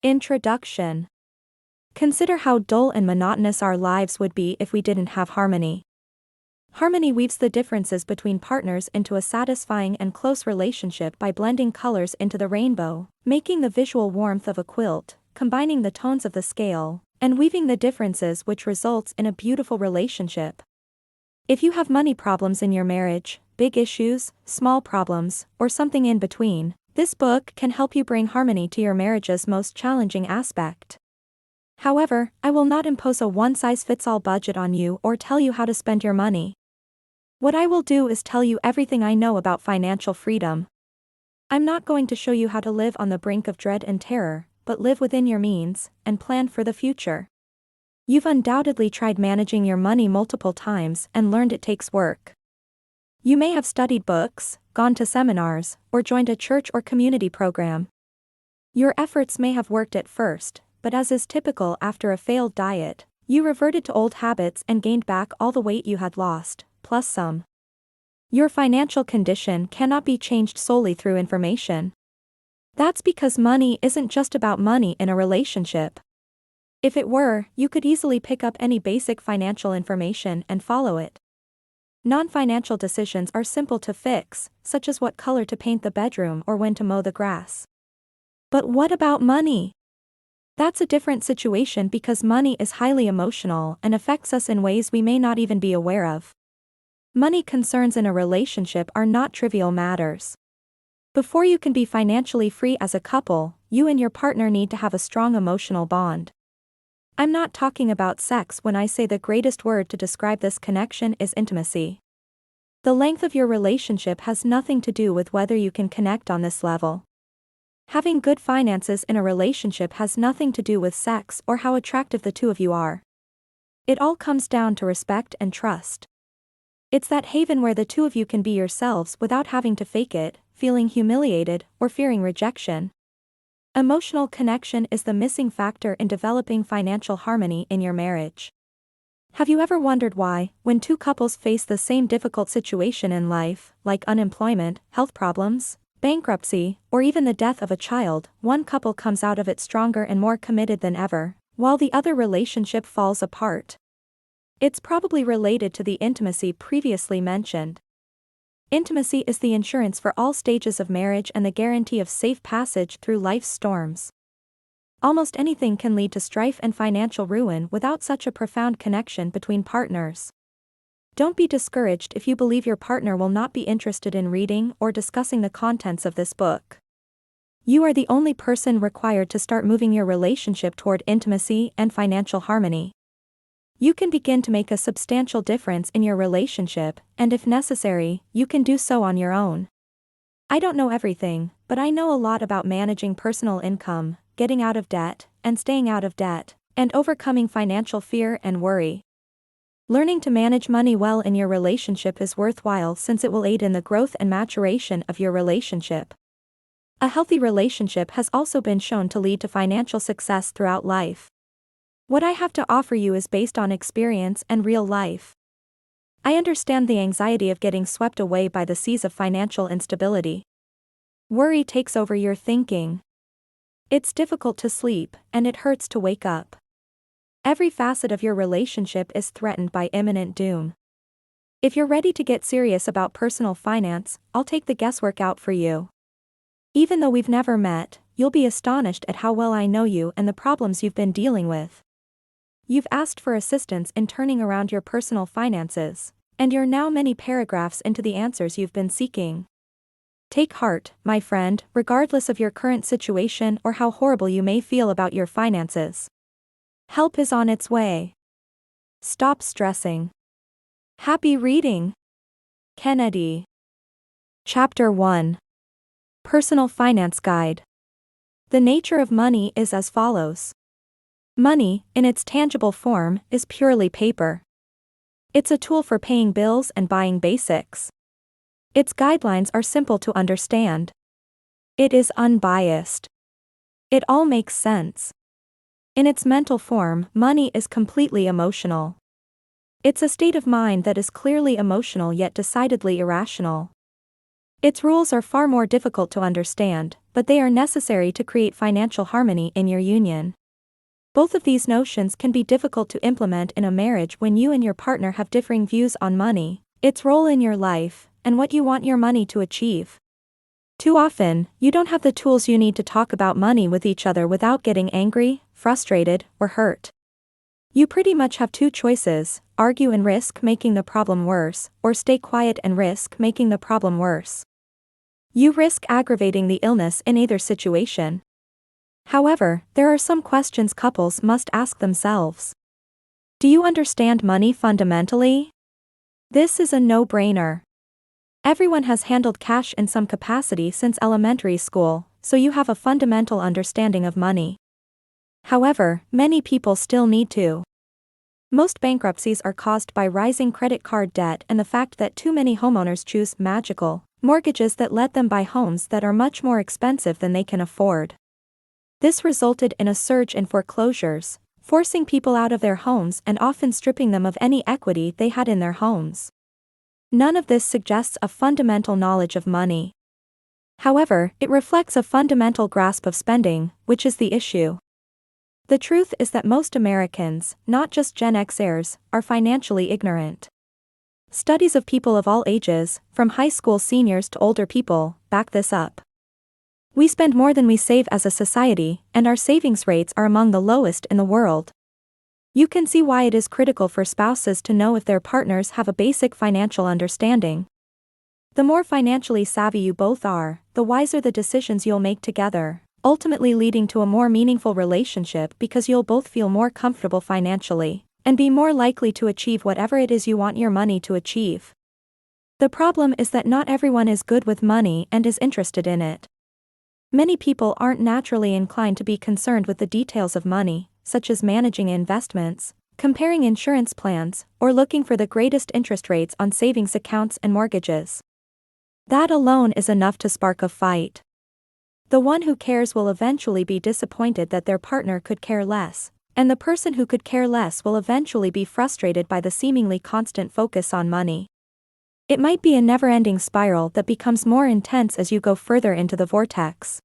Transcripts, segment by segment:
Introduction. Consider how dull and monotonous our lives would be if we didn't have harmony. Harmony weaves the differences between partners into a satisfying and close relationship by blending colors into the rainbow, making the visual warmth of a quilt, combining the tones of the scale, and weaving the differences which results in a beautiful relationship. If you have money problems in your marriage, big issues, small problems, or something in between, this book can help you bring harmony to your marriage's most challenging aspect. However, I will not impose a one-size-fits-all budget on you or tell you how to spend your money. What I will do is tell you everything I know about financial freedom. I'm not going to show you how to live on the brink of dread and terror, but live within your means, and plan for the future. You've undoubtedly tried managing your money multiple times and learned it takes work. You may have studied books, gone to seminars, or joined a church or community program. Your efforts may have worked at first, but as is typical after a failed diet, you reverted to old habits and gained back all the weight you had lost, plus some. Your financial condition cannot be changed solely through information. That's because money isn't just about money in a relationship. If it were, you could easily pick up any basic financial information and follow it. Non-financial decisions are simple to fix, such as what color to paint the bedroom or when to mow the grass. But what about money? That's a different situation because money is highly emotional and affects us in ways we may not even be aware of. Money concerns in a relationship are not trivial matters. Before you can be financially free as a couple, you and your partner need to have a strong emotional bond. I'm not talking about sex when I say the greatest word to describe this connection is intimacy. The length of your relationship has nothing to do with whether you can connect on this level. Having good finances in a relationship has nothing to do with sex or how attractive the two of you are. It all comes down to respect and trust. It's that haven where the two of you can be yourselves without having to fake it, feeling humiliated, or fearing rejection. Emotional connection is the missing factor in developing financial harmony in your marriage. Have you ever wondered why, when two couples face the same difficult situation in life, like unemployment, health problems, bankruptcy, or even the death of a child, one couple comes out of it stronger and more committed than ever, while the other relationship falls apart? It's probably related to the intimacy previously mentioned. Intimacy is the insurance for all stages of marriage and the guarantee of safe passage through life's storms. Almost anything can lead to strife and financial ruin without such a profound connection between partners. Don't be discouraged if you believe your partner will not be interested in reading or discussing the contents of this book. You are the only person required to start moving your relationship toward intimacy and financial harmony. You can begin to make a substantial difference in your relationship, and if necessary, you can do so on your own. I don't know everything, but I know a lot about managing personal income, getting out of debt, and staying out of debt, and overcoming financial fear and worry. Learning to manage money well in your relationship is worthwhile since it will aid in the growth and maturation of your relationship. A healthy relationship has also been shown to lead to financial success throughout life. What I have to offer you is based on experience and real life. I understand the anxiety of getting swept away by the seas of financial instability. Worry takes over your thinking. It's difficult to sleep, and it hurts to wake up. Every facet of your relationship is threatened by imminent doom. If you're ready to get serious about personal finance, I'll take the guesswork out for you. Even though we've never met, you'll be astonished at how well I know you and the problems you've been dealing with. You've asked for assistance in turning around your personal finances, and you're now many paragraphs into the answers you've been seeking. Take heart, my friend, regardless of your current situation or how horrible you may feel about your finances. Help is on its way. Stop stressing. Happy reading. Kennedy. Chapter 1. Personal Finance Guide. The nature of money is as follows. Money, in its tangible form, is purely paper. It's a tool for paying bills and buying basics. Its guidelines are simple to understand. It is unbiased. It all makes sense. In its mental form, money is completely emotional. It's a state of mind that is clearly emotional yet decidedly irrational. Its rules are far more difficult to understand, but they are necessary to create financial harmony in your union. Both of these notions can be difficult to implement in a marriage when you and your partner have differing views on money, its role in your life, and what you want your money to achieve. Too often, you don't have the tools you need to talk about money with each other without getting angry, frustrated, or hurt. You pretty much have two choices: argue and risk making the problem worse, or stay quiet and risk making the problem worse. You risk aggravating the illness in either situation. However, there are some questions couples must ask themselves. Do you understand money fundamentally? This is a no-brainer. Everyone has handled cash in some capacity since elementary school, so you have a fundamental understanding of money. However, many people still need to. Most bankruptcies are caused by rising credit card debt and the fact that too many homeowners choose magical mortgages that let them buy homes that are much more expensive than they can afford. This resulted in a surge in foreclosures, forcing people out of their homes and often stripping them of any equity they had in their homes. None of this suggests a fundamental knowledge of money. However, it reflects a fundamental grasp of spending, which is the issue. The truth is that most Americans, not just Gen Xers, are financially ignorant. Studies of people of all ages, from high school seniors to older people, back this up. We spend more than we save as a society, and our savings rates are among the lowest in the world. You can see why it is critical for spouses to know if their partners have a basic financial understanding. The more financially savvy you both are, the wiser the decisions you'll make together, ultimately leading to a more meaningful relationship because you'll both feel more comfortable financially, and be more likely to achieve whatever it is you want your money to achieve. The problem is that not everyone is good with money and is interested in it. Many people aren't naturally inclined to be concerned with the details of money, such as managing investments, comparing insurance plans, or looking for the greatest interest rates on savings accounts and mortgages. That alone is enough to spark a fight. The one who cares will eventually be disappointed that their partner could care less, and the person who could care less will eventually be frustrated by the seemingly constant focus on money. It might be a never-ending spiral that becomes more intense as you go further into the vortex.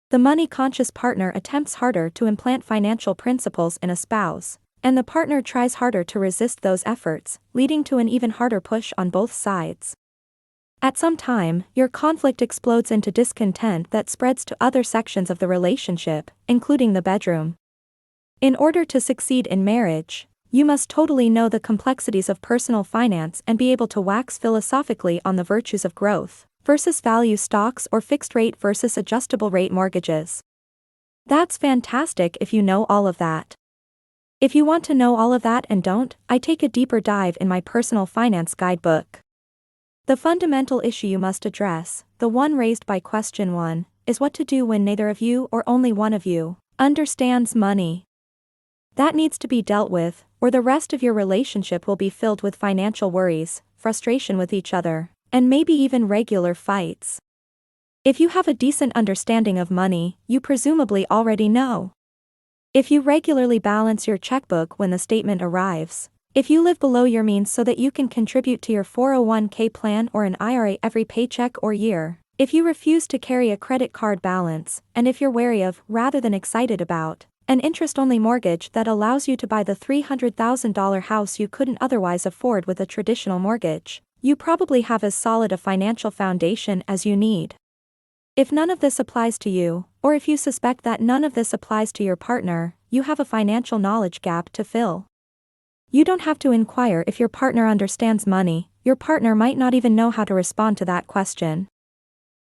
The money-conscious partner attempts harder to implant financial principles in a spouse, and the partner tries harder to resist those efforts, leading to an even harder push on both sides. At some time, your conflict explodes into discontent that spreads to other sections of the relationship, including the bedroom. In order to succeed in marriage, you must totally know the complexities of personal finance and be able to wax philosophically on the virtues of growth versus value stocks or fixed rate versus adjustable rate mortgages. That's fantastic if you know all of that. If you want to know all of that and don't, I take a deeper dive in my personal finance guidebook. The fundamental issue you must address, the one raised by question 1, is what to do when neither of you or only one of you understands money. That needs to be dealt with, or the rest of your relationship will be filled with financial worries, frustration with each other, and maybe even regular fights. If you have a decent understanding of money, you presumably already know. If you regularly balance your checkbook when the statement arrives, if you live below your means so that you can contribute to your 401k plan or an IRA every paycheck or year, if you refuse to carry a credit card balance, and if you're wary of, rather than excited about, an interest-only mortgage that allows you to buy the $300,000 house you couldn't otherwise afford with a traditional mortgage, you probably have as solid a financial foundation as you need. If none of this applies to you, or if you suspect that none of this applies to your partner, you have a financial knowledge gap to fill. You don't have to inquire if your partner understands money, your partner might not even know how to respond to that question.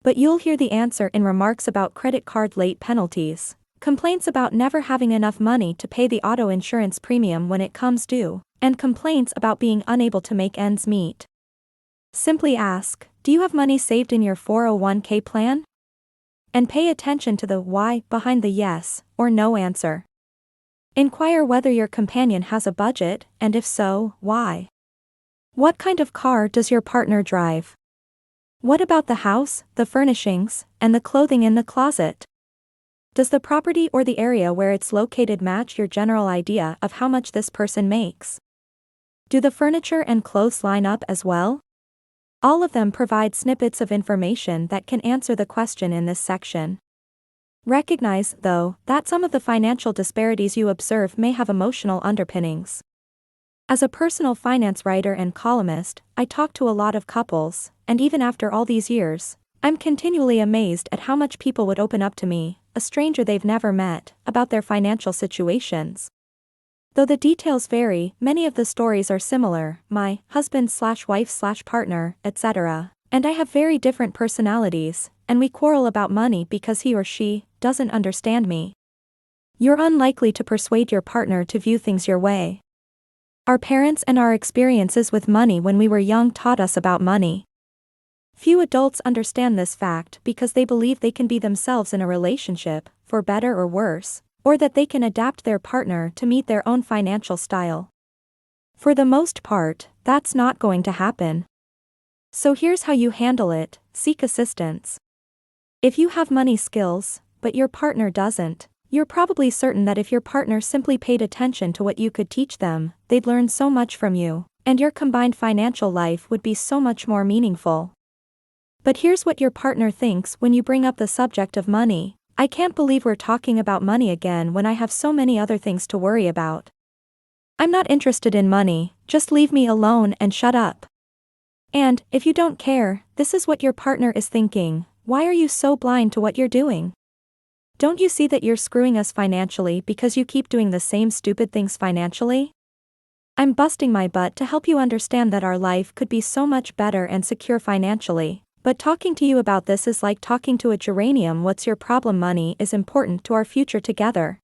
But you'll hear the answer in remarks about credit card late penalties, complaints about never having enough money to pay the auto insurance premium when it comes due, and complaints about being unable to make ends meet. Simply ask, do you have money saved in your 401k plan? And pay attention to the why behind the yes or no answer. Inquire whether your companion has a budget, and if so, why. What kind of car does your partner drive? What about the house, the furnishings, and the clothing in the closet? Does the property or the area where it's located match your general idea of how much this person makes? Do the furniture and clothes line up as well? All of them provide snippets of information that can answer the question in this section. Recognize, though, that some of the financial disparities you observe may have emotional underpinnings. As a personal finance writer and columnist, I talk to a lot of couples, and even after all these years, I'm continually amazed at how much people would open up to me, a stranger they've never met, about their financial situations. Though the details vary, many of the stories are similar: my husband/wife/partner, etc. And I have very different personalities, and we quarrel about money because he or she doesn't understand me. You're unlikely to persuade your partner to view things your way. Our parents and our experiences with money when we were young taught us about money. Few adults understand this fact because they believe they can be themselves in a relationship, for better or worse, or that they can adapt their partner to meet their own financial style. For the most part, that's not going to happen. So here's how you handle it: seek assistance. If you have money skills, but your partner doesn't, you're probably certain that if your partner simply paid attention to what you could teach them, they'd learn so much from you, and your combined financial life would be so much more meaningful. But here's what your partner thinks when you bring up the subject of money: "I can't believe we're talking about money again when I have so many other things to worry about. I'm not interested in money, just leave me alone and shut up." And, if you don't care, this is what your partner is thinking: "Why are you so blind to what you're doing? Don't you see that you're screwing us financially because you keep doing the same stupid things financially? I'm busting my butt to help you understand that our life could be so much better and secure financially, but talking to you about this is like talking to a geranium. What's your problem? Money is important to our future together.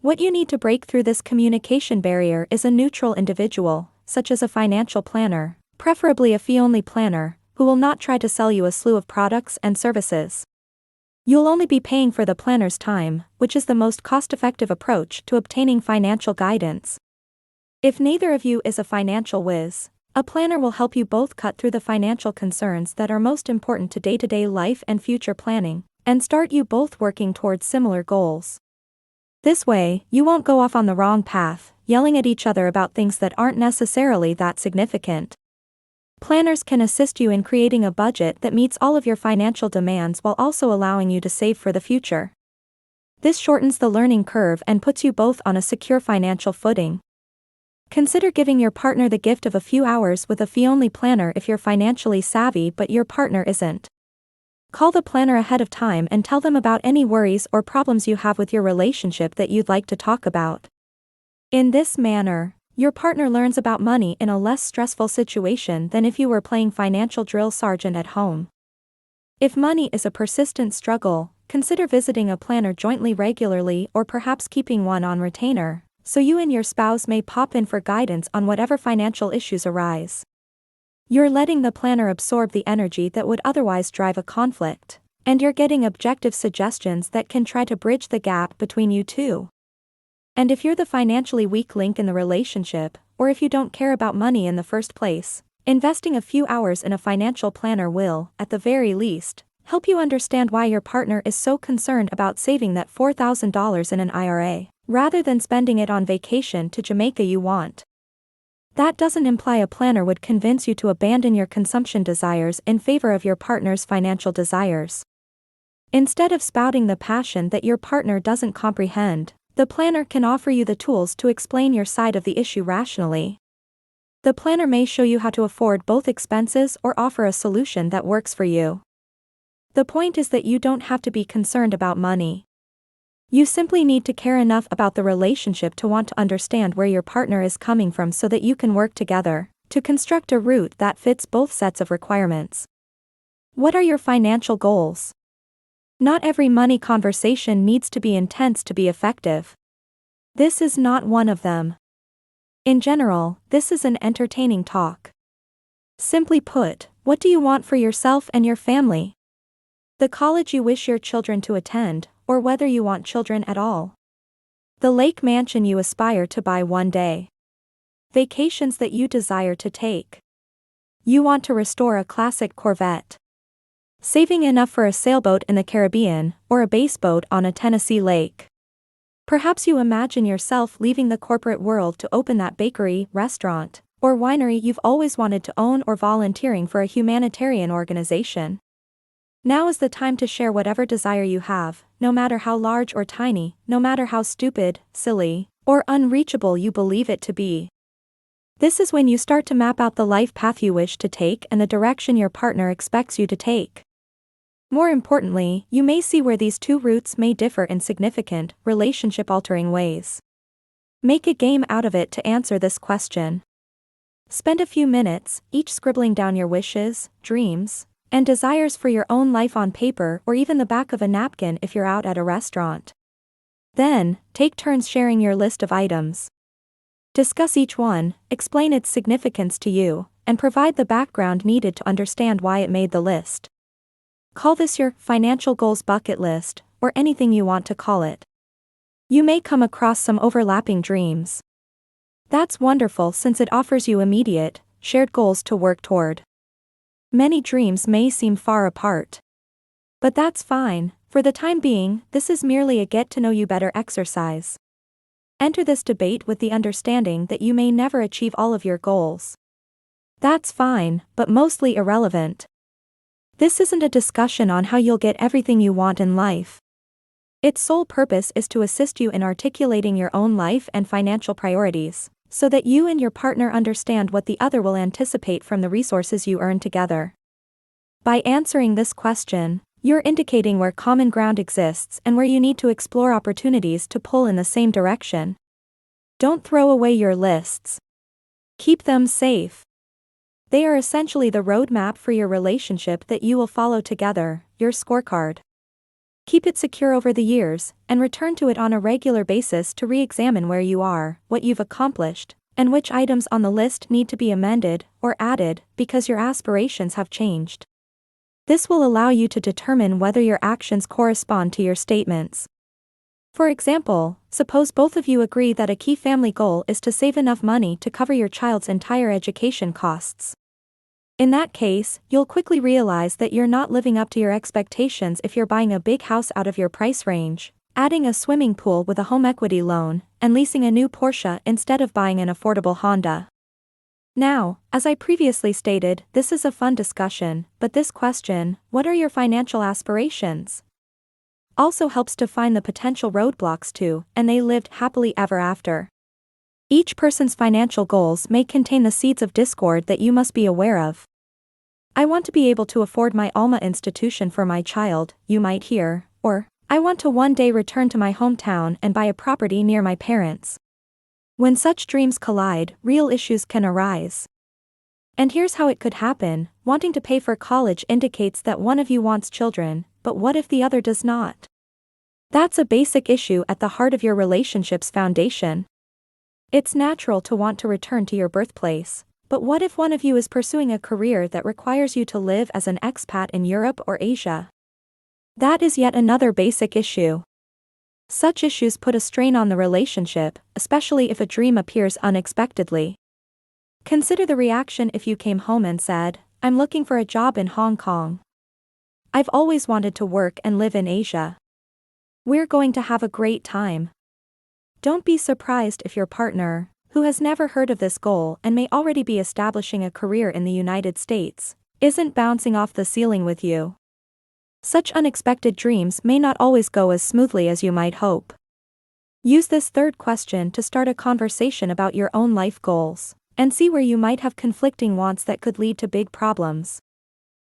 What you need to break through this communication barrier is a neutral individual, such as a financial planner, preferably a fee-only planner, who will not try to sell you a slew of products and services. You'll only be paying for the planner's time, which is the most cost-effective approach to obtaining financial guidance. If neither of you is a financial whiz, a planner will help you both cut through the financial concerns that are most important to day-to-day life and future planning, and start you both working towards similar goals. This way, you won't go off on the wrong path, yelling at each other about things that aren't necessarily that significant. Planners can assist you in creating a budget that meets all of your financial demands while also allowing you to save for the future. This shortens the learning curve and puts you both on a secure financial footing. Consider giving your partner the gift of a few hours with a fee-only planner if you're financially savvy but your partner isn't. Call the planner ahead of time and tell them about any worries or problems you have with your relationship that you'd like to talk about. In this manner, your partner learns about money in a less stressful situation than if you were playing financial drill sergeant at home. If money is a persistent struggle, consider visiting a planner jointly regularly or perhaps keeping one on retainer, so you and your spouse may pop in for guidance on whatever financial issues arise. You're letting the planner absorb the energy that would otherwise drive a conflict, and you're getting objective suggestions that can try to bridge the gap between you two. And if you're the financially weak link in the relationship, or if you don't care about money in the first place, investing a few hours in a financial planner will, at the very least, help you understand why your partner is so concerned about saving that $4,000 in an IRA, rather than spending it on vacation to Jamaica you want. That doesn't imply a planner would convince you to abandon your consumption desires in favor of your partner's financial desires. Instead of spouting the passion that your partner doesn't comprehend, the planner can offer you the tools to explain your side of the issue rationally. The planner may show you how to afford both expenses or offer a solution that works for you. The point is that you don't have to be concerned about money. You simply need to care enough about the relationship to want to understand where your partner is coming from so that you can work together to construct a route that fits both sets of requirements. What are your financial goals? Not every money conversation needs to be intense to be effective. This is not one of them. In general, this is an entertaining talk. Simply put, what do you want for yourself and your family? The college you wish your children to attend, or whether you want children at all. The lake mansion you aspire to buy one day. Vacations that you desire to take. You want to restore a classic Corvette. Saving enough for a sailboat in the Caribbean, or a baseboat on a Tennessee lake. Perhaps you imagine yourself leaving the corporate world to open that bakery, restaurant, or winery you've always wanted to own, or volunteering for a humanitarian organization. Now is the time to share whatever desire you have, no matter how large or tiny, no matter how stupid, silly, or unreachable you believe it to be. This is when you start to map out the life path you wish to take and the direction your partner expects you to take. More importantly, you may see where these two routes may differ in significant, relationship-altering ways. Make a game out of it to answer this question. Spend a few minutes, each scribbling down your wishes, dreams, and desires for your own life on paper or even the back of a napkin if you're out at a restaurant. Then, take turns sharing your list of items. Discuss each one, explain its significance to you, and provide the background needed to understand why it made the list. Call this your financial goals bucket list, or anything you want to call it. You may come across some overlapping dreams. That's wonderful since it offers you immediate, shared goals to work toward. Many dreams may seem far apart. But that's fine, for the time being, this is merely a get-to-know-you-better exercise. Enter this debate with the understanding that you may never achieve all of your goals. That's fine, but mostly irrelevant. This isn't a discussion on how you'll get everything you want in life. Its sole purpose is to assist you in articulating your own life and financial priorities, so that you and your partner understand what the other will anticipate from the resources you earn together. By answering this question, you're indicating where common ground exists and where you need to explore opportunities to pull in the same direction. Don't throw away your lists. Keep them safe. They are essentially the roadmap for your relationship that you will follow together, your scorecard. Keep it secure over the years, and return to it on a regular basis to re-examine where you are, what you've accomplished, and which items on the list need to be amended or added because your aspirations have changed. This will allow you to determine whether your actions correspond to your statements. For example, suppose both of you agree that a key family goal is to save enough money to cover your child's entire education costs. In that case, you'll quickly realize that you're not living up to your expectations if you're buying a big house out of your price range, adding a swimming pool with a home equity loan, and leasing a new Porsche instead of buying an affordable Honda. Now, as I previously stated, this is a fun discussion, but this question, what are your financial aspirations, also helps to find the potential roadblocks too, and they lived happily ever after. Each person's financial goals may contain the seeds of discord that you must be aware of. I want to be able to afford my Alma institution for my child, you might hear, or, I want to one day return to my hometown and buy a property near my parents. When such dreams collide, real issues can arise. And here's how it could happen: wanting to pay for college indicates that one of you wants children, but what if the other does not? That's a basic issue at the heart of your relationship's foundation. It's natural to want to return to your birthplace, but what if one of you is pursuing a career that requires you to live as an expat in Europe or Asia? That is yet another basic issue. Such issues put a strain on the relationship, especially if a dream appears unexpectedly. Consider the reaction if you came home and said, "I'm looking for a job in Hong Kong. I've always wanted to work and live in Asia. We're going to have a great time." Don't be surprised if your partner, who has never heard of this goal and may already be establishing a career in the United States, isn't bouncing off the ceiling with you. Such unexpected dreams may not always go as smoothly as you might hope. Use this third question to start a conversation about your own life goals, and see where you might have conflicting wants that could lead to big problems.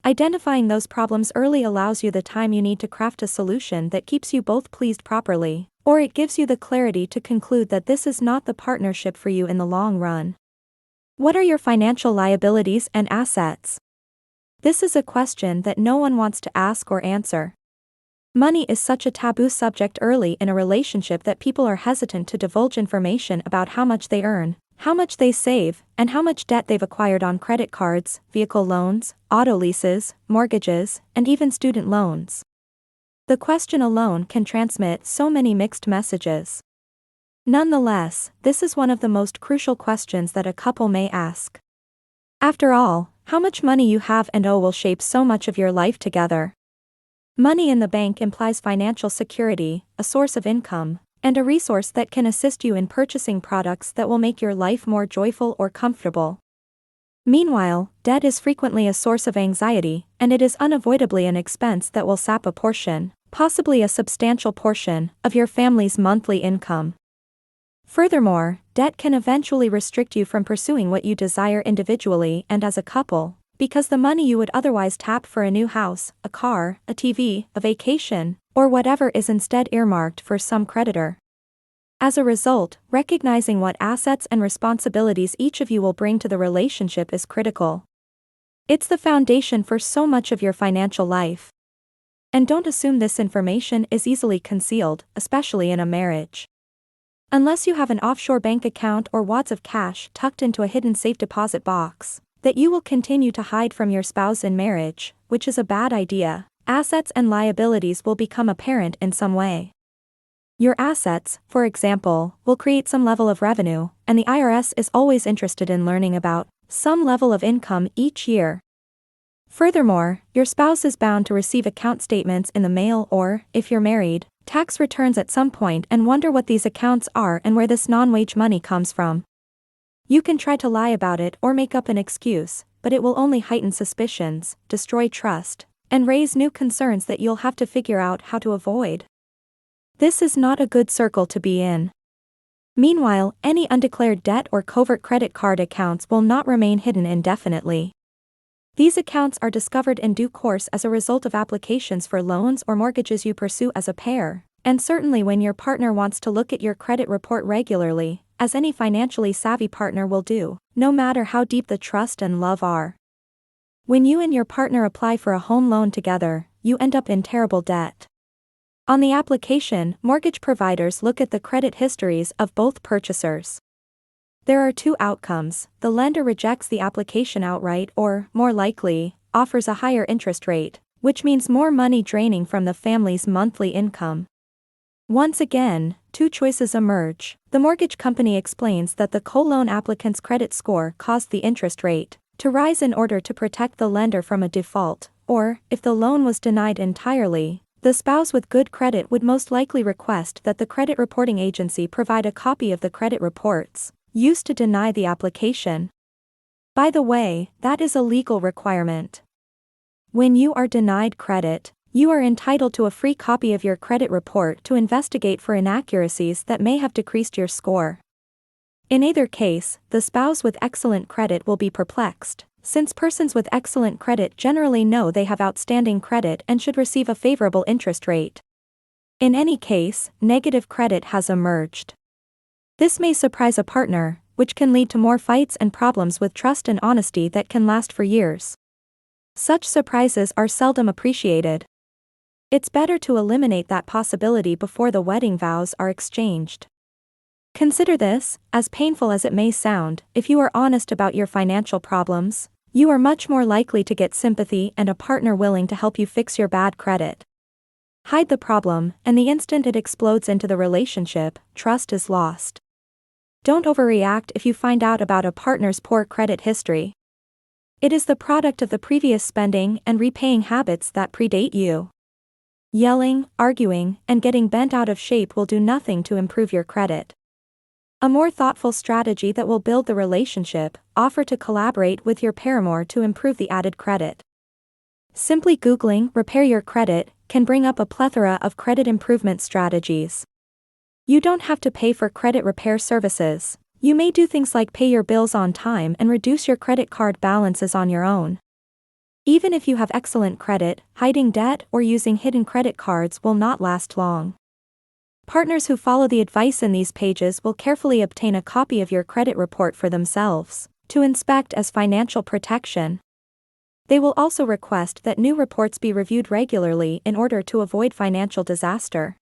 Identifying those problems early allows you the time you need to craft a solution that keeps you both pleased properly, or it gives you the clarity to conclude that this is not the partnership for you in the long run. What are your financial liabilities and assets? This is a question that no one wants to ask or answer. Money is such a taboo subject early in a relationship that people are hesitant to divulge information about how much they earn, how much they save, and how much debt they've acquired on credit cards, vehicle loans, auto leases, mortgages, and even student loans. The question alone can transmit so many mixed messages. Nonetheless, this is one of the most crucial questions that a couple may ask. After all, how much money you have and owe will shape so much of your life together. Money in the bank implies financial security, a source of income, and a resource that can assist you in purchasing products that will make your life more joyful or comfortable. Meanwhile, debt is frequently a source of anxiety, and it is unavoidably an expense that will sap a portion, possibly a substantial portion, of your family's monthly income. Furthermore, debt can eventually restrict you from pursuing what you desire individually and as a couple, because the money you would otherwise tap for a new house, a car, a TV, a vacation, or whatever is instead earmarked for some creditor. As a result, recognizing what assets and responsibilities each of you will bring to the relationship is critical. It's the foundation for so much of your financial life. And don't assume this information is easily concealed, especially in a marriage. Unless you have an offshore bank account or wads of cash tucked into a hidden safe deposit box that you will continue to hide from your spouse in marriage, which is a bad idea, assets and liabilities will become apparent in some way. Your assets, for example, will create some level of revenue, and the IRS is always interested in learning about some level of income each year. Furthermore, your spouse is bound to receive account statements in the mail or, if you're married, tax returns at some point and wonder what these accounts are and where this non-wage money comes from. You can try to lie about it or make up an excuse, but it will only heighten suspicions, destroy trust, and raise new concerns that you'll have to figure out how to avoid. This is not a good circle to be in. Meanwhile, any undeclared debt or covert credit card accounts will not remain hidden indefinitely. These accounts are discovered in due course as a result of applications for loans or mortgages you pursue as a pair, and certainly when your partner wants to look at your credit report regularly, as any financially savvy partner will do, no matter how deep the trust and love are. When you and your partner apply for a home loan together, you end up in terrible debt. On the application, mortgage providers look at the credit histories of both purchasers. There are two outcomes: the lender rejects the application outright or, more likely, offers a higher interest rate, which means more money draining from the family's monthly income. Once again, two choices emerge. The mortgage company explains that the co-loan applicant's credit score caused the interest rate to rise in order to protect the lender from a default, or, if the loan was denied entirely, the spouse with good credit would most likely request that the credit reporting agency provide a copy of the credit reports used to deny the application. By the way, that is a legal requirement. When you are denied credit, you are entitled to a free copy of your credit report to investigate for inaccuracies that may have decreased your score. In either case, the spouse with excellent credit will be perplexed, since persons with excellent credit generally know they have outstanding credit and should receive a favorable interest rate. In any case, negative credit has emerged. This may surprise a partner, which can lead to more fights and problems with trust and honesty that can last for years. Such surprises are seldom appreciated. It's better to eliminate that possibility before the wedding vows are exchanged. Consider this, as painful as it may sound, if you are honest about your financial problems, you are much more likely to get sympathy and a partner willing to help you fix your bad credit. Hide the problem, and the instant it explodes into the relationship, trust is lost. Don't overreact if you find out about a partner's poor credit history. It is the product of the previous spending and repaying habits that predate you. Yelling, arguing, and getting bent out of shape will do nothing to improve your credit. A more thoughtful strategy that will build the relationship: offer to collaborate with your paramour to improve the added credit. Simply Googling "repair your credit" can bring up a plethora of credit improvement strategies. You don't have to pay for credit repair services. You may do things like pay your bills on time and reduce your credit card balances on your own. Even if you have excellent credit, hiding debt or using hidden credit cards will not last long. Partners who follow the advice in these pages will carefully obtain a copy of your credit report for themselves, to inspect as financial protection. They will also request that new reports be reviewed regularly in order to avoid financial disaster.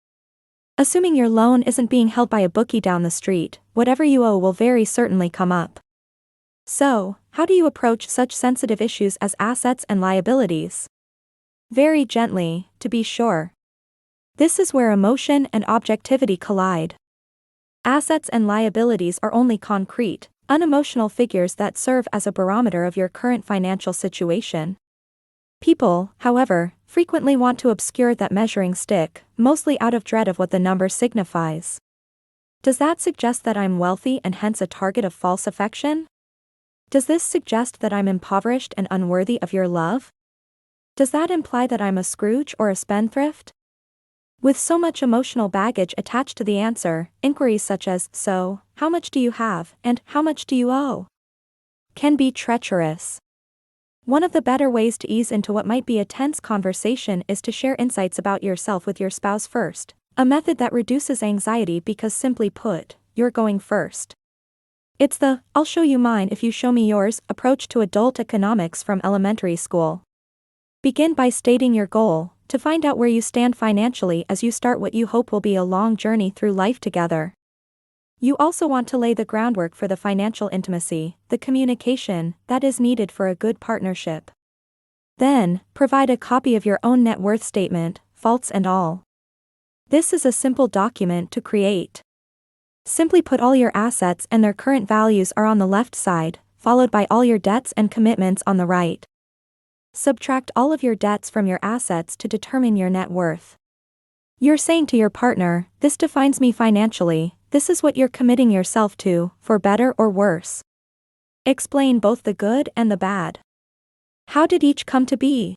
Assuming your loan isn't being held by a bookie down the street, whatever you owe will very certainly come up. So, how do you approach such sensitive issues as assets and liabilities? Very gently, to be sure. This is where emotion and objectivity collide. Assets and liabilities are only concrete, unemotional figures that serve as a barometer of your current financial situation. People, however, frequently want to obscure that measuring stick, mostly out of dread of what the number signifies. Does that suggest that I'm wealthy and hence a target of false affection? Does this suggest that I'm impoverished and unworthy of your love? Does that imply that I'm a Scrooge or a spendthrift? With so much emotional baggage attached to the answer, inquiries such as, "So, how much do you have?" and "How much do you owe?" can be treacherous. One of the better ways to ease into what might be a tense conversation is to share insights about yourself with your spouse first, a method that reduces anxiety because, simply put, you're going first. It's the "I'll show you mine if you show me yours" approach to adult economics from elementary school. Begin by stating your goal, to find out where you stand financially as you start what you hope will be a long journey through life together. You also want to lay the groundwork for the financial intimacy, the communication, that is needed for a good partnership. Then, provide a copy of your own net worth statement, faults and all. This is a simple document to create. Simply put all your assets and their current values are on the left side, followed by all your debts and commitments on the right. Subtract all of your debts from your assets to determine your net worth. You're saying to your partner, "This defines me financially, this is what you're committing yourself to, for better or worse." Explain both the good and the bad. How did each come to be?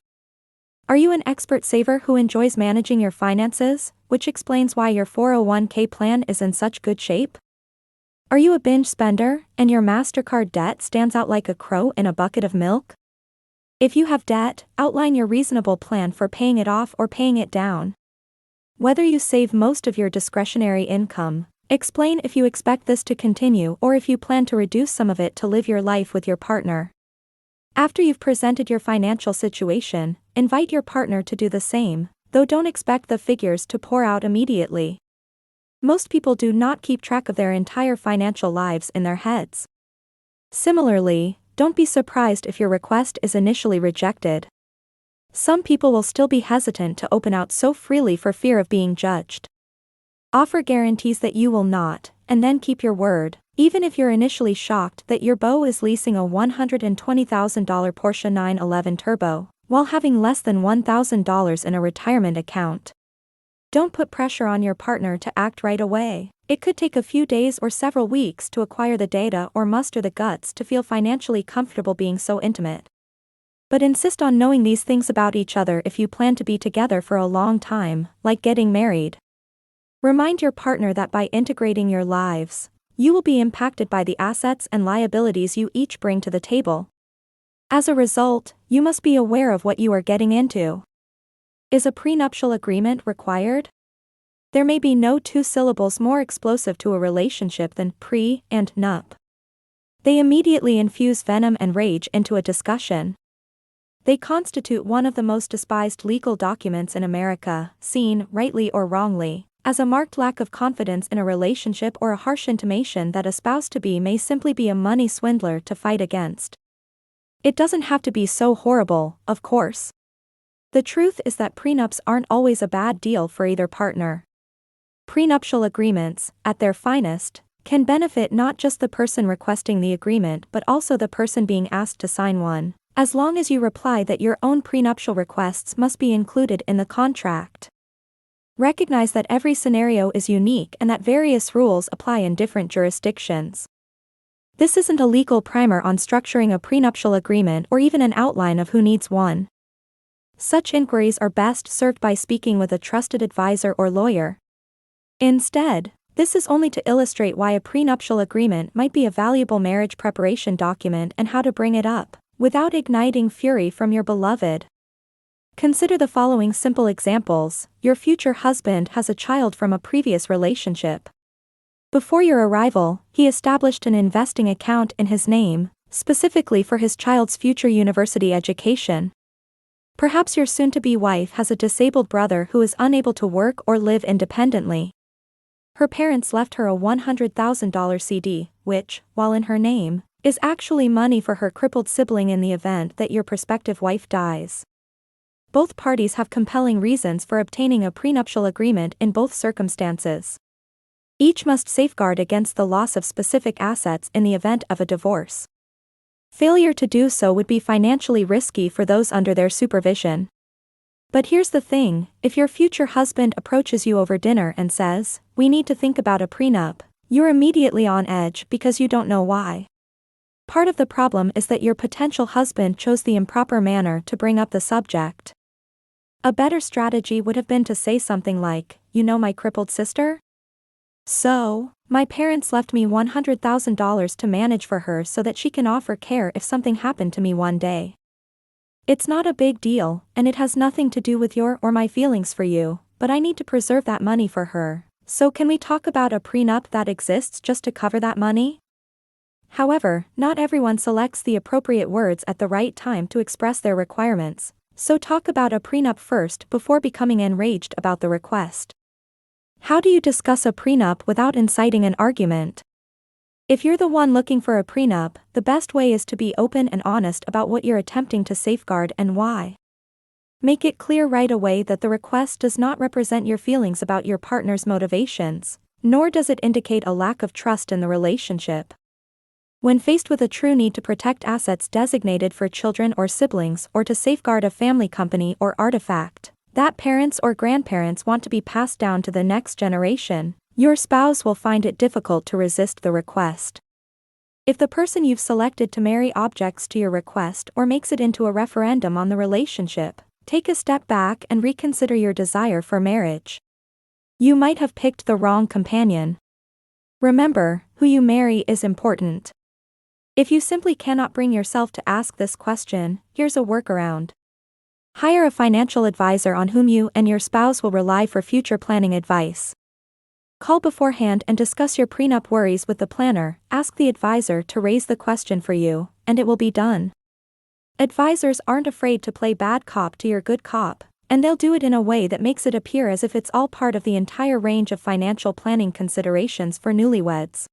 Are you an expert saver who enjoys managing your finances, which explains why your 401k plan is in such good shape? Are you a binge spender, and your MasterCard debt stands out like a crow in a bucket of milk? If you have debt, outline your reasonable plan for paying it off or paying it down. Whether you save most of your discretionary income, explain if you expect this to continue or if you plan to reduce some of it to live your life with your partner. After you've presented your financial situation, invite your partner to do the same, though don't expect the figures to pour out immediately. Most people do not keep track of their entire financial lives in their heads. Similarly, don't be surprised if your request is initially rejected. Some people will still be hesitant to open out so freely for fear of being judged. Offer guarantees that you will not, and then keep your word, even if you're initially shocked that your beau is leasing a $120,000 Porsche 911 Turbo, while having less than $1,000 in a retirement account. Don't put pressure on your partner to act right away. It could take a few days or several weeks to acquire the data or muster the guts to feel financially comfortable being so intimate. But insist on knowing these things about each other if you plan to be together for a long time, like getting married. Remind your partner that by integrating your lives, you will be impacted by the assets and liabilities you each bring to the table. As a result, you must be aware of what you are getting into. Is a prenuptial agreement required? There may be no two syllables more explosive to a relationship than pre and nup. They immediately infuse venom and rage into a discussion. They constitute one of the most despised legal documents in America, seen, rightly or wrongly, as a marked lack of confidence in a relationship or a harsh intimation that a spouse-to-be may simply be a money swindler to fight against. It doesn't have to be so horrible, of course. The truth is that prenups aren't always a bad deal for either partner. Prenuptial agreements, at their finest, can benefit not just the person requesting the agreement but also the person being asked to sign one, as long as you reply that your own prenuptial requests must be included in the contract. Recognize that every scenario is unique and that various rules apply in different jurisdictions. This isn't a legal primer on structuring a prenuptial agreement or even an outline of who needs one. Such inquiries are best served by speaking with a trusted advisor or lawyer. Instead, this is only to illustrate why a prenuptial agreement might be a valuable marriage preparation document and how to bring it up, without igniting fury from your beloved. Consider the following simple examples. Your future husband has a child from a previous relationship. Before your arrival, he established an investing account in his name, specifically for his child's future university education. Perhaps your soon-to-be wife has a disabled brother who is unable to work or live independently. Her parents left her a $100,000 CD, which, while in her name, is actually money for her crippled sibling in the event that your prospective wife dies. Both parties have compelling reasons for obtaining a prenuptial agreement in both circumstances. Each must safeguard against the loss of specific assets in the event of a divorce. Failure to do so would be financially risky for those under their supervision. But here's the thing, if your future husband approaches you over dinner and says, "We need to think about a prenup," you're immediately on edge because you don't know why. Part of the problem is that your potential husband chose the improper manner to bring up the subject. A better strategy would have been to say something like, "You know my crippled sister? So, my parents left me $100,000 to manage for her so that she can offer care if something happened to me one day. It's not a big deal, and it has nothing to do with your or my feelings for you, but I need to preserve that money for her. So can we talk about a prenup that exists just to cover that money?" However, not everyone selects the appropriate words at the right time to express their requirements, so talk about a prenup first before becoming enraged about the request. How do you discuss a prenup without inciting an argument? If you're the one looking for a prenup, the best way is to be open and honest about what you're attempting to safeguard and why. Make it clear right away that the request does not represent your feelings about your partner's motivations, nor does it indicate a lack of trust in the relationship. When faced with a true need to protect assets designated for children or siblings or to safeguard a family company or artifact that parents or grandparents want to be passed down to the next generation, your spouse will find it difficult to resist the request. If the person you've selected to marry objects to your request or makes it into a referendum on the relationship, take a step back and reconsider your desire for marriage. You might have picked the wrong companion. Remember, who you marry is important. If you simply cannot bring yourself to ask this question, here's a workaround. Hire a financial advisor on whom you and your spouse will rely for future planning advice. Call beforehand and discuss your prenup worries with the planner, ask the advisor to raise the question for you, and it will be done. Advisors aren't afraid to play bad cop to your good cop, and they'll do it in a way that makes it appear as if it's all part of the entire range of financial planning considerations for newlyweds.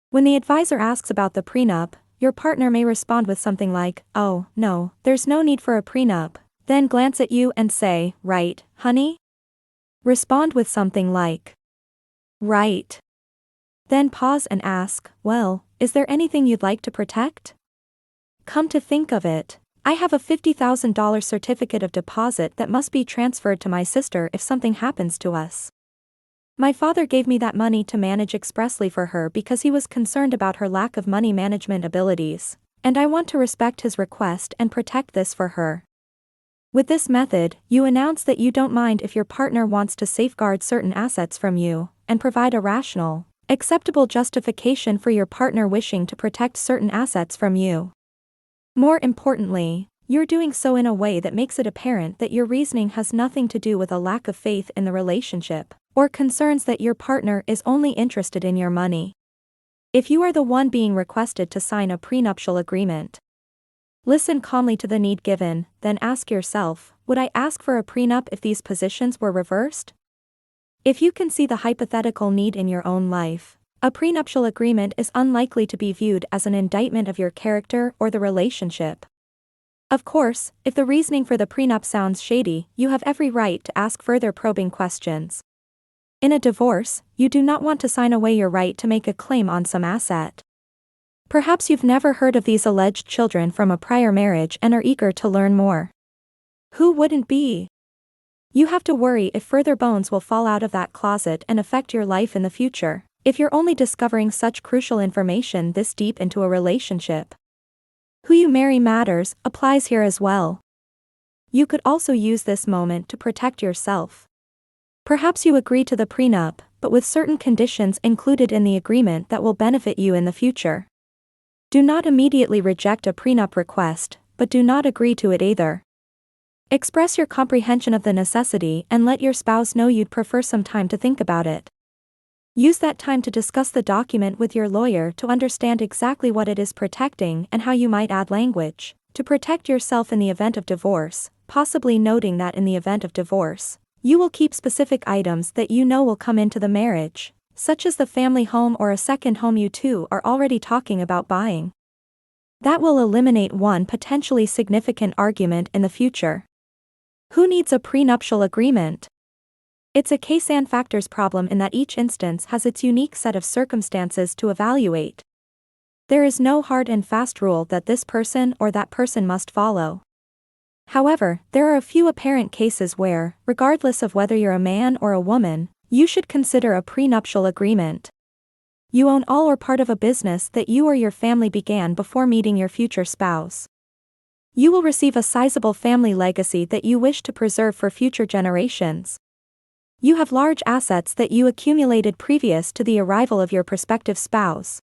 When the advisor asks about the prenup, your partner may respond with something like, "Oh, no, there's no need for a prenup," then glance at you and say, "Right, honey?" Respond with something like, "Right." Then pause and ask, "Well, is there anything you'd like to protect?" Come to think of it, I have a $50,000 certificate of deposit that must be transferred to my sister if something happens to us. My father gave me that money to manage expressly for her because he was concerned about her lack of money management abilities, and I want to respect his request and protect this for her. With this method, you announce that you don't mind if your partner wants to safeguard certain assets from you, and provide a rational, acceptable justification for your partner wishing to protect certain assets from you. More importantly, you're doing so in a way that makes it apparent that your reasoning has nothing to do with a lack of faith in the relationship, or concerns that your partner is only interested in your money. If you are the one being requested to sign a prenuptial agreement, listen calmly to the need given, then ask yourself, would I ask for a prenup if these positions were reversed? If you can see the hypothetical need in your own life, a prenuptial agreement is unlikely to be viewed as an indictment of your character or the relationship. Of course, if the reasoning for the prenup sounds shady, you have every right to ask further probing questions. In a divorce, you do not want to sign away your right to make a claim on some asset. Perhaps you've never heard of these alleged children from a prior marriage and are eager to learn more. Who wouldn't be? You have to worry if further bones will fall out of that closet and affect your life in the future, if you're only discovering such crucial information this deep into a relationship. Who you marry matters applies here as well. You could also use this moment to protect yourself. Perhaps you agree to the prenup, but with certain conditions included in the agreement that will benefit you in the future. Do not immediately reject a prenup request, but do not agree to it either. Express your comprehension of the necessity and let your spouse know you'd prefer some time to think about it. Use that time to discuss the document with your lawyer to understand exactly what it is protecting and how you might add language to protect yourself in the event of divorce, possibly noting that in the event of divorce, you will keep specific items that you know will come into the marriage, such as the family home or a second home you two are already talking about buying. That will eliminate one potentially significant argument in the future. Who needs a prenuptial agreement? It's a case and factors problem in that each instance has its unique set of circumstances to evaluate. There is no hard and fast rule that this person or that person must follow. However, there are a few apparent cases where, regardless of whether you're a man or a woman, you should consider a prenuptial agreement. You own all or part of a business that you or your family began before meeting your future spouse. You will receive a sizable family legacy that you wish to preserve for future generations. You have large assets that you accumulated previous to the arrival of your prospective spouse.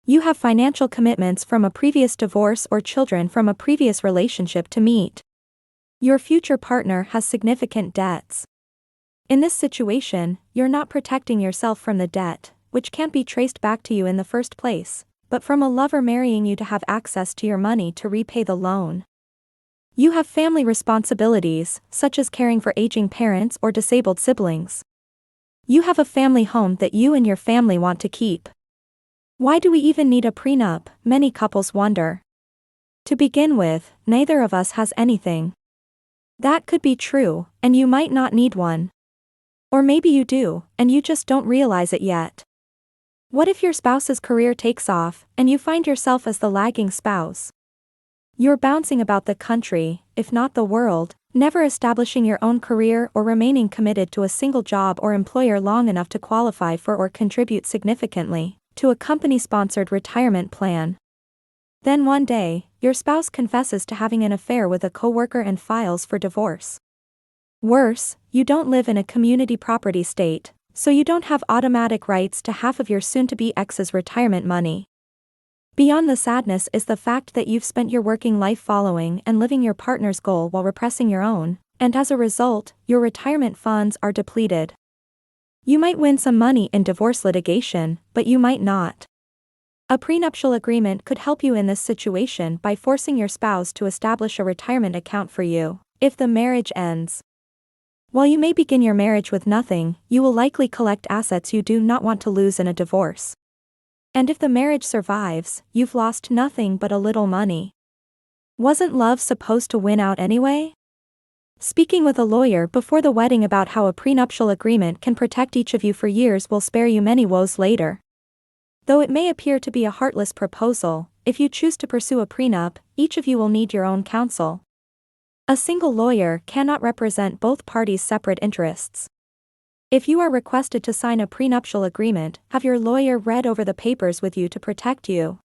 You have financial commitments from a previous divorce or children from a previous relationship to meet. Your future partner has significant debts. In this situation, you're not protecting yourself from the debt, which can't be traced back to you in the first place, but from a lover marrying you to have access to your money to repay the loan. You have family responsibilities, such as caring for aging parents or disabled siblings. You have a family home that you and your family want to keep. Why do we even need a prenup? Many couples wonder. To begin with, neither of us has anything. That could be true, and you might not need one. Or maybe you do, and you just don't realize it yet. What if your spouse's career takes off, and you find yourself as the lagging spouse? You're bouncing about the country, if not the world, never establishing your own career or remaining committed to a single job or employer long enough to qualify for or contribute significantly to a company-sponsored retirement plan. Then one day, your spouse confesses to having an affair with a coworker and files for divorce. Worse, you don't live in a community property state, so you don't have automatic rights to half of your soon-to-be ex's retirement money. Beyond the sadness is the fact that you've spent your working life following and living your partner's goal while repressing your own, and as a result, your retirement funds are depleted. You might win some money in divorce litigation, but you might not. A prenuptial agreement could help you in this situation by forcing your spouse to establish a retirement account for you, if the marriage ends. While you may begin your marriage with nothing, you will likely collect assets you do not want to lose in a divorce. And if the marriage survives, you've lost nothing but a little money. Wasn't love supposed to win out anyway? Speaking with a lawyer before the wedding about how a prenuptial agreement can protect each of you for years will spare you many woes later. Though it may appear to be a heartless proposal, if you choose to pursue a prenup, each of you will need your own counsel. A single lawyer cannot represent both parties' separate interests. If you are requested to sign a prenuptial agreement, have your lawyer read over the papers with you to protect you.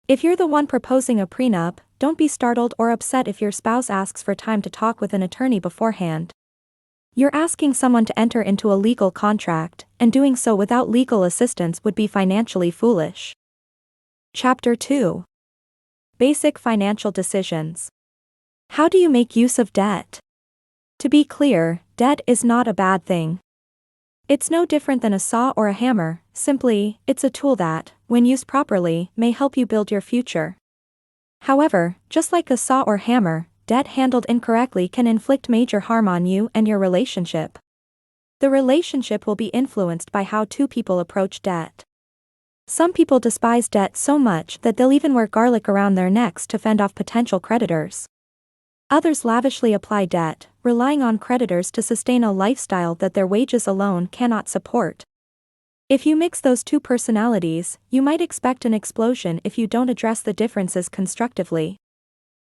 If you're the one proposing a prenup, don't be startled or upset if your spouse asks for time to talk with an attorney beforehand. You're asking someone to enter into a legal contract, and doing so without legal assistance would be financially foolish. Chapter 2. Basic Financial Decisions. How do you make use of debt? To be clear, debt is not a bad thing. It's no different than a saw or a hammer, simply, it's a tool that, when used properly, may help you build your future. However, just like a saw or hammer, debt handled incorrectly can inflict major harm on you and your relationship. The relationship will be influenced by how two people approach debt. Some people despise debt so much that they'll even wear garlic around their necks to fend off potential creditors. Others lavishly apply debt, relying on creditors to sustain a lifestyle that their wages alone cannot support. If you mix those two personalities, you might expect an explosion if you don't address the differences constructively.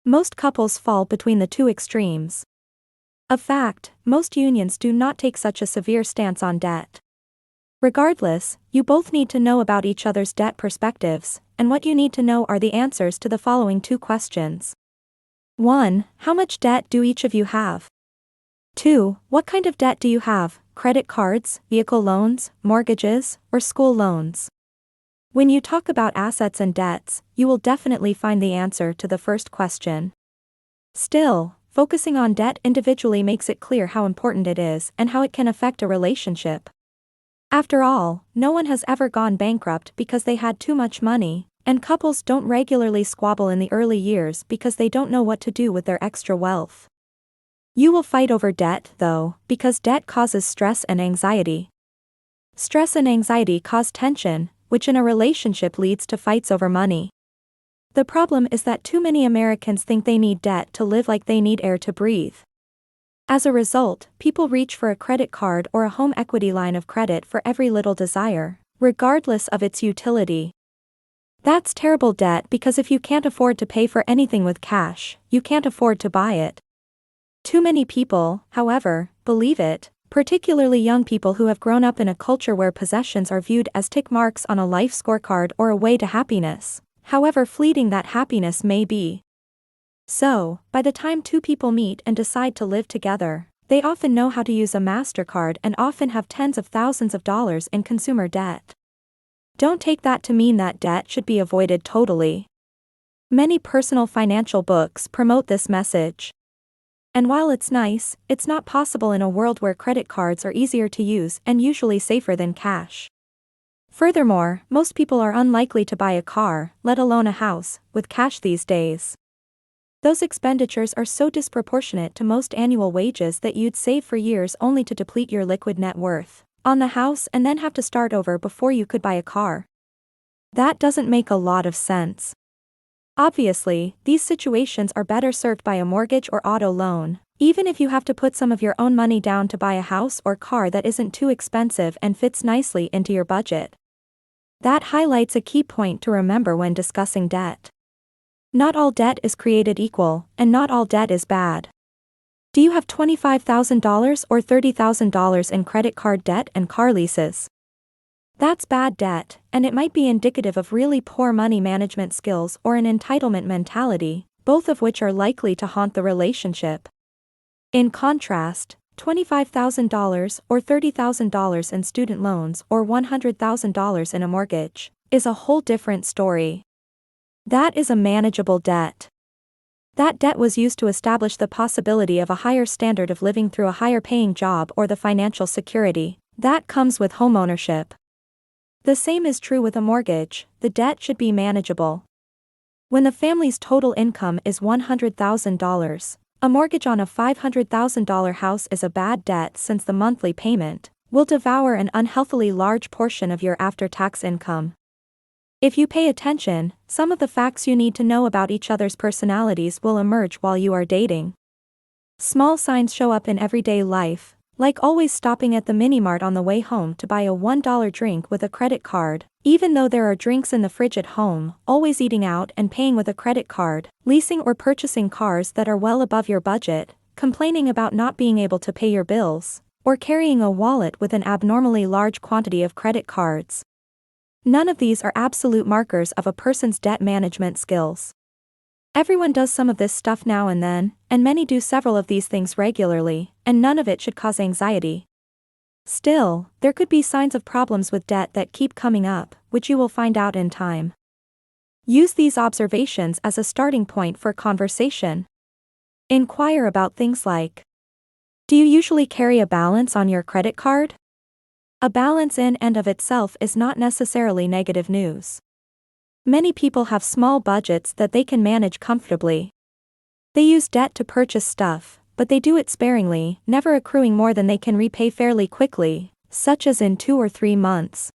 Most couples fall between the two extremes. In fact, most unions do not take such a severe stance on debt. Regardless, you both need to know about each other's debt perspectives, and what you need to know are the answers to the following two questions. 1. How much debt do each of you have? 2. What kind of debt do you have? Credit cards, vehicle loans, mortgages, or school loans? When you talk about assets and debts, you will definitely find the answer to the first question. Still, focusing on debt individually makes it clear how important it is and how it can affect a relationship. After all, no one has ever gone bankrupt because they had too much money, and couples don't regularly squabble in the early years because they don't know what to do with their extra wealth. You will fight over debt, though, because debt causes stress and anxiety. Stress and anxiety cause tension, which in a relationship leads to fights over money. The problem is that too many Americans think they need debt to live like they need air to breathe. As a result, people reach for a credit card or a home equity line of credit for every little desire, regardless of its utility. That's terrible debt because if you can't afford to pay for anything with cash, you can't afford to buy it. Too many people, however, believe it, particularly young people who have grown up in a culture where possessions are viewed as tick marks on a life scorecard or a way to happiness, however fleeting that happiness may be. So, by the time two people meet and decide to live together, they often know how to use a MasterCard and often have tens of thousands of dollars in consumer debt. Don't take that to mean that debt should be avoided totally. Many personal financial books promote this message. And while it's nice, it's not possible in a world where credit cards are easier to use and usually safer than cash. Furthermore, most people are unlikely to buy a car, let alone a house, with cash these days. Those expenditures are so disproportionate to most annual wages that you'd save for years only to deplete your liquid net worth on the house and then have to start over before you could buy a car. That doesn't make a lot of sense. Obviously, these situations are better served by a mortgage or auto loan, even if you have to put some of your own money down to buy a house or car that isn't too expensive and fits nicely into your budget. That highlights a key point to remember when discussing debt. Not all debt is created equal, and not all debt is bad. Do you have $25,000 or $30,000 in credit card debt and car leases? That's bad debt, and it might be indicative of really poor money management skills or an entitlement mentality, both of which are likely to haunt the relationship. In contrast, $25,000 or $30,000 in student loans or $100,000 in a mortgage is a whole different story. That is a manageable debt. That debt was used to establish the possibility of a higher standard of living through a higher paying job or the financial security that comes with homeownership. The same is true with a mortgage. The debt should be manageable. When the family's total income is $100,000, a mortgage on a $500,000 house is a bad debt since the monthly payment will devour an unhealthily large portion of your after-tax income. If you pay attention, some of the facts you need to know about each other's personalities will emerge while you are dating. Small signs show up in everyday life, like always stopping at the mini-mart on the way home to buy a $1 drink with a credit card, even though there are drinks in the fridge at home, always eating out and paying with a credit card, leasing or purchasing cars that are well above your budget, complaining about not being able to pay your bills, or carrying a wallet with an abnormally large quantity of credit cards. None of these are absolute markers of a person's debt management skills. Everyone does some of this stuff now and then, and many do several of these things regularly, and none of it should cause anxiety. Still, there could be signs of problems with debt that keep coming up, which you will find out in time. Use these observations as a starting point for conversation. Inquire about things like: do you usually carry a balance on your credit card? A balance in and of itself is not necessarily negative news. Many people have small budgets that they can manage comfortably. They use debt to purchase stuff, but they do it sparingly, never accruing more than they can repay fairly quickly, such as in 2 or 3 months.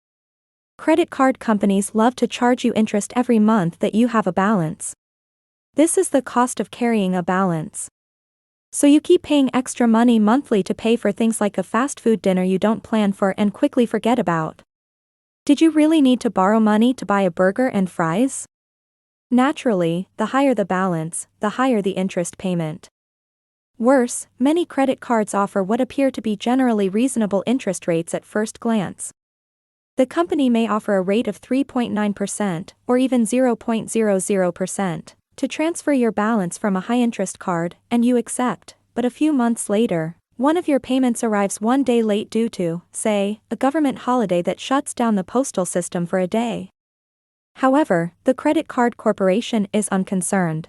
Credit card companies love to charge you interest every month that you have a balance. This is the cost of carrying a balance. So you keep paying extra money monthly to pay for things like a fast food dinner you don't plan for and quickly forget about. Did you really need to borrow money to buy a burger and fries? Naturally, the higher the balance, the higher the interest payment. Worse, many credit cards offer what appear to be generally reasonable interest rates at first glance. The company may offer a rate of 3.9% or even 0.00%. To transfer your balance from a high-interest card, and you accept, but a few months later, one of your payments arrives one day late due to, say, a government holiday that shuts down the postal system for a day. However, the credit card corporation is unconcerned.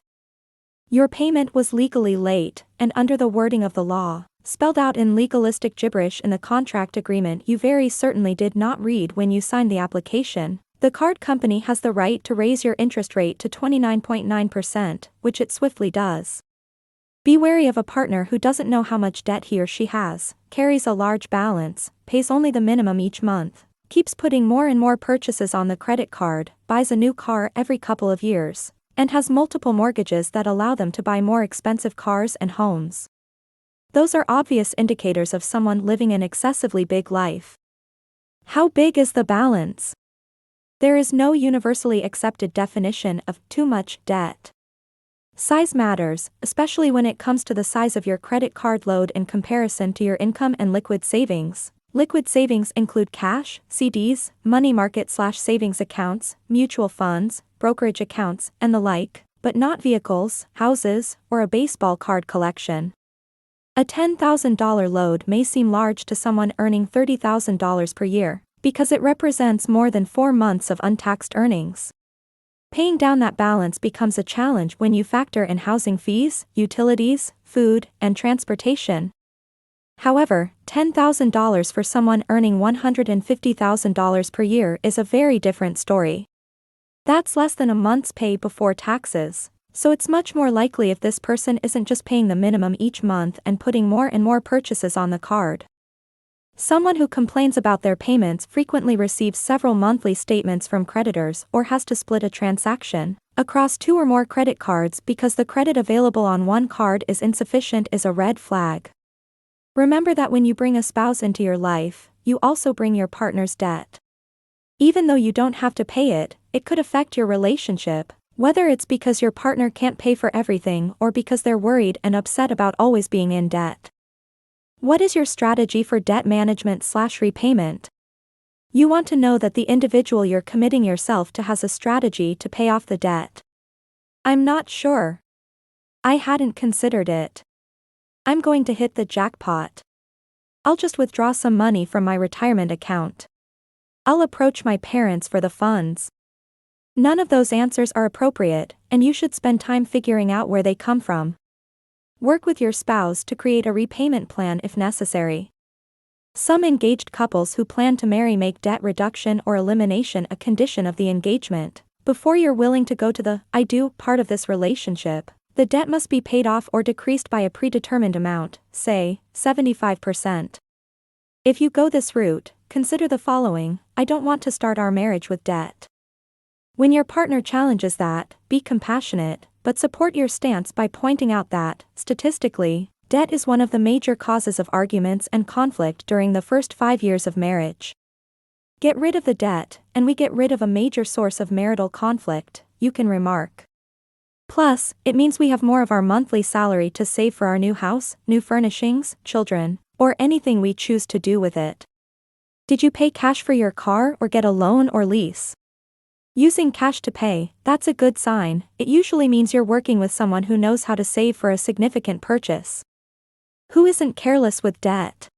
Your payment was legally late, and under the wording of the law, spelled out in legalistic gibberish in the contract agreement you very certainly did not read when you signed the application, the card company has the right to raise your interest rate to 29.9%, which it swiftly does. Be wary of a partner who doesn't know how much debt he or she has, carries a large balance, pays only the minimum each month, keeps putting more and more purchases on the credit card, buys a new car every couple of years, and has multiple mortgages that allow them to buy more expensive cars and homes. Those are obvious indicators of someone living an excessively big life. How big is the balance? There is no universally accepted definition of too much debt. Size matters, especially when it comes to the size of your credit card load in comparison to your income and liquid savings. Liquid savings include cash, CDs, money market/savings accounts, mutual funds, brokerage accounts, and the like, but not vehicles, houses, or a baseball card collection. A $10,000 load may seem large to someone earning $30,000 per year, because it represents more than 4 months of untaxed earnings. Paying down that balance becomes a challenge when you factor in housing fees, utilities, food, and transportation. However, $10,000 for someone earning $150,000 per year is a very different story. That's less than a month's pay before taxes, so it's much more likely if this person isn't just paying the minimum each month and putting more and more purchases on the card. Someone who complains about their payments frequently receives several monthly statements from creditors or has to split a transaction across 2 or more credit cards because the credit available on one card is insufficient is a red flag. Remember that when you bring a spouse into your life, you also bring your partner's debt. Even though you don't have to pay it, it could affect your relationship, whether it's because your partner can't pay for everything or because they're worried and upset about always being in debt. What is your strategy for debt management/repayment? You want to know that the individual you're committing yourself to has a strategy to pay off the debt. I'm not sure. I hadn't considered it. I'm going to hit the jackpot. I'll just withdraw some money from my retirement account. I'll approach my parents for the funds. None of those answers are appropriate, and you should spend time figuring out where they come from. Work with your spouse to create a repayment plan if necessary. Some engaged couples who plan to marry make debt reduction or elimination a condition of the engagement. Before you're willing to go to the "I do" part of this relationship, the debt must be paid off or decreased by a predetermined amount, say, 75%. If you go this route, consider the following: I don't want to start our marriage with debt. When your partner challenges that, be compassionate, but support your stance by pointing out that, statistically, debt is one of the major causes of arguments and conflict during the first 5 years of marriage. Get rid of the debt, and we get rid of a major source of marital conflict, you can remark. Plus, it means we have more of our monthly salary to save for our new house, new furnishings, children, or anything we choose to do with it. Did you pay cash for your car or get a loan or lease? Using cash to pay, that's a good sign. It usually means you're working with someone who knows how to save for a significant purchase. Who isn't careless with debt?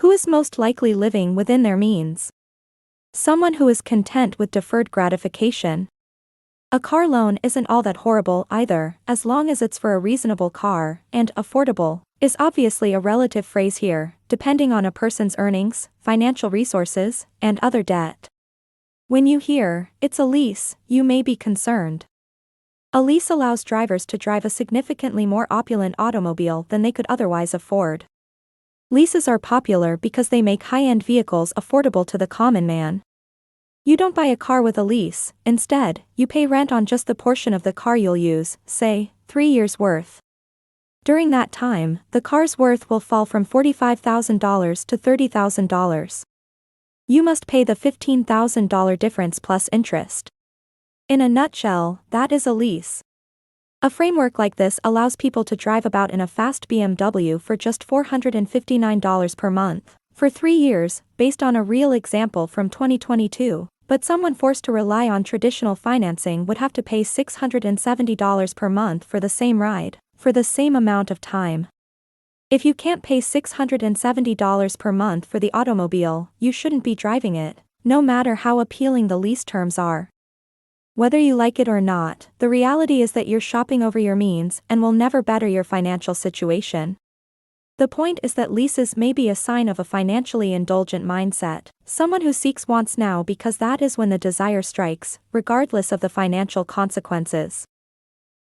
Who is most likely living within their means? Someone who is content with deferred gratification. A car loan isn't all that horrible either, as long as it's for a reasonable car, and affordable is obviously a relative phrase here, depending on a person's earnings, financial resources, and other debt. When you hear, it's a lease, you may be concerned. A lease allows drivers to drive a significantly more opulent automobile than they could otherwise afford. Leases are popular because they make high-end vehicles affordable to the common man. You don't buy a car with a lease, instead, you pay rent on just the portion of the car you'll use, say, 3 years' worth. During that time, the car's worth will fall from $45,000 to $30,000. You must pay the $15,000 difference plus interest. In a nutshell, that is a lease. A framework like this allows people to drive about in a fast BMW for just $459 per month, for 3 years, based on a real example from 2022, but someone forced to rely on traditional financing would have to pay $670 per month for the same ride, for the same amount of time. If you can't pay $670 per month for the automobile, you shouldn't be driving it, no matter how appealing the lease terms are. Whether you like it or not, the reality is that you're shopping over your means and will never better your financial situation. The point is that leases may be a sign of a financially indulgent mindset, someone who seeks wants now because that is when the desire strikes, regardless of the financial consequences.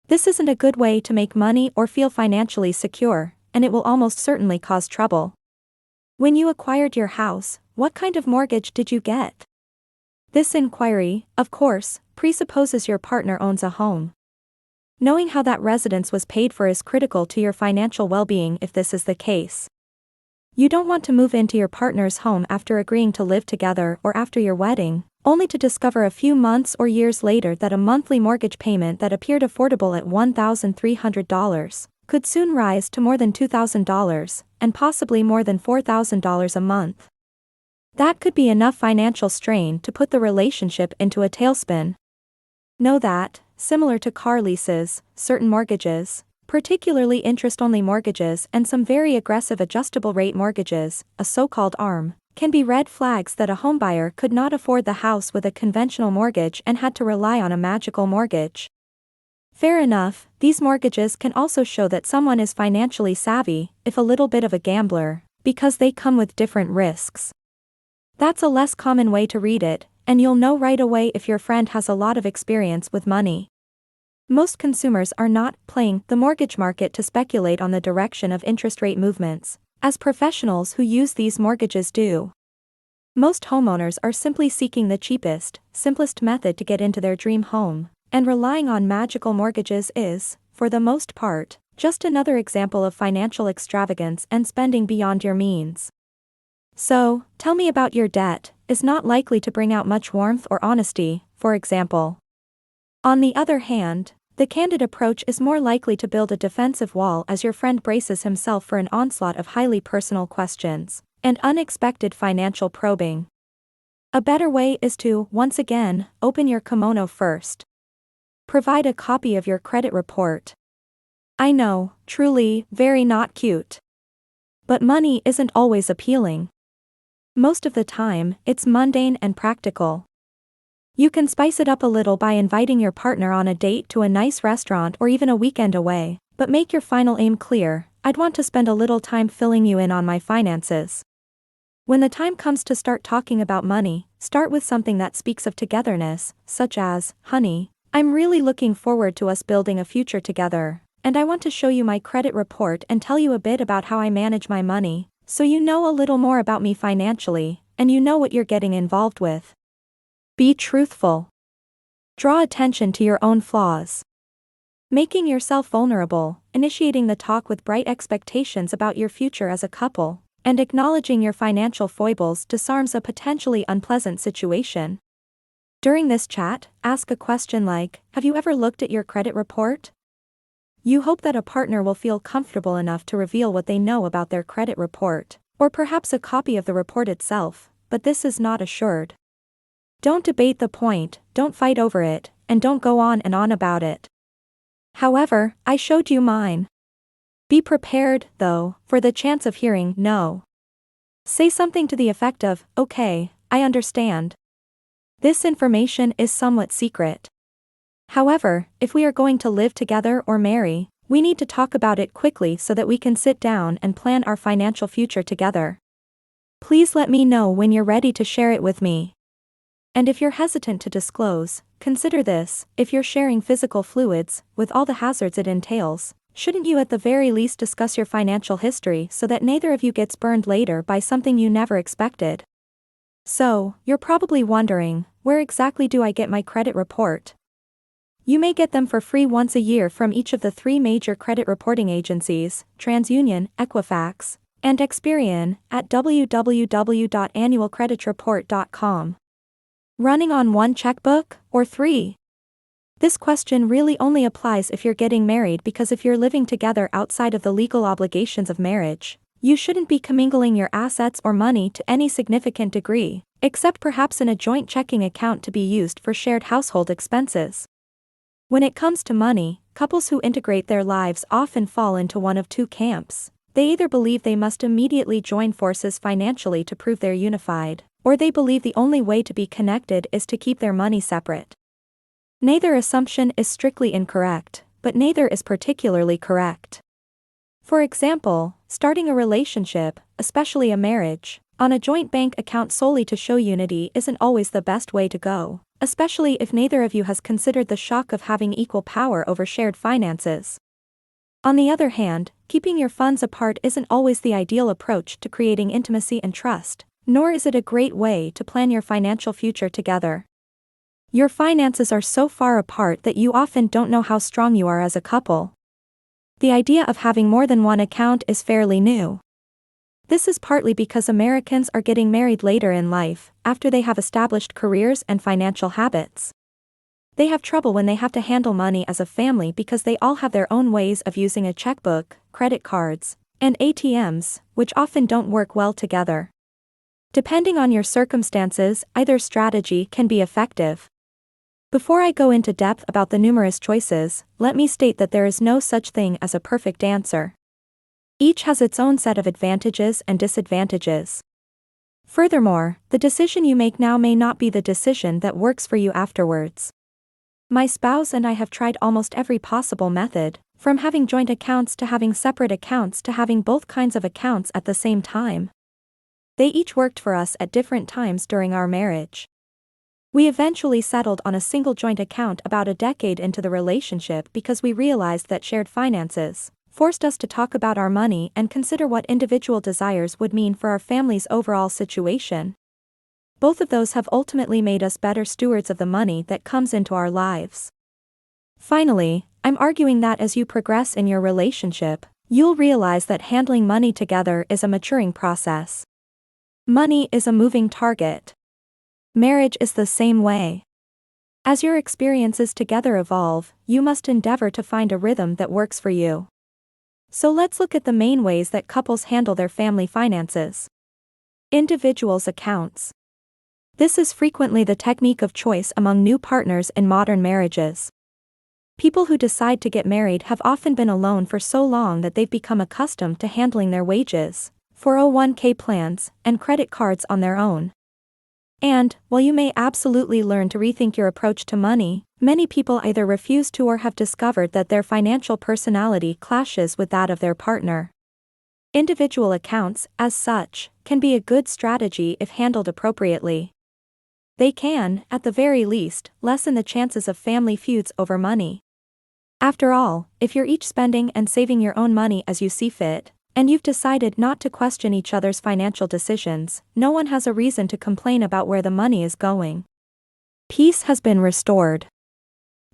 This isn't a good way to make money or feel financially secure, and it will almost certainly cause trouble. When you acquired your house, what kind of mortgage did you get? This inquiry, of course, presupposes your partner owns a home. Knowing how that residence was paid for is critical to your financial well-being if this is the case. You don't want to move into your partner's home after agreeing to live together or after your wedding, only to discover a few months or years later that a monthly mortgage payment that appeared affordable at $1,300 could soon rise to more than $2,000, and possibly more than $4,000 a month. That could be enough financial strain to put the relationship into a tailspin. Know that, similar to car leases, certain mortgages, particularly interest-only mortgages and some very aggressive adjustable-rate mortgages, a so-called ARM, can be red flags that a homebuyer could not afford the house with a conventional mortgage and had to rely on a magical mortgage. Fair enough, these mortgages can also show that someone is financially savvy, if a little bit of a gambler, because they come with different risks. That's a less common way to read it, and you'll know right away if your friend has a lot of experience with money. Most consumers are not playing the mortgage market to speculate on the direction of interest rate movements, as professionals who use these mortgages do. Most homeowners are simply seeking the cheapest, simplest method to get into their dream home, and relying on magical mortgages is, for the most part, just another example of financial extravagance and spending beyond your means. So, tell me about your debt is not likely to bring out much warmth or honesty, for example. On the other hand, the candid approach is more likely to build a defensive wall as your friend braces himself for an onslaught of highly personal questions and unexpected financial probing. A better way is to, once again, open your kimono first. Provide a copy of your credit report. I know, truly, very not cute. But money isn't always appealing. Most of the time, it's mundane and practical. You can spice it up a little by inviting your partner on a date to a nice restaurant or even a weekend away, but make your final aim clear: I'd want to spend a little time filling you in on my finances. When the time comes to start talking about money, start with something that speaks of togetherness, such as, honey, I'm really looking forward to us building a future together, and I want to show you my credit report and tell you a bit about how I manage my money, so you know a little more about me financially, and you know what you're getting involved with. Be truthful. Draw attention to your own flaws. Making yourself vulnerable, initiating the talk with bright expectations about your future as a couple, and acknowledging your financial foibles disarms a potentially unpleasant situation. During this chat, ask a question like, have you ever looked at your credit report? You hope that a partner will feel comfortable enough to reveal what they know about their credit report, or perhaps a copy of the report itself, but this is not assured. Don't debate the point, don't fight over it, and don't go on and on about it. However, I showed you mine. Be prepared, though, for the chance of hearing no. Say something to the effect of, okay, I understand. This information is somewhat secret. However, if we are going to live together or marry, we need to talk about it quickly so that we can sit down and plan our financial future together. Please let me know when you're ready to share it with me. And if you're hesitant to disclose, consider this: if you're sharing physical fluids, with all the hazards it entails, shouldn't you at the very least discuss your financial history so that neither of you gets burned later by something you never expected? So, you're probably wondering, where exactly do I get my credit report? You may get them for free once a year from each of the 3 major credit reporting agencies, TransUnion, Equifax, and Experian, at www.annualcreditreport.com. Running on 1 checkbook, or 3? This question really only applies if you're getting married, because if you're living together outside of the legal obligations of marriage, you shouldn't be commingling your assets or money to any significant degree, except perhaps in a joint checking account to be used for shared household expenses. When it comes to money, couples who integrate their lives often fall into one of 2 camps. They either believe they must immediately join forces financially to prove they're unified, or they believe the only way to be connected is to keep their money separate. Neither assumption is strictly incorrect, but neither is particularly correct. For example, starting a relationship, especially a marriage, on a joint bank account solely to show unity isn't always the best way to go, especially if neither of you has considered the shock of having equal power over shared finances. On the other hand, keeping your funds apart isn't always the ideal approach to creating intimacy and trust, nor is it a great way to plan your financial future together. Your finances are so far apart that you often don't know how strong you are as a couple. The idea of having more than one account is fairly new. This is partly because Americans are getting married later in life, after they have established careers and financial habits. They have trouble when they have to handle money as a family because they all have their own ways of using a checkbook, credit cards, and ATMs, which often don't work well together. Depending on your circumstances, either strategy can be effective. Before I go into depth about the numerous choices, let me state that there is no such thing as a perfect answer. Each has its own set of advantages and disadvantages. Furthermore, the decision you make now may not be the decision that works for you afterwards. My spouse and I have tried almost every possible method, from having joint accounts to having separate accounts to having both kinds of accounts at the same time. They each worked for us at different times during our marriage. We eventually settled on a single joint account about a decade into the relationship because we realized that shared finances forced us to talk about our money and consider what individual desires would mean for our family's overall situation. Both of those have ultimately made us better stewards of the money that comes into our lives. Finally, I'm arguing that as you progress in your relationship, you'll realize that handling money together is a maturing process. Money is a moving target. Marriage is the same way. As your experiences together evolve, you must endeavor to find a rhythm that works for you. So let's look at the main ways that couples handle their family finances. Individuals' accounts. This is frequently the technique of choice among new partners in modern marriages. People who decide to get married have often been alone for so long that they've become accustomed to handling their wages, 401k plans, and credit cards on their own. And, while you may absolutely learn to rethink your approach to money, many people either refuse to or have discovered that their financial personality clashes with that of their partner. Individual accounts, as such, can be a good strategy if handled appropriately. They can, at the very least, lessen the chances of family feuds over money. After all, if you're each spending and saving your own money as you see fit, and you've decided not to question each other's financial decisions, no one has a reason to complain about where the money is going. Peace has been restored.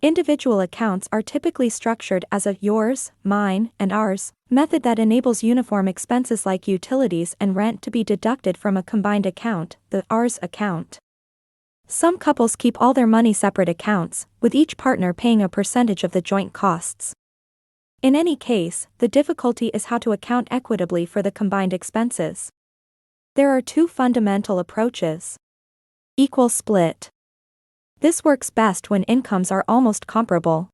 Individual accounts are typically structured as a yours, mine, and ours method that enables uniform expenses like utilities and rent to be deducted from a combined account, the ours account. Some couples keep all their money separate accounts, with each partner paying a percentage of the joint costs. In any case, the difficulty is how to account equitably for the combined expenses. There are two fundamental approaches. Equal split. This works best when incomes are almost comparable.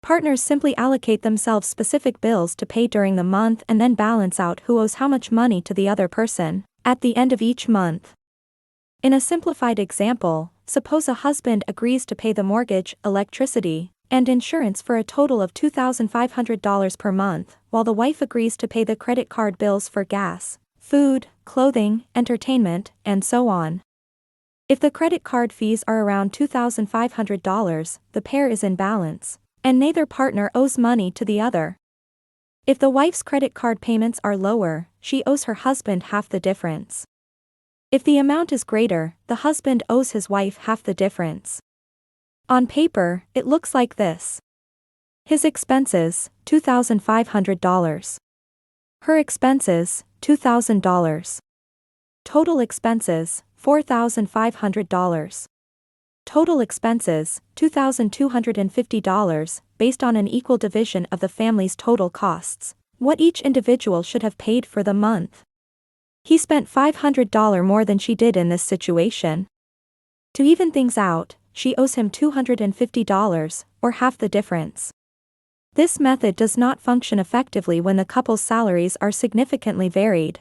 Partners simply allocate themselves specific bills to pay during the month and then balance out who owes how much money to the other person at the end of each month. In a simplified example, suppose a husband agrees to pay the mortgage, electricity, and insurance for a total of $2,500 per month, while the wife agrees to pay the credit card bills for gas, food, clothing, entertainment, and so on. If the credit card fees are around $2,500, the pair is in balance, and neither partner owes money to the other. If the wife's credit card payments are lower, she owes her husband half the difference. If the amount is greater, the husband owes his wife half the difference. On paper, it looks like this. His expenses, $2,500. Her expenses, $2,000. Total expenses, $4,500. Total expenses, $2,250, based on an equal division of the family's total costs, what each individual should have paid for the month. He spent $500 more than she did in this situation. To even things out, she owes him $250, or half the difference. This method does not function effectively when the couple's salaries are significantly varied.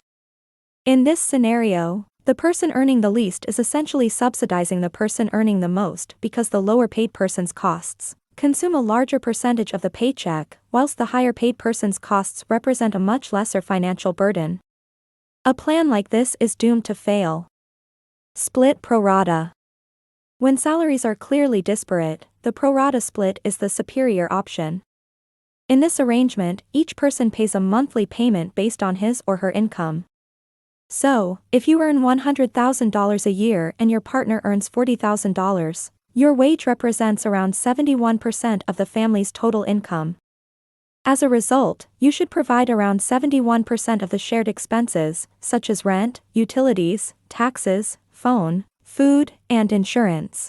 In this scenario, the person earning the least is essentially subsidizing the person earning the most because the lower paid person's costs consume a larger percentage of the paycheck, whilst the higher paid person's costs represent a much lesser financial burden. A plan like this is doomed to fail. Split pro rata. When salaries are clearly disparate, the pro rata split is the superior option. In this arrangement, each person pays a monthly payment based on his or her income. So, if you earn $100,000 a year and your partner earns $40,000, your wage represents around 71% of the family's total income. As a result, you should provide around 71% of the shared expenses, such as rent, utilities, taxes, phone, food, and insurance.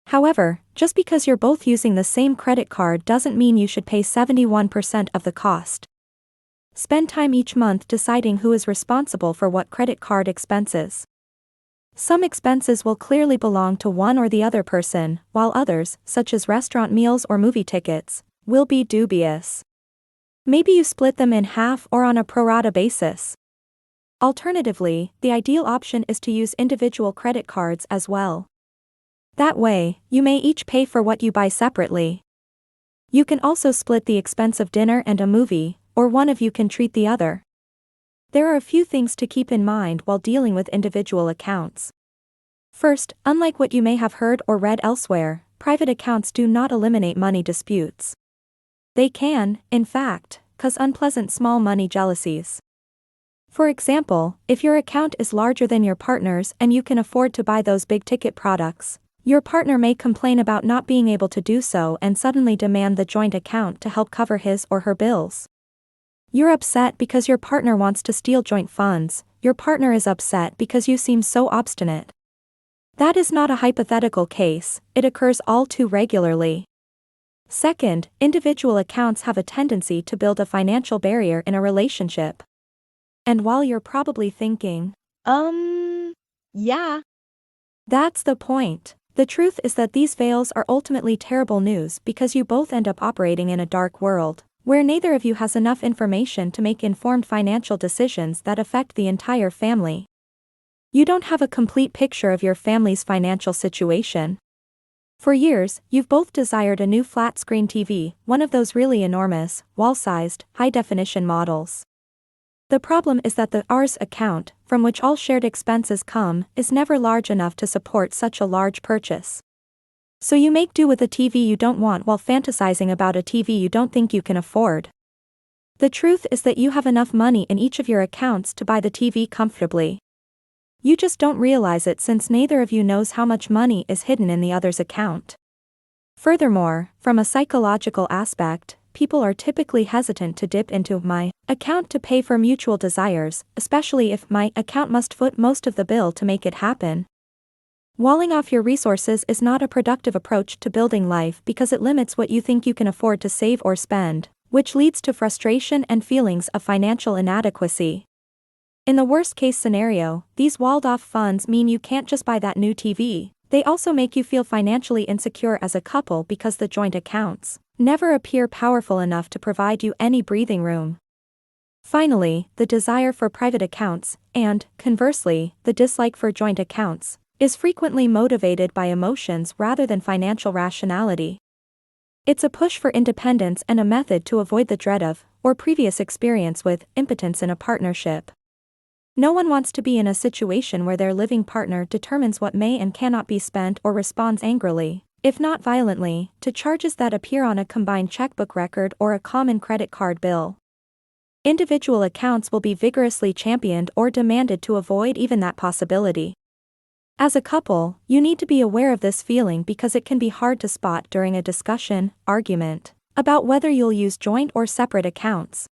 However, just because you're both using the same credit card doesn't mean you should pay 71% of the cost. Spend time each month deciding who is responsible for what credit card expenses. Some expenses will clearly belong to one or the other person, while others, such as restaurant meals or movie tickets, will be dubious. Maybe you split them in half or on a pro rata basis. Alternatively, the ideal option is to use individual credit cards as well. That way, you may each pay for what you buy separately. You can also split the expense of dinner and a movie, or one of you can treat the other. There are a few things to keep in mind while dealing with individual accounts. First, unlike what you may have heard or read elsewhere, private accounts do not eliminate money disputes. They can, in fact, cause unpleasant small money jealousies. For example, if your account is larger than your partner's and you can afford to buy those big-ticket products, your partner may complain about not being able to do so and suddenly demand the joint account to help cover his or her bills. You're upset because your partner wants to steal joint funds, your partner is upset because you seem so obstinate. That is not a hypothetical case, it occurs all too regularly. Second, individual accounts have a tendency to build a financial barrier in a relationship. And while you're probably thinking, yeah. That's the point. The truth is that these veils are ultimately terrible news because you both end up operating in a dark world, where neither of you has enough information to make informed financial decisions that affect the entire family. You don't have a complete picture of your family's financial situation. For years, you've both desired a new flat-screen TV, one of those really enormous, wall-sized, high-definition models. The problem is that the ours account, from which all shared expenses come, is never large enough to support such a large purchase. So you make do with a TV you don't want while fantasizing about a TV you don't think you can afford. The truth is that you have enough money in each of your accounts to buy the TV comfortably. You just don't realize it since neither of you knows how much money is hidden in the other's account. Furthermore, from a psychological aspect, people are typically hesitant to dip into my account to pay for mutual desires, especially if my account must foot most of the bill to make it happen. Walling off your resources is not a productive approach to building life because it limits what you think you can afford to save or spend, which leads to frustration and feelings of financial inadequacy. In the worst-case scenario, these walled-off funds mean you can't just buy that new TV, they also make you feel financially insecure as a couple because the joint accounts never appear powerful enough to provide you any breathing room. Finally, the desire for private accounts, and, conversely, the dislike for joint accounts, is frequently motivated by emotions rather than financial rationality. It's a push for independence and a method to avoid the dread of, or previous experience with, impotence in a partnership. No one wants to be in a situation where their living partner determines what may and cannot be spent or responds angrily, if not violently, to charges that appear on a combined checkbook record or a common credit card bill. Individual accounts will be vigorously championed or demanded to avoid even that possibility. As a couple, you need to be aware of this feeling because it can be hard to spot during a discussion, argument, about whether you'll use joint or separate accounts.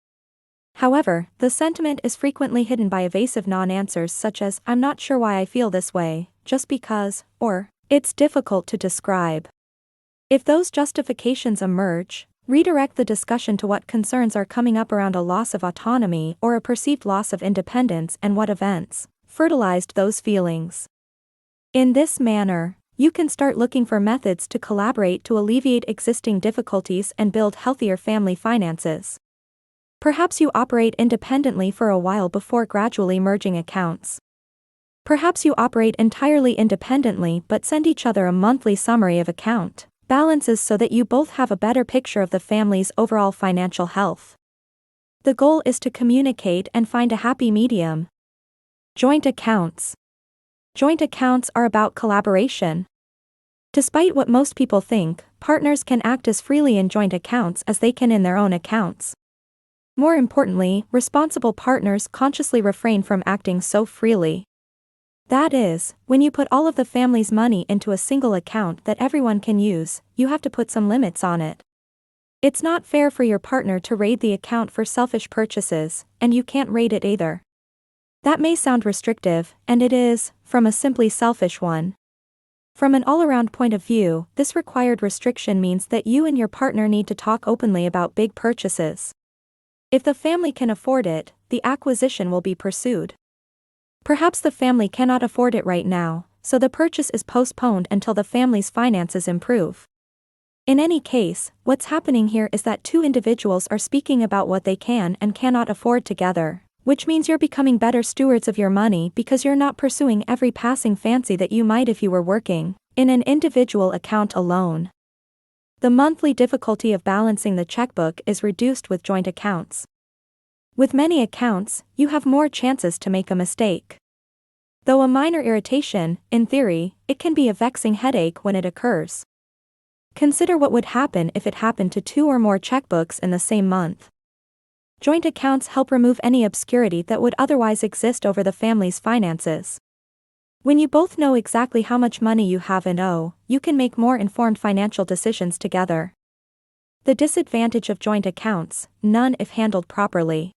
However, the sentiment is frequently hidden by evasive non-answers such as, "I'm not sure why I feel this way, just because," or, "It's difficult to describe." If those justifications emerge, redirect the discussion to what concerns are coming up around a loss of autonomy or a perceived loss of independence and what events fertilized those feelings. In this manner, you can start looking for methods to collaborate to alleviate existing difficulties and build healthier family finances. Perhaps you operate independently for a while before gradually merging accounts. Perhaps you operate entirely independently but send each other a monthly summary of account balances so that you both have a better picture of the family's overall financial health. The goal is to communicate and find a happy medium. Joint accounts. Joint accounts are about collaboration. Despite what most people think, partners can act as freely in joint accounts as they can in their own accounts. More importantly, responsible partners consciously refrain from acting so freely. That is, when you put all of the family's money into a single account that everyone can use, you have to put some limits on it. It's not fair for your partner to raid the account for selfish purchases, and you can't raid it either. That may sound restrictive, and it is, from a simply selfish one. From an all-around point of view, this required restriction means that you and your partner need to talk openly about big purchases. If the family can afford it, the acquisition will be pursued. Perhaps the family cannot afford it right now, so the purchase is postponed until the family's finances improve. In any case, what's happening here is that two individuals are speaking about what they can and cannot afford together, which means you're becoming better stewards of your money because you're not pursuing every passing fancy that you might if you were working in an individual account alone. The monthly difficulty of balancing the checkbook is reduced with joint accounts. With many accounts, you have more chances to make a mistake. Though a minor irritation, in theory, it can be a vexing headache when it occurs. Consider what would happen if it happened to two or more checkbooks in the same month. Joint accounts help remove any obscurity that would otherwise exist over the family's finances. When you both know exactly how much money you have and owe, you can make more informed financial decisions together. The disadvantage of joint accounts: none if handled properly.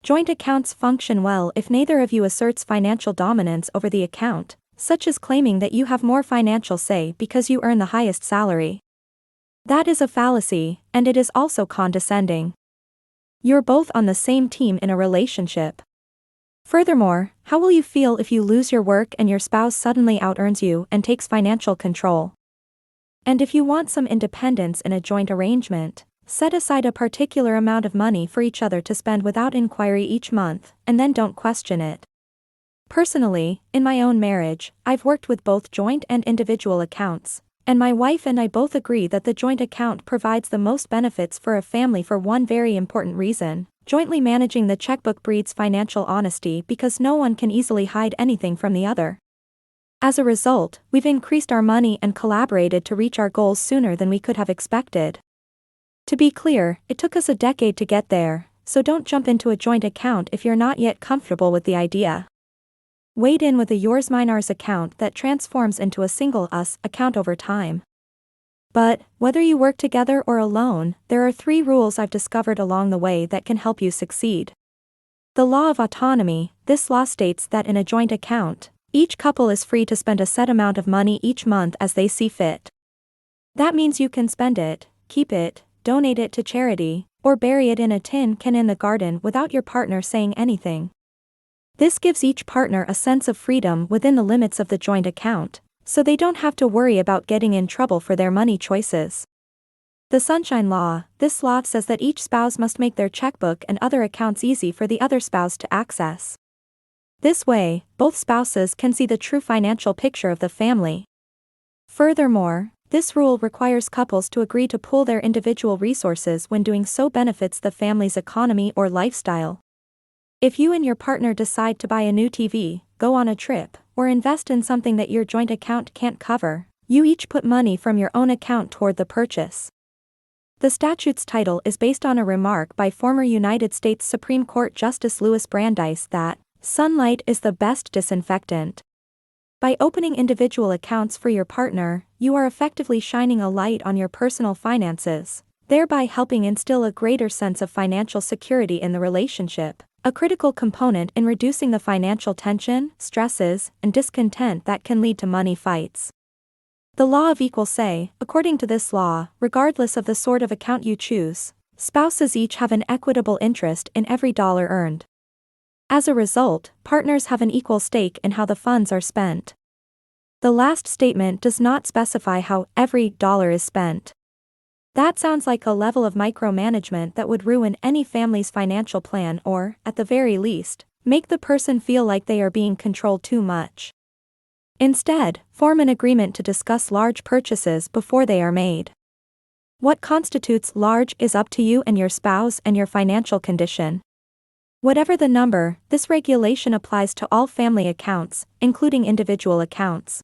Joint accounts function well if neither of you asserts financial dominance over the account, such as claiming that you have more financial say because you earn the highest salary. That is a fallacy, and it is also condescending. You're both on the same team in a relationship. Furthermore, how will you feel if you lose your work and your spouse suddenly out-earns you and takes financial control? And if you want some independence in a joint arrangement, set aside a particular amount of money for each other to spend without inquiry each month, and then don't question it. Personally, in my own marriage, I've worked with both joint and individual accounts, and my wife and I both agree that the joint account provides the most benefits for a family for one very important reason: jointly managing the checkbook breeds financial honesty because no one can easily hide anything from the other. As a result, we've increased our money and collaborated to reach our goals sooner than we could have expected. To be clear, it took us a decade to get there, so don't jump into a joint account if you're not yet comfortable with the idea. Wade in with a yours mine ours account that transforms into a single us account over time. But, whether you work together or alone, there are 3 rules I've discovered along the way that can help you succeed. The law of autonomy: this law states that in a joint account, each couple is free to spend a set amount of money each month as they see fit. That means you can spend it, keep it, donate it to charity, or bury it in a tin can in the garden without your partner saying anything. This gives each partner a sense of freedom within the limits of the joint account, so they don't have to worry about getting in trouble for their money choices. The Sunshine Law: this law says that each spouse must make their checkbook and other accounts easy for the other spouse to access. This way, both spouses can see the true financial picture of the family. Furthermore, this rule requires couples to agree to pool their individual resources when doing so benefits the family's economy or lifestyle. If you and your partner decide to buy a new TV, go on a trip, or invest in something that your joint account can't cover, you each put money from your own account toward the purchase. The statute's title is based on a remark by former United States Supreme Court Justice Louis Brandeis that, "Sunlight is the best disinfectant." By opening individual accounts for your partner, you are effectively shining a light on your personal finances, thereby helping instill a greater sense of financial security in the relationship, a critical component in reducing the financial tension, stresses, and discontent that can lead to money fights. The law of equal say: according to this law, regardless of the sort of account you choose, spouses each have an equitable interest in every dollar earned. As a result, partners have an equal stake in how the funds are spent. The last statement does not specify how every dollar is spent. That sounds like a level of micromanagement that would ruin any family's financial plan or, at the very least, make the person feel like they are being controlled too much. Instead, form an agreement to discuss large purchases before they are made. What constitutes large is up to you and your spouse and your financial condition. Whatever the number, this regulation applies to all family accounts, including individual accounts.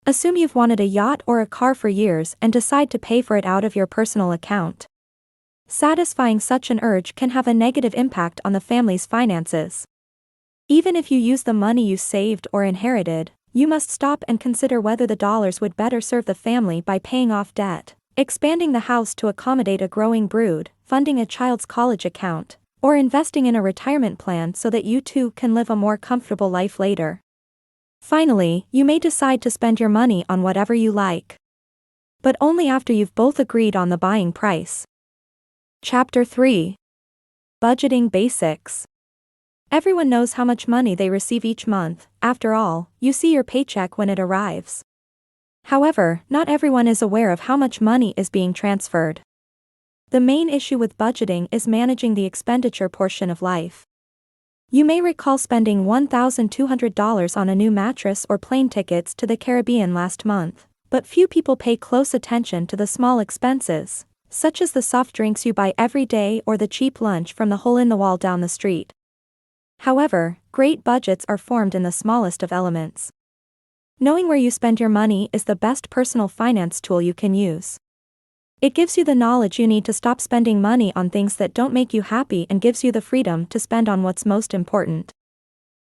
Assume you've wanted a yacht or a car for years and decide to pay for it out of your personal account. Satisfying such an urge can have a negative impact on the family's finances. Even if you use the money you saved or inherited, you must stop and consider whether the dollars would better serve the family by paying off debt, expanding the house to accommodate a growing brood, funding a child's college account, or investing in a retirement plan so that you too can live a more comfortable life later. Finally, you may decide to spend your money on whatever you like. But only after you've both agreed on the buying price. Chapter 3. Budgeting Basics. Everyone knows how much money they receive each month. After all, you see your paycheck when it arrives. However, not everyone is aware of how much money is being transferred. The main issue with budgeting is managing the expenditure portion of life. You may recall spending $1,200 on a new mattress or plane tickets to the Caribbean last month, but few people pay close attention to the small expenses, such as the soft drinks you buy every day or the cheap lunch from the hole-in-the-wall down the street. However, great budgets are formed in the smallest of elements. Knowing where you spend your money is the best personal finance tool you can use. It gives you the knowledge you need to stop spending money on things that don't make you happy and gives you the freedom to spend on what's most important.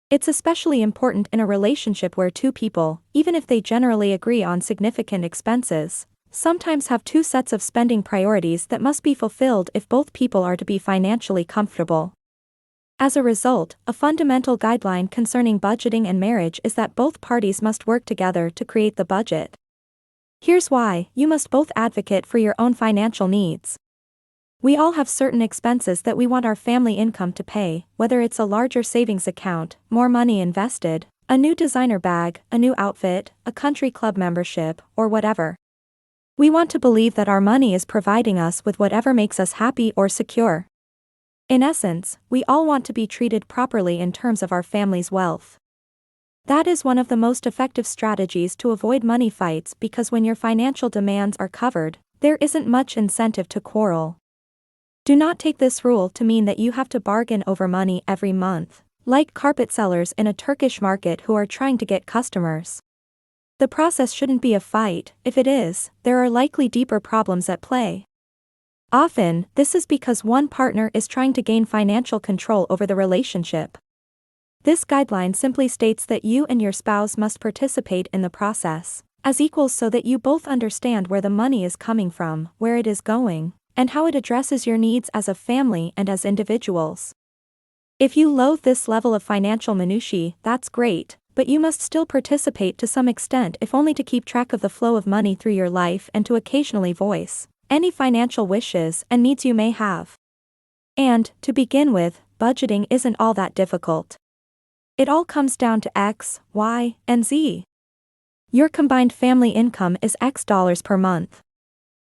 It's especially important in a relationship where two people, even if they generally agree on significant expenses, sometimes have two sets of spending priorities that must be fulfilled if both people are to be financially comfortable. As a result, a fundamental guideline concerning budgeting and marriage is that both parties must work together to create the budget. Here's why: you must both advocate for your own financial needs. We all have certain expenses that we want our family income to pay, whether it's a larger savings account, more money invested, a new designer bag, a new outfit, a country club membership, or whatever. We want to believe that our money is providing us with whatever makes us happy or secure. In essence, we all want to be treated properly in terms of our family's wealth. That is one of the most effective strategies to avoid money fights, because when your financial demands are covered, there isn't much incentive to quarrel. Do not take this rule to mean that you have to bargain over money every month, like carpet sellers in a Turkish market who are trying to get customers. The process shouldn't be a fight. If it is, there are likely deeper problems at play. Often, this is because one partner is trying to gain financial control over the relationship. This guideline simply states that you and your spouse must participate in the process as equals so that you both understand where the money is coming from, where it is going, and how it addresses your needs as a family and as individuals. If you loathe this level of financial minutiae, that's great, but you must still participate to some extent, if only to keep track of the flow of money through your life and to occasionally voice any financial wishes and needs you may have. And, to begin with, budgeting isn't all that difficult. It all comes down to X, Y, and Z. Your combined family income is X dollars per month.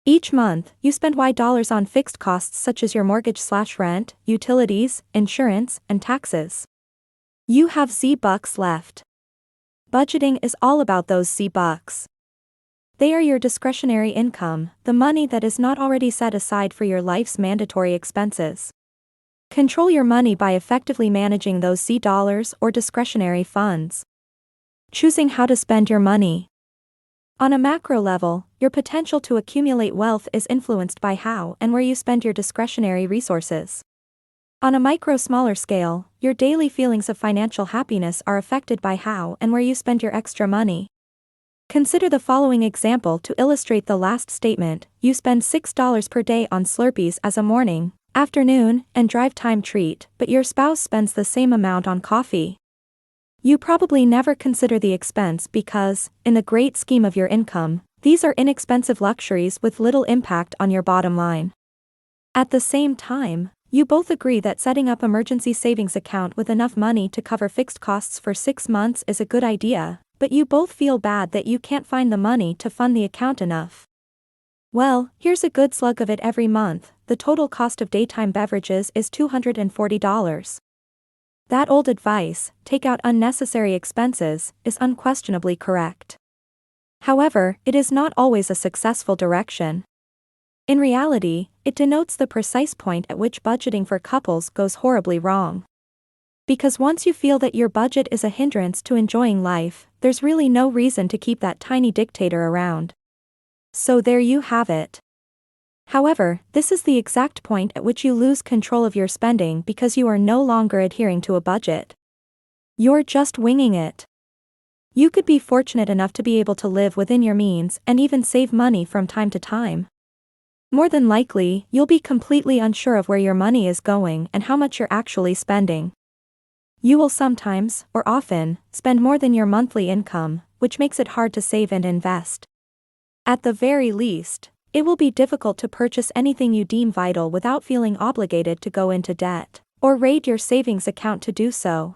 Each month, you spend Y dollars on fixed costs such as your mortgage/rent, utilities, insurance, and taxes. You have Z bucks left. Budgeting is all about those Z bucks. They are your discretionary income, the money that is not already set aside for your life's mandatory expenses. Control your money by effectively managing those Z dollars or discretionary funds. Choosing how to spend your money. On a macro level, your potential to accumulate wealth is influenced by how and where you spend your discretionary resources. On a smaller scale, your daily feelings of financial happiness are affected by how and where you spend your extra money. Consider the following example to illustrate the last statement: you spend $6 per day on Slurpees as a morning, afternoon, and drive time treat, but your spouse spends the same amount on coffee. You probably never consider the expense because, in the great scheme of your income, these are inexpensive luxuries with little impact on your bottom line. At the same time, you both agree that setting up emergency savings account with enough money to cover fixed costs for 6 months is a good idea, but you both feel bad that you can't find the money to fund the account enough. Well, here's a good slug of it every month. The total cost of daytime beverages is $240. That old advice, take out unnecessary expenses, is unquestionably correct. However, it is not always a successful direction. In reality, it denotes the precise point at which budgeting for couples goes horribly wrong. Because once you feel that your budget is a hindrance to enjoying life, there's really no reason to keep that tiny dictator around. So there you have it. However, this is the exact point at which you lose control of your spending because you are no longer adhering to a budget. You're just winging it. You could be fortunate enough to be able to live within your means and even save money from time to time, More than likely, you'll be completely unsure of where your money is going and how much you're actually spending. You will sometimes, or often, spend more than your monthly income, which makes it hard to save and invest. At the very least, it will be difficult to purchase anything you deem vital without feeling obligated to go into debt, or raid your savings account to do so.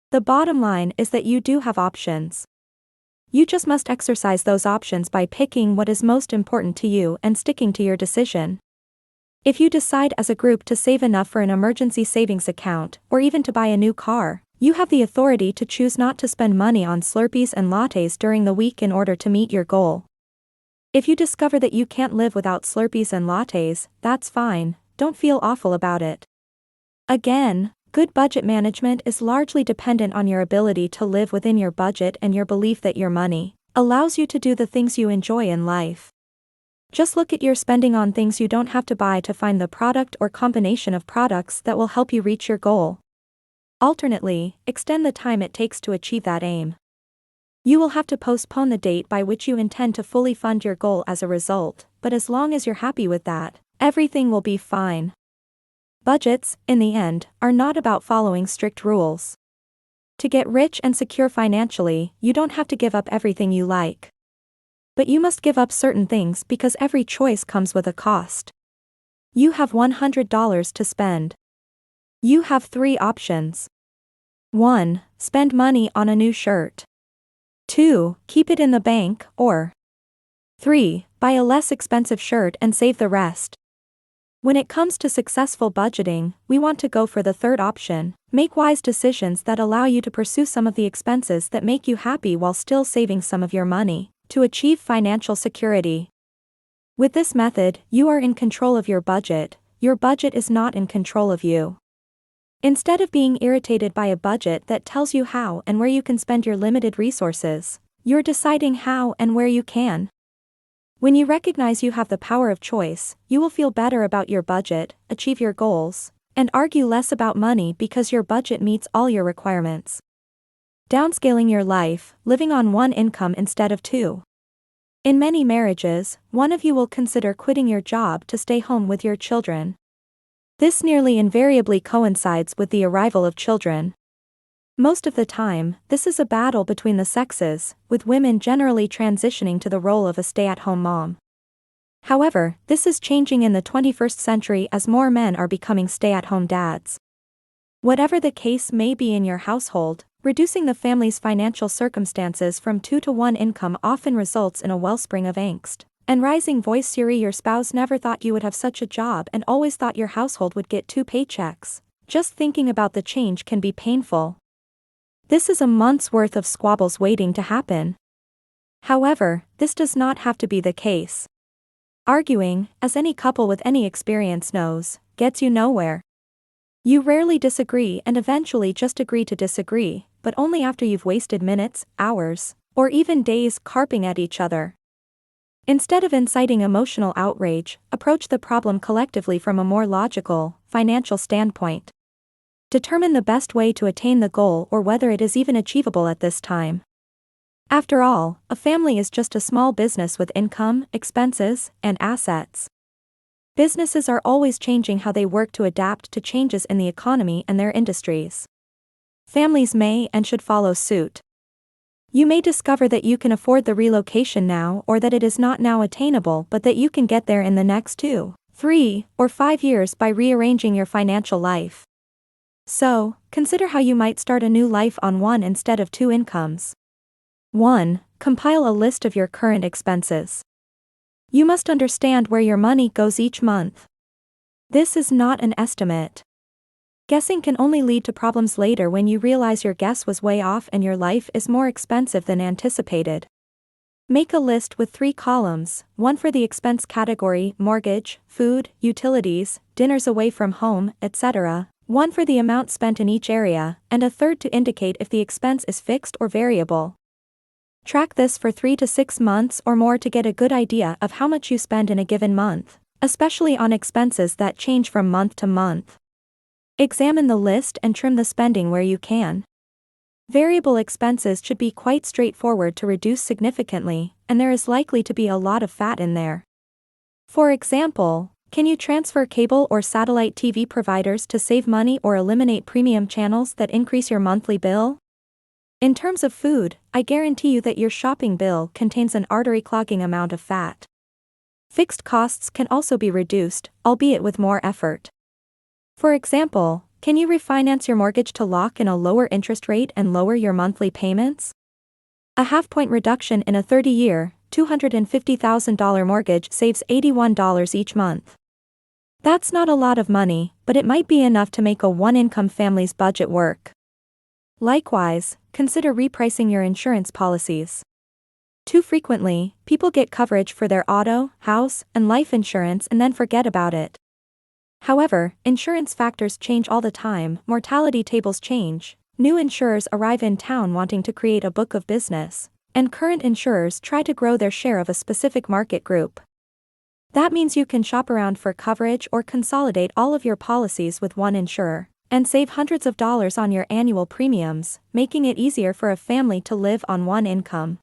The bottom line is that you do have options. You just must exercise those options by picking what is most important to you and sticking to your decision. If you decide as a group to save enough for an emergency savings account, or even to buy a new car, you have the authority to choose not to spend money on Slurpees and lattes during the week in order to meet your goal. If you discover that you can't live without Slurpees and lattes, that's fine, don't feel awful about it. Again, good budget management is largely dependent on your ability to live within your budget and your belief that your money allows you to do the things you enjoy in life. Just look at your spending on things you don't have to buy to find the product or combination of products that will help you reach your goal. Alternately, extend the time it takes to achieve that aim. You will have to postpone the date by which you intend to fully fund your goal as a result, but as long as you're happy with that, everything will be fine. Budgets, in the end, are not about following strict rules. To get rich and secure financially, you don't have to give up everything you like. But you must give up certain things because every choice comes with a cost. You have $100 to spend. You have 3 options. 1. Spend money on a new shirt. 2. Keep it in the bank, or 3. Buy a less expensive shirt and save the rest. When it comes to successful budgeting, we want to go for the third option. Make wise decisions that allow you to pursue some of the expenses that make you happy while still saving some of your money, to achieve financial security. With this method, you are in control of your budget is not in control of you. Instead of being irritated by a budget that tells you how and where you can spend your limited resources, you're deciding how and where you can. When you recognize you have the power of choice, you will feel better about your budget, achieve your goals, and argue less about money because your budget meets all your requirements. Downscaling your life, living on one income instead of 2. In many marriages, one of you will consider quitting your job to stay home with your children. This nearly invariably coincides with the arrival of children. Most of the time, this is a battle between the sexes, with women generally transitioning to the role of a stay-at-home mom. However, this is changing in the 21st century as more men are becoming stay-at-home dads. Whatever the case may be in your household, reducing the family's financial circumstances from 2 to 1 income often results in a wellspring of angst. And rising voice Siri, your spouse never thought you would have such a job and always thought your household would get 2 paychecks. Just thinking about the change can be painful. This is a month's worth of squabbles waiting to happen. However, this does not have to be the case. Arguing, as any couple with any experience knows, gets you nowhere. You rarely disagree and eventually just agree to disagree, but only after you've wasted minutes, hours, or even days carping at each other. Instead of inciting emotional outrage, approach the problem collectively from a more logical, financial standpoint. Determine the best way to attain the goal or whether it is even achievable at this time. After all, a family is just a small business with income, expenses, and assets. Businesses are always changing how they work to adapt to changes in the economy and their industries. Families may and should follow suit. You may discover that you can afford the relocation now or that it is not now attainable but that you can get there in the next 2, 3, or 5 years by rearranging your financial life. So, consider how you might start a new life on 1 instead of 2 incomes. 1. Compile a list of your current expenses. You must understand where your money goes each month. This is not an estimate. Guessing can only lead to problems later when you realize your guess was way off and your life is more expensive than anticipated. Make a list with 3 columns, 1 for the expense category, mortgage, food, utilities, dinners away from home, etc., 1 for the amount spent in each area, and a third to indicate if the expense is fixed or variable. Track this for 3 to 6 months or more to get a good idea of how much you spend in a given month, especially on expenses that change from month to month. Examine the list and trim the spending where you can. Variable expenses should be quite straightforward to reduce significantly, and there is likely to be a lot of fat in there. For example, can you transfer cable or satellite TV providers to save money or eliminate premium channels that increase your monthly bill? In terms of food, I guarantee you that your shopping bill contains an artery-clogging amount of fat. Fixed costs can also be reduced, albeit with more effort. For example, can you refinance your mortgage to lock in a lower interest rate and lower your monthly payments? A half-point reduction in a 30-year, $250,000 mortgage saves $81 each month. That's not a lot of money, but it might be enough to make a one-income family's budget work. Likewise, consider repricing your insurance policies. Too frequently, people get coverage for their auto, house, and life insurance and then forget about it. However, insurance factors change all the time, mortality tables change, new insurers arrive in town wanting to create a book of business, and current insurers try to grow their share of a specific market group. That means you can shop around for coverage or consolidate all of your policies with one insurer, and save hundreds of dollars on your annual premiums, making it easier for a family to live on one income.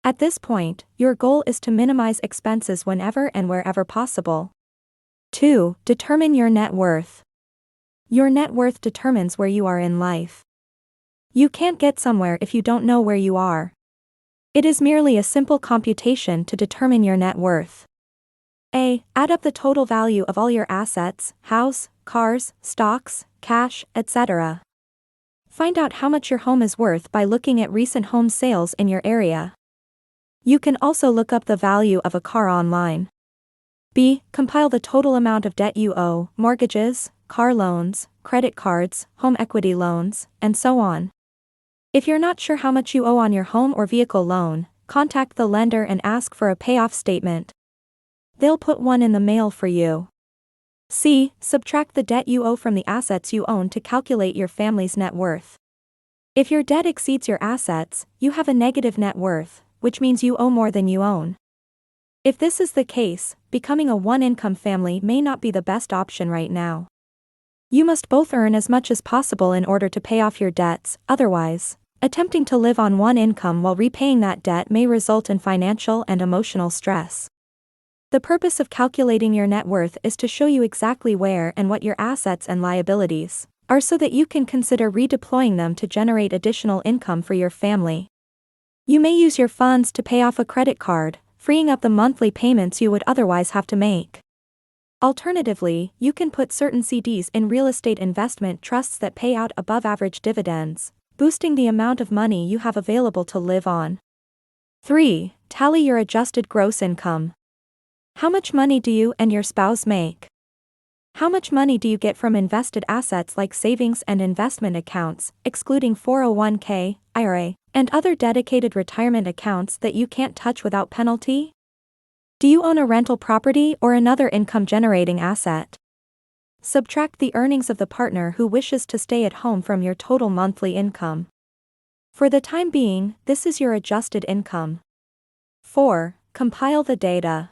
At this point, your goal is to minimize expenses whenever and wherever possible. 2. Determine your net worth. Your net worth determines where you are in life. You can't get somewhere if you don't know where you are. It is merely a simple computation to determine your net worth. A. Add up the total value of all your assets, house, cars, stocks, cash, etc. Find out how much your home is worth by looking at recent home sales in your area. You can also look up the value of a car online. B. Compile the total amount of debt you owe, mortgages, car loans, credit cards, home equity loans, and so on. If you're not sure how much you owe on your home or vehicle loan, contact the lender and ask for a payoff statement. They'll put one in the mail for you. C. Subtract the debt you owe from the assets you own to calculate your family's net worth. If your debt exceeds your assets, you have a negative net worth, which means you owe more than you own. If this is the case, becoming a one-income family may not be the best option right now. You must both earn as much as possible in order to pay off your debts, otherwise, attempting to live on one income while repaying that debt may result in financial and emotional stress. The purpose of calculating your net worth is to show you exactly where and what your assets and liabilities are so that you can consider redeploying them to generate additional income for your family. You may use your funds to pay off a credit card, freeing up the monthly payments you would otherwise have to make. Alternatively, you can put certain CDs in real estate investment trusts that pay out above-average dividends, boosting the amount of money you have available to live on. 3. Tally your adjusted gross income. How much money do you and your spouse make? How much money do you get from invested assets like savings and investment accounts, excluding 401k, IRA, and other dedicated retirement accounts that you can't touch without penalty? Do you own a rental property or another income-generating asset? Subtract the earnings of the partner who wishes to stay at home from your total monthly income. For the time being, this is your adjusted income. 4. Compile the data.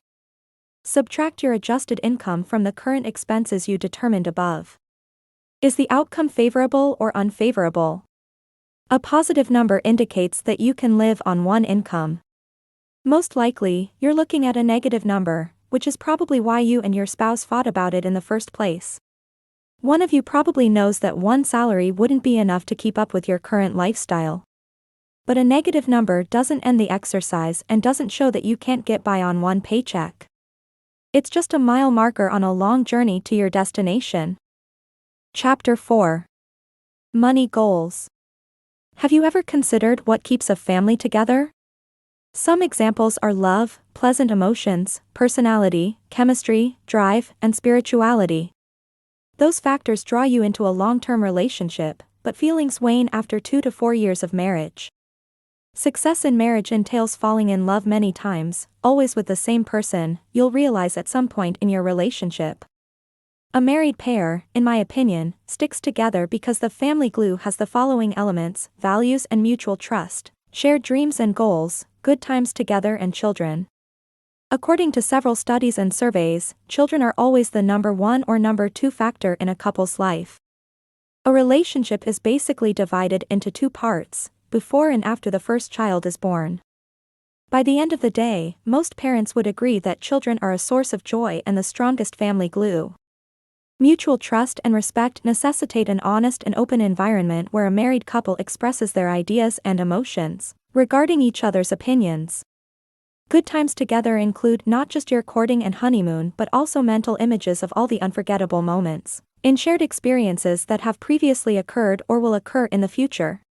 Subtract your adjusted income from the current expenses you determined above. Is the outcome favorable or unfavorable? A positive number indicates that you can live on one income. Most likely, you're looking at a negative number, which is probably why you and your spouse fought about it in the first place. One of you probably knows that one salary wouldn't be enough to keep up with your current lifestyle. But a negative number doesn't end the exercise and doesn't show that you can't get by on one paycheck. It's just a mile marker on a long journey to your destination. Chapter 4. Money Goals. Have you ever considered what keeps a family together? Some examples are love, pleasant emotions, personality, chemistry, drive, and spirituality. Those factors draw you into a long-term relationship, but feelings wane after 2 to 4 years of marriage. Success in marriage entails falling in love many times, always with the same person, you'll realize at some point in your relationship. A married pair, in my opinion, sticks together because the family glue has the following elements: values and mutual trust, shared dreams and goals, good times together, and children. According to several studies and surveys, children are always the number 1 or number 2 factor in a couple's life. A relationship is basically divided into 2 parts, before and after the first child is born. By the end of the day, most parents would agree that children are a source of joy and the strongest family glue. Mutual trust and respect necessitate an honest and open environment where a married couple expresses their ideas and emotions regarding each other's opinions. Good times together include not just your courting and honeymoon but also mental images of all the unforgettable moments in shared experiences that have previously occurred or will occur in the future.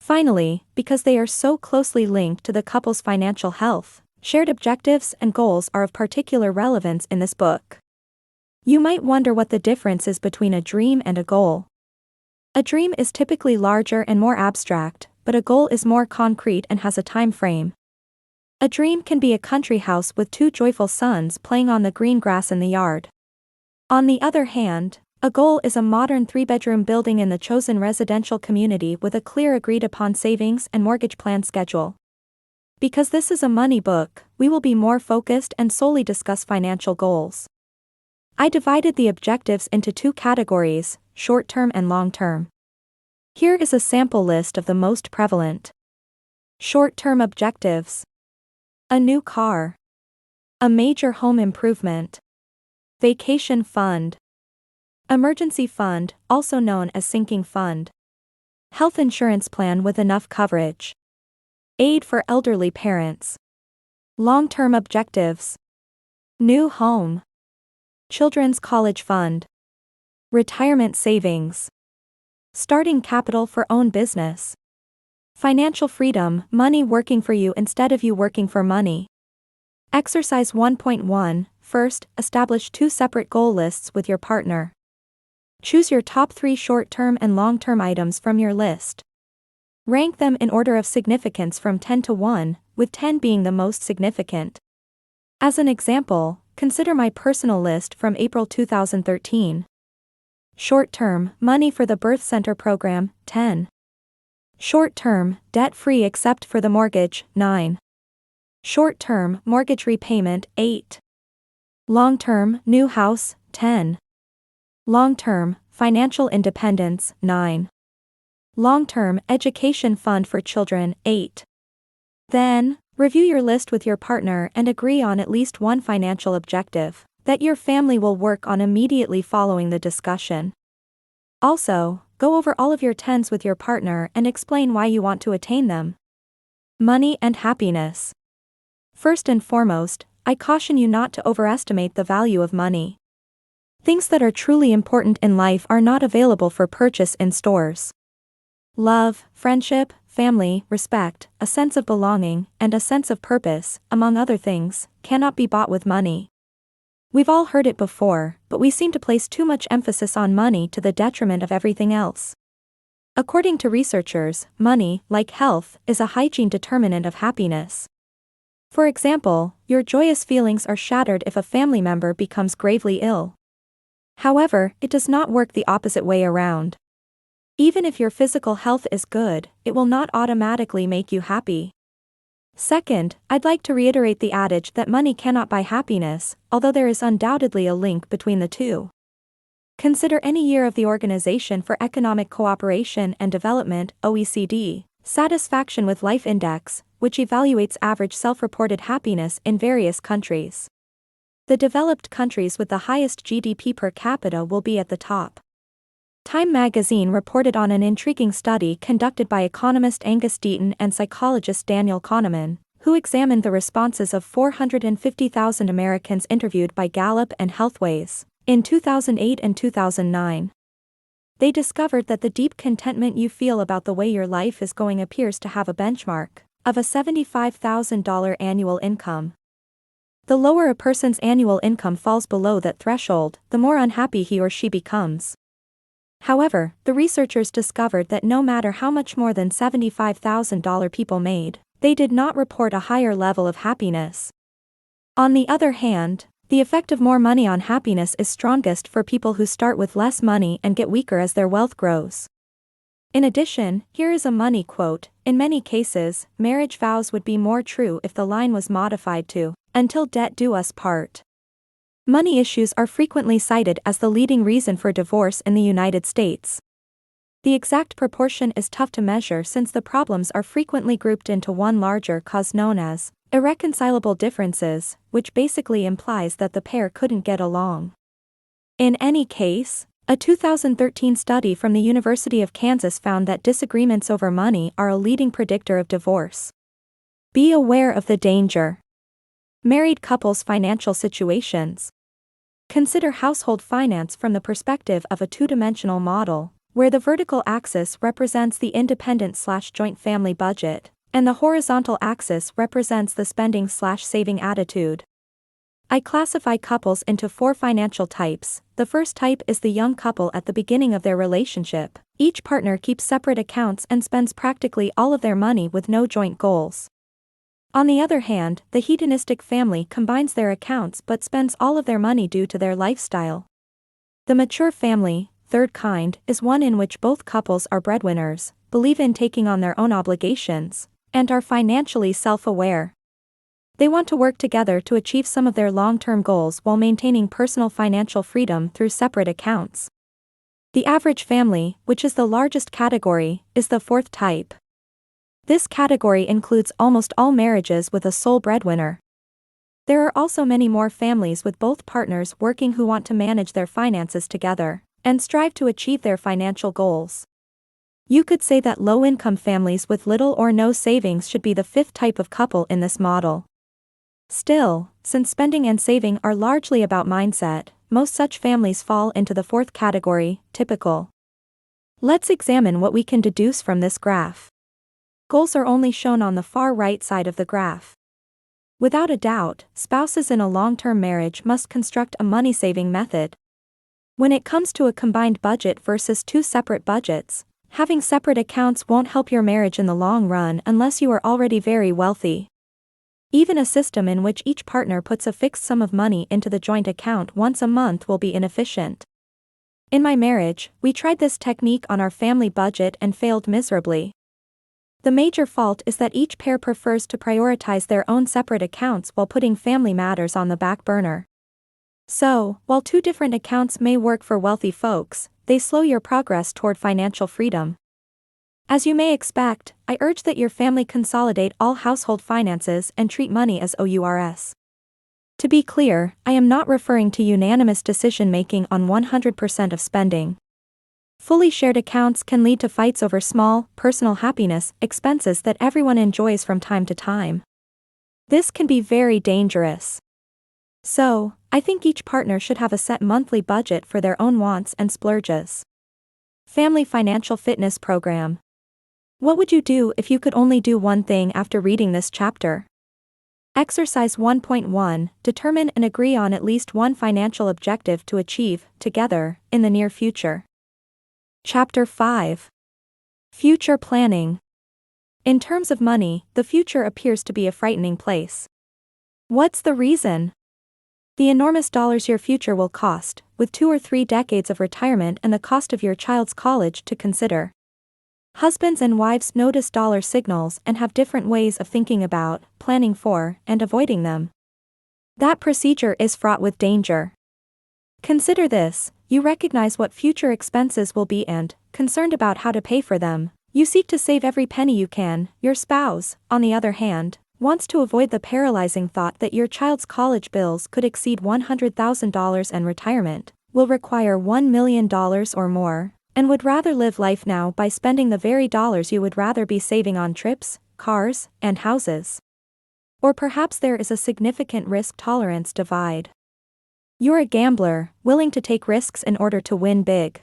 Finally, because they are so closely linked to the couple's financial health, shared objectives and goals are of particular relevance in this book. You might wonder what the difference is between a dream and a goal. A dream is typically larger and more abstract, but a goal is more concrete and has a time frame. A dream can be a country house with 2 joyful sons playing on the green grass in the yard. On the other hand, a goal is a modern 3-bedroom building in the chosen residential community with a clear agreed-upon savings and mortgage plan schedule. Because this is a money book, we will be more focused and solely discuss financial goals. I divided the objectives into 2 categories, short-term and long-term. Here is a sample list of the most prevalent. Short-term objectives. A new car. A major home improvement. Vacation fund. Emergency fund, also known as sinking fund. Health insurance plan with enough coverage. Aid for elderly parents. Long-term objectives. New home. Children's college fund. Retirement savings. Starting capital for own business. Financial freedom, money working for you instead of you working for money. Exercise 1.1. First, establish 2 separate goal lists with your partner. Choose your top 3 short-term and long-term items from your list. Rank them in order of significance from 10 to 1, with 10 being the most significant. As an example, consider my personal list from April 2013. Short-term, money for the birth center program, 10. Short-term, debt-free except for the mortgage, 9. Short-term, mortgage repayment, 8. Long-term, new house, 10. Long-term, financial independence, 9. Long-term, education fund for children, 8. Then, review your list with your partner and agree on at least one financial objective that your family will work on immediately following the discussion. Also, go over all of your 10s with your partner and explain why you want to attain them. Money and happiness. First and foremost, I caution you not to overestimate the value of money. Things that are truly important in life are not available for purchase in stores. Love, friendship, family, respect, a sense of belonging, and a sense of purpose, among other things, cannot be bought with money. We've all heard it before, but we seem to place too much emphasis on money to the detriment of everything else. According to researchers, money, like health, is a hygiene determinant of happiness. For example, your joyous feelings are shattered if a family member becomes gravely ill. However, it does not work the opposite way around. Even if your physical health is good, it will not automatically make you happy. Second, I'd like to reiterate the adage that money cannot buy happiness, although there is undoubtedly a link between the two. Consider any year of the Organization for Economic Cooperation and Development, OECD, Satisfaction with Life Index, which evaluates average self-reported happiness in various countries. The developed countries with the highest GDP per capita will be at the top. Time magazine reported on an intriguing study conducted by economist Angus Deaton and psychologist Daniel Kahneman, who examined the responses of 450,000 Americans interviewed by Gallup and Healthways in 2008 and 2009. They discovered that the deep contentment you feel about the way your life is going appears to have a benchmark of a $75,000 annual income. The lower a person's annual income falls below that threshold, the more unhappy he or she becomes. However, the researchers discovered that no matter how much more than $75,000 people made, they did not report a higher level of happiness. On the other hand, the effect of more money on happiness is strongest for people who start with less money and get weaker as their wealth grows. In addition, here is a money quote: "In many cases, marriage vows would be more true if the line was modified to, 'Until death do us part.'" Money issues are frequently cited as the leading reason for divorce in the United States. The exact proportion is tough to measure since the problems are frequently grouped into one larger cause known as irreconcilable differences, which basically implies that the pair couldn't get along. In any case, a 2013 study from the University of Kansas found that disagreements over money are a leading predictor of divorce. Be aware of the danger. Married couples' financial situations. Consider household finance from the perspective of a two-dimensional model, where the vertical axis represents the independent/joint family budget, and the horizontal axis represents the spending/saving attitude. I classify couples into 4 financial types. The first type is the young couple at the beginning of their relationship. Each partner keeps separate accounts and spends practically all of their money with no joint goals. On the other hand, the hedonistic family combines their accounts but spends all of their money due to their lifestyle. The mature family, third kind, is one in which both couples are breadwinners, believe in taking on their own obligations, and are financially self-aware. They want to work together to achieve some of their long-term goals while maintaining personal financial freedom through separate accounts. The average family, which is the largest category, is the fourth type. This category includes almost all marriages with a sole breadwinner. There are also many more families with both partners working who want to manage their finances together and strive to achieve their financial goals. You could say that low-income families with little or no savings should be the fifth type of couple in this model. Still, since spending and saving are largely about mindset, most such families fall into the fourth category, typical. Let's examine what we can deduce from this graph. Goals are only shown on the far right side of the graph. Without a doubt, spouses in a long-term marriage must construct a money-saving method. When it comes to a combined budget versus 2 separate budgets, having separate accounts won't help your marriage in the long run unless you are already very wealthy. Even a system in which each partner puts a fixed sum of money into the joint account once a month will be inefficient. In my marriage, we tried this technique on our family budget and failed miserably. The major fault is that each pair prefers to prioritize their own separate accounts while putting family matters on the back burner. So, while 2 different accounts may work for wealthy folks, they slow your progress toward financial freedom. As you may expect, I urge that your family consolidate all household finances and treat money as OURS. To be clear, I am not referring to unanimous decision-making on 100% of spending. Fully shared accounts can lead to fights over small, personal happiness expenses that everyone enjoys from time to time. This can be very dangerous. So, I think each partner should have a set monthly budget for their own wants and splurges. Family Financial Fitness Program. What would you do if you could only do one thing after reading this chapter? Exercise 1.1. Determine and agree on at least one financial objective to achieve, together, in the near future. Chapter 5. Future Planning. In terms of money, the future appears to be a frightening place. What's the reason? The enormous dollars your future will cost, with 2 or 3 decades of retirement and the cost of your child's college to consider. Husbands and wives notice dollar signals and have different ways of thinking about, planning for, and avoiding them. That procedure is fraught with danger. Consider this: you recognize what future expenses will be and, concerned about how to pay for them, you seek to save every penny you can. Your spouse, on the other hand, wants to avoid the paralyzing thought that your child's college bills could exceed $100,000 and retirement will require $1 million or more, and would rather live life now by spending the very dollars you would rather be saving on trips, cars, and houses. Or perhaps there is a significant risk tolerance divide. You're a gambler, willing to take risks in order to win big.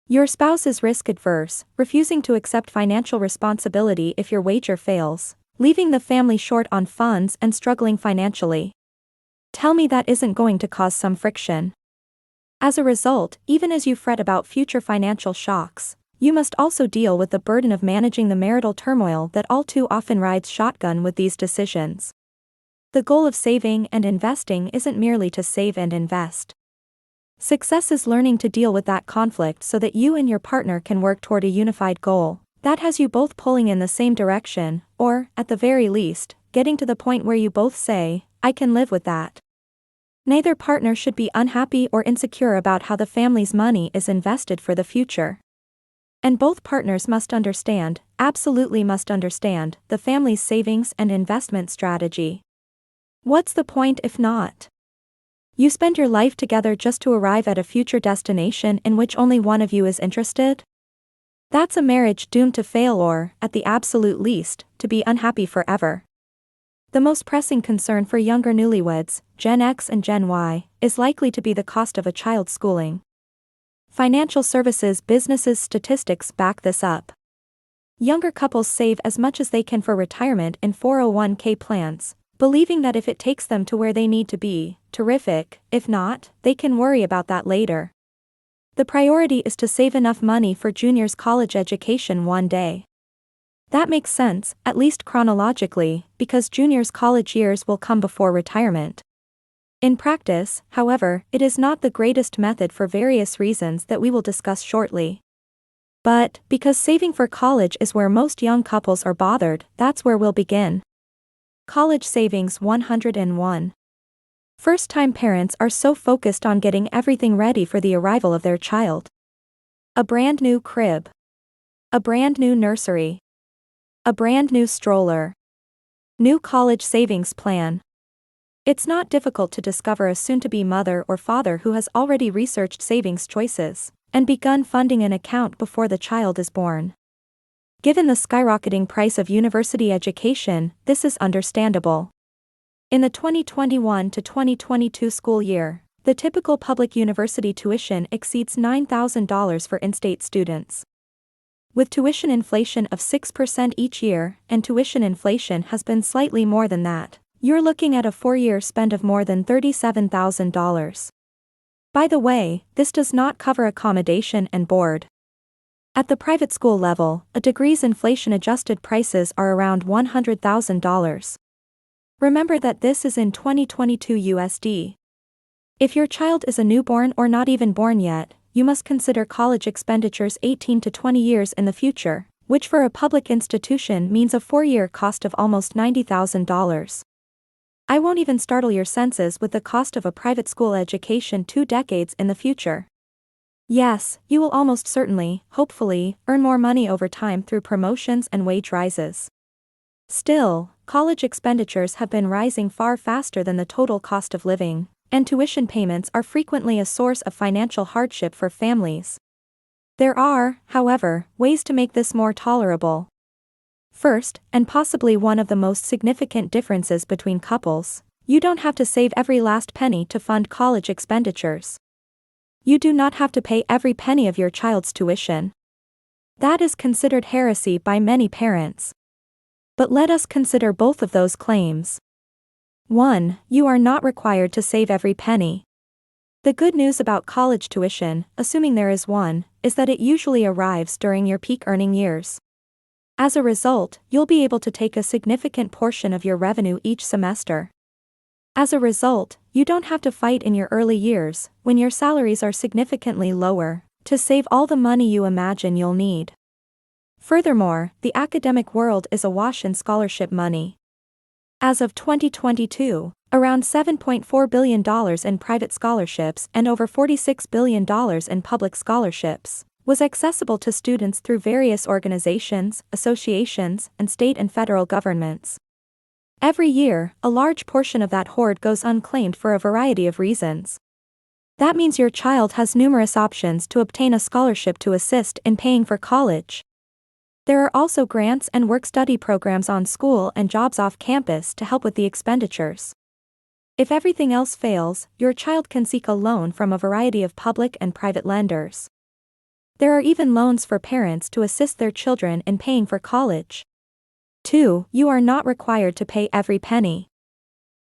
Your spouse is risk-averse, refusing to accept financial responsibility if your wager fails, leaving the family short on funds and struggling financially. Tell me that isn't going to cause some friction. As a result, even as you fret about future financial shocks, you must also deal with the burden of managing the marital turmoil that all too often rides shotgun with these decisions. The goal of saving and investing isn't merely to save and invest. Success is learning to deal with that conflict so that you and your partner can work toward a unified goal that has you both pulling in the same direction, or, at the very least, getting to the point where you both say, "I can live with that." Neither partner should be unhappy or insecure about how the family's money is invested for the future. And both partners must understand, absolutely must understand, the family's savings and investment strategy. What's the point if not? You spend your life together just to arrive at a future destination in which only one of you is interested? That's a marriage doomed to fail or, at the absolute least, to be unhappy forever. The most pressing concern for younger newlyweds, Gen X and Gen Y, is likely to be the cost of a child's schooling. Financial services businesses statistics back this up. Younger couples save as much as they can for retirement in 401k plans, believing that if it takes them to where they need to be, terrific; if not, they can worry about that later. The priority is to save enough money for junior's college education one day. That makes sense, at least chronologically, because junior's college years will come before retirement. In practice, however, it is not the greatest method for various reasons that we will discuss shortly. But, because saving for college is where most young couples are bothered, that's where we'll begin. College Savings 101. First-time parents are so focused on getting everything ready for the arrival of their child. A brand new crib. A brand new nursery. A brand new stroller. New college savings plan. It's not difficult to discover a soon-to-be mother or father who has already researched savings choices and begun funding an account before the child is born. Given the skyrocketing price of university education, this is understandable. In the 2021 to 2022 school year, the typical public university tuition exceeds $9,000 for in-state students. With tuition inflation of 6% each year, and tuition inflation has been slightly more than that, you're looking at a 4-year spend of more than $37,000. By the way, this does not cover accommodation and board. At the private school level, a degree's inflation-adjusted prices are around $100,000. Remember that this is in 2022 USD. If your child is a newborn or not even born yet, you must consider college expenditures 18 to 20 years in the future, which for a public institution means a 4-year cost of almost $90,000. I won't even startle your senses with the cost of a private school education 2 decades in the future. Yes, you will almost certainly, hopefully, earn more money over time through promotions and wage rises. Still, college expenditures have been rising far faster than the total cost of living, and tuition payments are frequently a source of financial hardship for families. There are, however, ways to make this more tolerable. First, and possibly one of the most significant differences between couples, you don't have to save every last penny to fund college expenditures. You do not have to pay every penny of your child's tuition. That is considered heresy by many parents. But let us consider both of those claims. 1. You are not required to save every penny. The good news about college tuition, assuming there is one, is that it usually arrives during your peak earning years. As a result, you'll be able to take a significant portion of your revenue each semester. As a result, you don't have to fight in your early years, when your salaries are significantly lower, to save all the money you imagine you'll need. Furthermore, the academic world is awash in scholarship money. As of 2022, around $7.4 billion in private scholarships and over $46 billion in public scholarships was accessible to students through various organizations, associations, and state and federal governments. Every year, a large portion of that hoard goes unclaimed for a variety of reasons. That means your child has numerous options to obtain a scholarship to assist in paying for college. There are also grants and work-study programs on school and jobs off campus to help with the expenditures. If everything else fails, your child can seek a loan from a variety of public and private lenders. There are even loans for parents to assist their children in paying for college. 2. You are not required to pay every penny.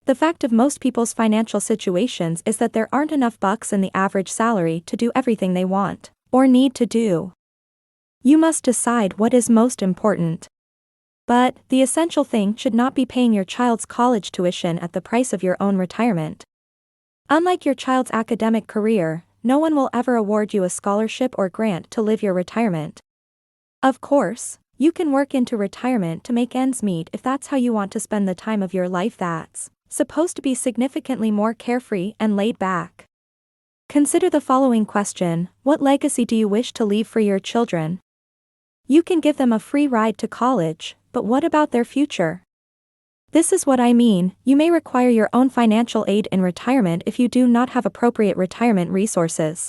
The fact of most people's financial situations is that there aren't enough bucks in the average salary to do everything they want, or need to do. You must decide what is most important. But, the essential thing should not be paying your child's college tuition at the price of your own retirement. Unlike your child's academic career, no one will ever award you a scholarship or grant to live your retirement. Of course, you can work into retirement to make ends meet if that's how you want to spend the time of your life that's supposed to be significantly more carefree and laid back. Consider the following question: what legacy do you wish to leave for your children? You can give them a free ride to college, but what about their future? This is what I mean. You may require your own financial aid in retirement if you do not have appropriate retirement resources.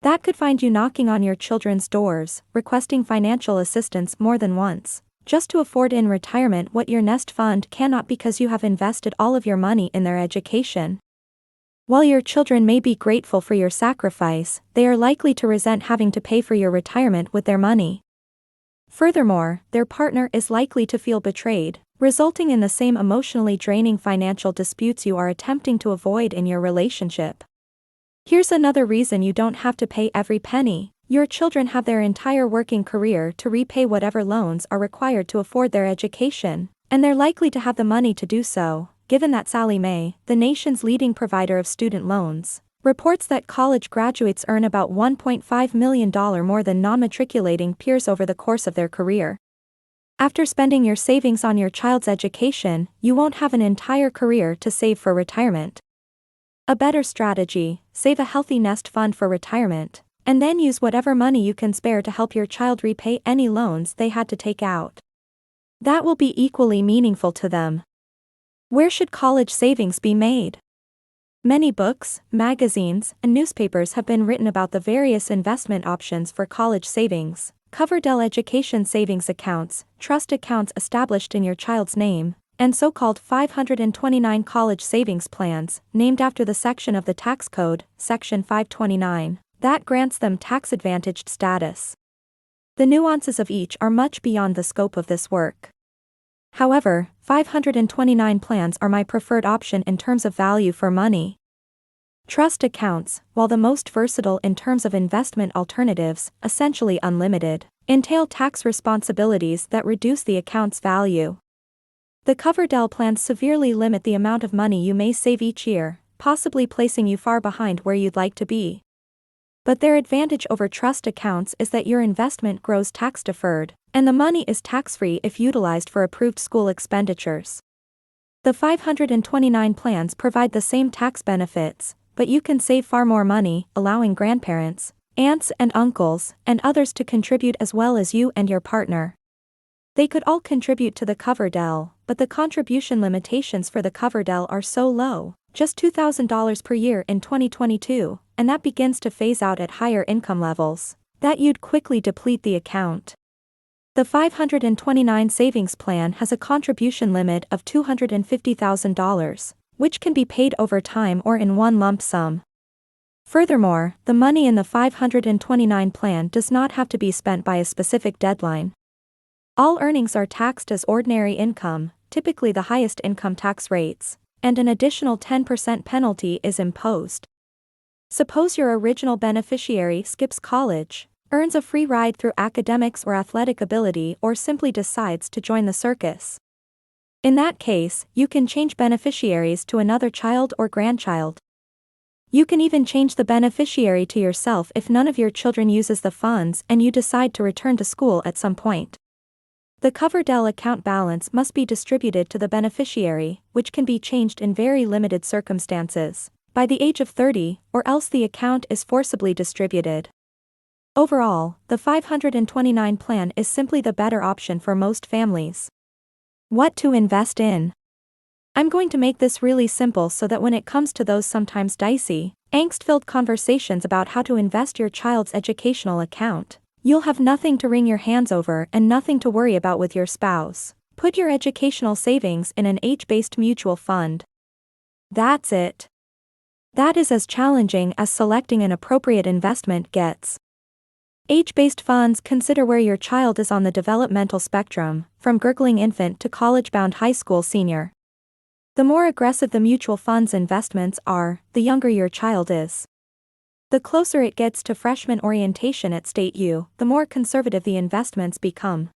That could find you knocking on your children's doors, requesting financial assistance more than once, just to afford in retirement what your nest fund cannot because you have invested all of your money in their education. While your children may be grateful for your sacrifice, they are likely to resent having to pay for your retirement with their money. Furthermore, their partner is likely to feel betrayed, resulting in the same emotionally draining financial disputes you are attempting to avoid in your relationship. Here's another reason you don't have to pay every penny. Your children have their entire working career to repay whatever loans are required to afford their education, and they're likely to have the money to do so, given that Sallie Mae, the nation's leading provider of student loans, reports that college graduates earn about $1.5 million more than non-matriculating peers over the course of their career. After spending your savings on your child's education, you won't have an entire career to save for retirement. A better strategy: save a healthy nest fund for retirement, and then use whatever money you can spare to help your child repay any loans they had to take out. That will be equally meaningful to them. Where should college savings be made? Many books, magazines, and newspapers have been written about the various investment options for college savings. Coverdell education savings accounts, trust accounts established in your child's name, and so-called 529 college savings plans, named after the section of the tax code, Section 529, that grants them tax-advantaged status. The nuances of each are much beyond the scope of this work. However, 529 plans are my preferred option in terms of value for money. Trust accounts, while the most versatile in terms of investment alternatives, essentially unlimited, entail tax responsibilities that reduce the account's value. The Coverdell plans severely limit the amount of money you may save each year, possibly placing you far behind where you'd like to be. But their advantage over trust accounts is that your investment grows tax-deferred, and the money is tax-free if utilized for approved school expenditures. The 529 plans provide the same tax benefits, but you can save far more money, allowing grandparents, aunts and uncles, and others to contribute as well as you and your partner. They could all contribute to the Coverdell, but the contribution limitations for the Coverdell are so low, just $2,000 per year in 2022, and that begins to phase out at higher income levels, that you'd quickly deplete the account. The 529 savings plan has a contribution limit of $250,000, which can be paid over time or in one lump sum. Furthermore, the money in the 529 plan does not have to be spent by a specific deadline. All earnings are taxed as ordinary income, typically the highest income tax rates, and an additional 10% penalty is imposed. Suppose your original beneficiary skips college, earns a free ride through academics or athletic ability, or simply decides to join the circus. In that case, you can change beneficiaries to another child or grandchild. You can even change the beneficiary to yourself if none of your children uses the funds and you decide to return to school at some point. The Coverdell account balance must be distributed to the beneficiary, which can be changed in very limited circumstances, by the age of 30, or else the account is forcibly distributed. Overall, the 529 plan is simply the better option for most families. What to invest in? I'm going to make this really simple so that when it comes to those sometimes dicey, angst-filled conversations about how to invest your child's educational account, you'll have nothing to wring your hands over and nothing to worry about with your spouse. Put your educational savings in an age-based mutual fund. That's it. That is as challenging as selecting an appropriate investment gets. Age-based funds consider where your child is on the developmental spectrum, from gurgling infant to college-bound high school senior. The more aggressive the mutual fund's investments are, the younger your child is. The closer it gets to freshman orientation at State U, the more conservative the investments become.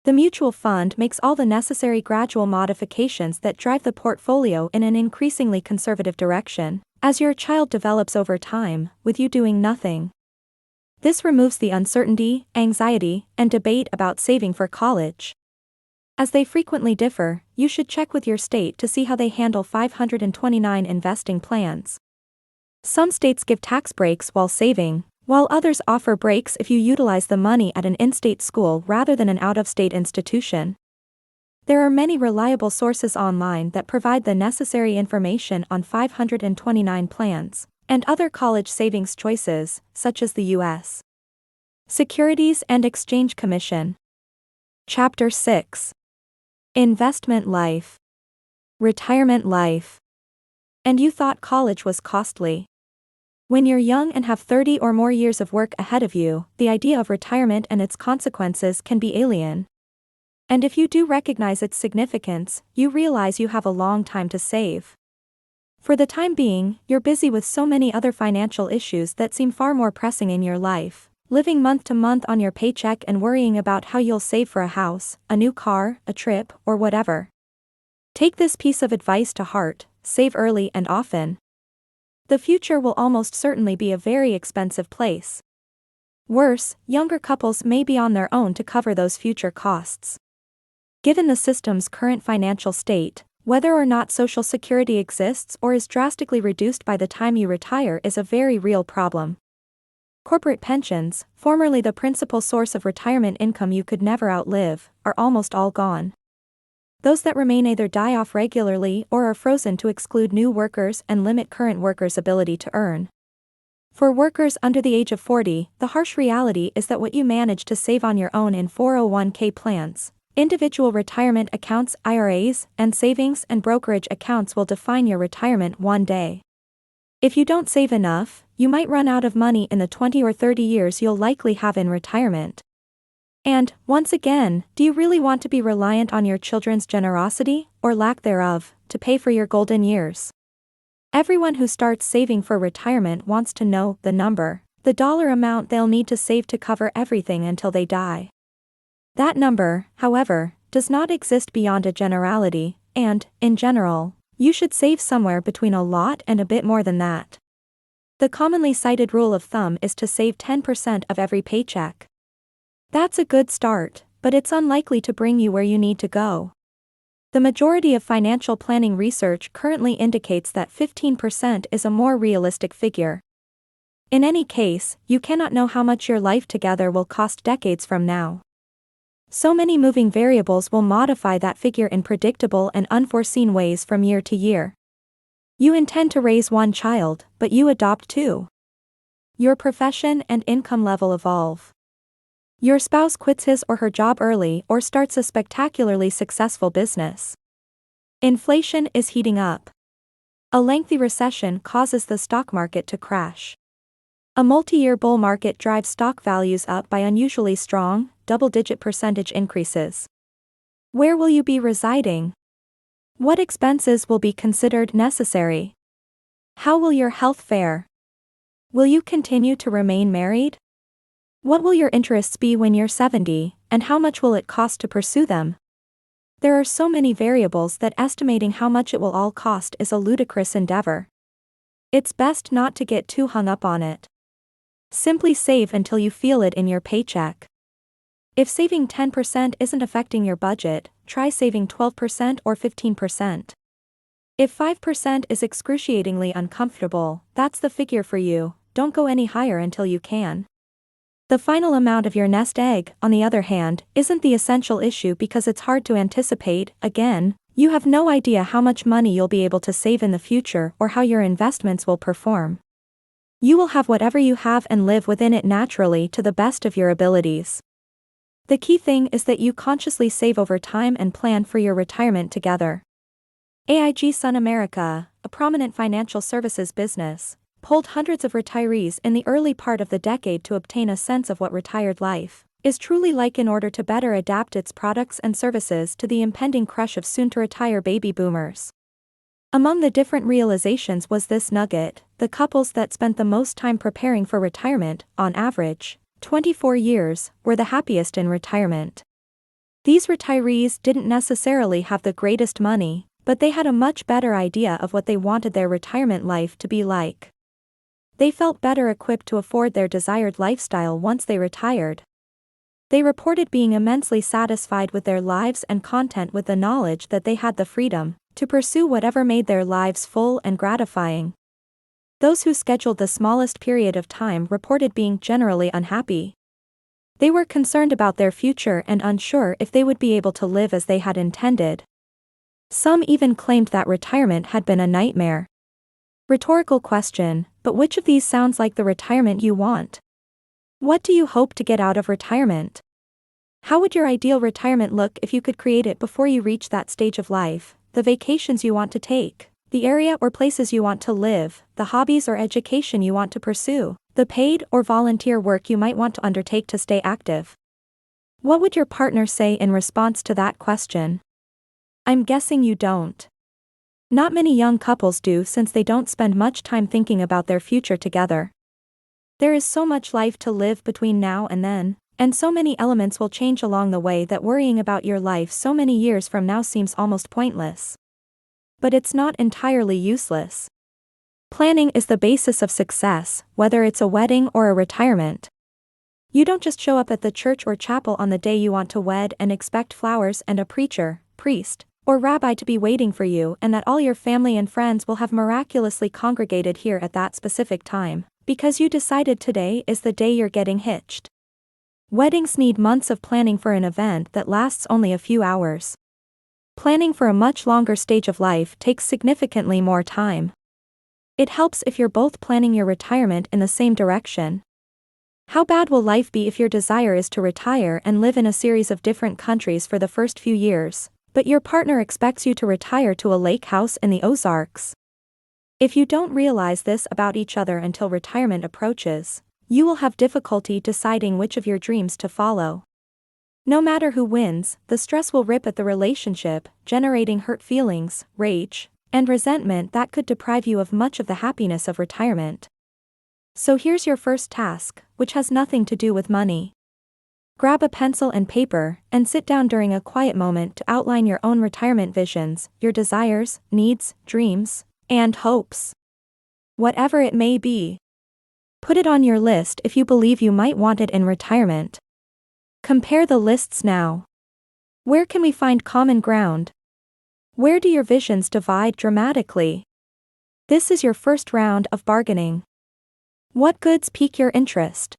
The mutual fund makes all the necessary gradual modifications that drive the portfolio in an increasingly conservative direction, as your child develops over time, with you doing nothing. This removes the uncertainty, anxiety, and debate about saving for college. As they frequently differ, you should check with your state to see how they handle 529 investing plans. Some states give tax breaks while saving, while others offer breaks if you utilize the money at an in-state school rather than an out-of-state institution. There are many reliable sources online that provide the necessary information on 529 plans and other college savings choices, such as the U.S. Securities and Exchange Commission. Chapter 6. Investment Life. Retirement Life. And you thought college was costly? When you're young and have 30 or more years of work ahead of you, the idea of retirement and its consequences can be alien. And if you do recognize its significance, you realize you have a long time to save. For the time being, you're busy with so many other financial issues that seem far more pressing in your life, living month to month on your paycheck and worrying about how you'll save for a house, a new car, a trip, or whatever. Take this piece of advice to heart: save early and often. The future will almost certainly be a very expensive place. Worse, younger couples may be on their own to cover those future costs. Given the system's current financial state, whether or not Social Security exists or is drastically reduced by the time you retire is a very real problem. Corporate pensions, formerly the principal source of retirement income you could never outlive, are almost all gone. Those that remain either die off regularly or are frozen to exclude new workers and limit current workers' ability to earn. For workers under the age of 40, the harsh reality is that what you manage to save on your own in 401k plans, individual retirement accounts (IRAs), and savings and brokerage accounts will define your retirement one day. If you don't save enough, you might run out of money in the 20 or 30 years you'll likely have in retirement. And, once again, do you really want to be reliant on your children's generosity, or lack thereof, to pay for your golden years? Everyone who starts saving for retirement wants to know the number, the dollar amount they'll need to save to cover everything until they die. That number, however, does not exist beyond a generality, and, in general, you should save somewhere between a lot and a bit more than that. The commonly cited rule of thumb is to save 10% of every paycheck. That's a good start, but it's unlikely to bring you where you need to go. The majority of financial planning research currently indicates that 15% is a more realistic figure. In any case, you cannot know how much your life together will cost decades from now. So many moving variables will modify that figure in predictable and unforeseen ways from year to year. You intend to raise one child, but you adopt two. Your profession and income level evolve. Your spouse quits his or her job early or starts a spectacularly successful business. Inflation is heating up. A lengthy recession causes the stock market to crash. A multi-year bull market drives stock values up by unusually strong, double-digit percentage increases. Where will you be residing? What expenses will be considered necessary? How will your health fare? Will you continue to remain married? What will your interests be when you're 70, and how much will it cost to pursue them? There are so many variables that estimating how much it will all cost is a ludicrous endeavor. It's best not to get too hung up on it. Simply save until you feel it in your paycheck. If saving 10% isn't affecting your budget, try saving 12% or 15%. If 5% is excruciatingly uncomfortable, that's the figure for you. Don't go any higher until you can. The final amount of your nest egg, on the other hand, isn't the essential issue because it's hard to anticipate. Again, you have no idea how much money you'll be able to save in the future or how your investments will perform. You will have whatever you have and live within it naturally to the best of your abilities. The key thing is that you consciously save over time and plan for your retirement together. AIG Sun America, a prominent financial services business, polled hundreds of retirees in the early part of the decade to obtain a sense of what retired life is truly like in order to better adapt its products and services to the impending crush of soon-to-retire baby boomers. Among the different realizations was this nugget: the couples that spent the most time preparing for retirement, on average, 24 years, were the happiest in retirement. These retirees didn't necessarily have the greatest money, but they had a much better idea of what they wanted their retirement life to be like. They felt better equipped to afford their desired lifestyle once they retired. They reported being immensely satisfied with their lives and content with the knowledge that they had the freedom to pursue whatever made their lives full and gratifying. Those who scheduled the smallest period of time reported being generally unhappy. They were concerned about their future and unsure if they would be able to live as they had intended. Some even claimed that retirement had been a nightmare. Rhetorical question, but which of these sounds like the retirement you want? What do you hope to get out of retirement? How would your ideal retirement look if you could create it before you reach that stage of life? The vacations you want to take, the area or places you want to live, the hobbies or education you want to pursue, the paid or volunteer work you might want to undertake to stay active. What would your partner say in response to that question? I'm guessing you don't. Not many young couples do, since they don't spend much time thinking about their future together. There is so much life to live between now and then, and so many elements will change along the way that worrying about your life so many years from now seems almost pointless. But it's not entirely useless. Planning is the basis of success, whether it's a wedding or a retirement. You don't just show up at the church or chapel on the day you want to wed and expect flowers and a preacher, priest, or rabbi to be waiting for you, and that all your family and friends will have miraculously congregated here at that specific time, because you decided today is the day you're getting hitched. Weddings need months of planning for an event that lasts only a few hours. Planning for a much longer stage of life takes significantly more time. It helps if you're both planning your retirement in the same direction. How bad will life be if your desire is to retire and live in a series of different countries for the first few years, but your partner expects you to retire to a lake house in the Ozarks? If you don't realize this about each other until retirement approaches, you will have difficulty deciding which of your dreams to follow. No matter who wins, the stress will rip at the relationship, generating hurt feelings, rage, and resentment that could deprive you of much of the happiness of retirement. So here's your first task, which has nothing to do with money. Grab a pencil and paper, and sit down during a quiet moment to outline your own retirement visions, your desires, needs, dreams, and hopes. Whatever it may be. Put it on your list if you believe you might want it in retirement. Compare the lists now. Where can we find common ground? Where do your visions divide dramatically? This is your first round of bargaining. What goods pique your interest?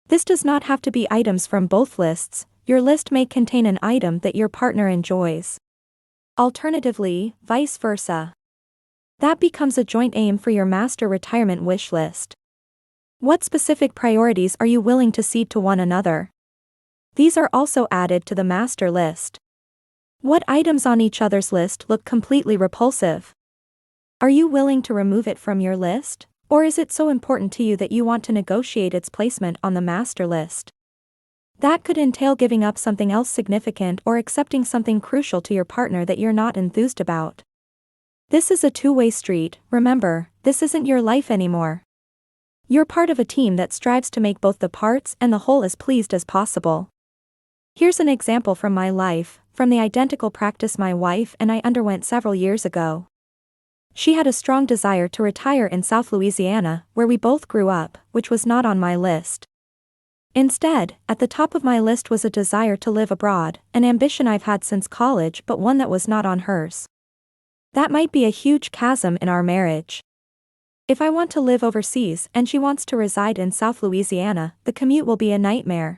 This does not have to be items from both lists. Your list may contain an item that your partner enjoys. Alternatively, vice versa. That becomes a joint aim for your master retirement wish list. What specific priorities are you willing to cede to one another? These are also added to the master list. What items on each other's list look completely repulsive? Are you willing to remove it from your list, or is it so important to you that you want to negotiate its placement on the master list? That could entail giving up something else significant or accepting something crucial to your partner that you're not enthused about. This is a two-way street. Remember, this isn't your life anymore. You're part of a team that strives to make both the parts and the whole as pleased as possible. Here's an example from my life, from the identical practice my wife and I underwent several years ago. She had a strong desire to retire in South Louisiana, where we both grew up, which was not on my list. Instead, at the top of my list was a desire to live abroad, an ambition I've had since college but one that was not on hers. That might be a huge chasm in our marriage. If I want to live overseas and she wants to reside in South Louisiana, the commute will be a nightmare.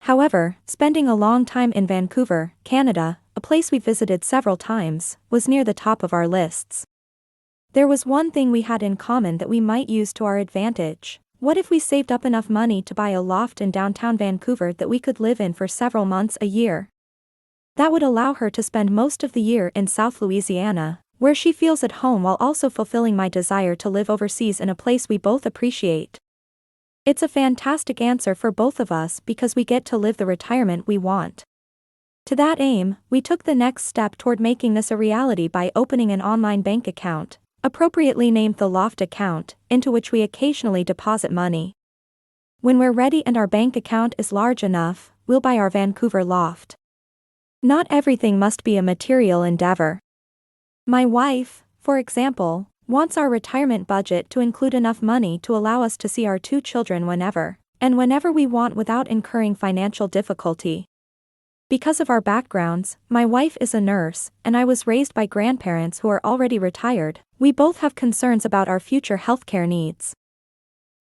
However, spending a long time in Vancouver, Canada, a place we visited several times, was near the top of our lists. There was one thing we had in common that we might use to our advantage. What if we saved up enough money to buy a loft in downtown Vancouver that we could live in for several months a year? That would allow her to spend most of the year in South Louisiana, where she feels at home, while also fulfilling my desire to live overseas in a place we both appreciate. It's a fantastic answer for both of us because we get to live the retirement we want. To that aim, we took the next step toward making this a reality by opening an online bank account, appropriately named the Loft account, into which we occasionally deposit money. When we're ready and our bank account is large enough, we'll buy our Vancouver loft. Not everything must be a material endeavor. My wife, for example, wants our retirement budget to include enough money to allow us to see our 2 children whenever and whenever we want without incurring financial difficulty. Because of our backgrounds, my wife is a nurse, and I was raised by grandparents who are already retired. We both have concerns about our future healthcare needs.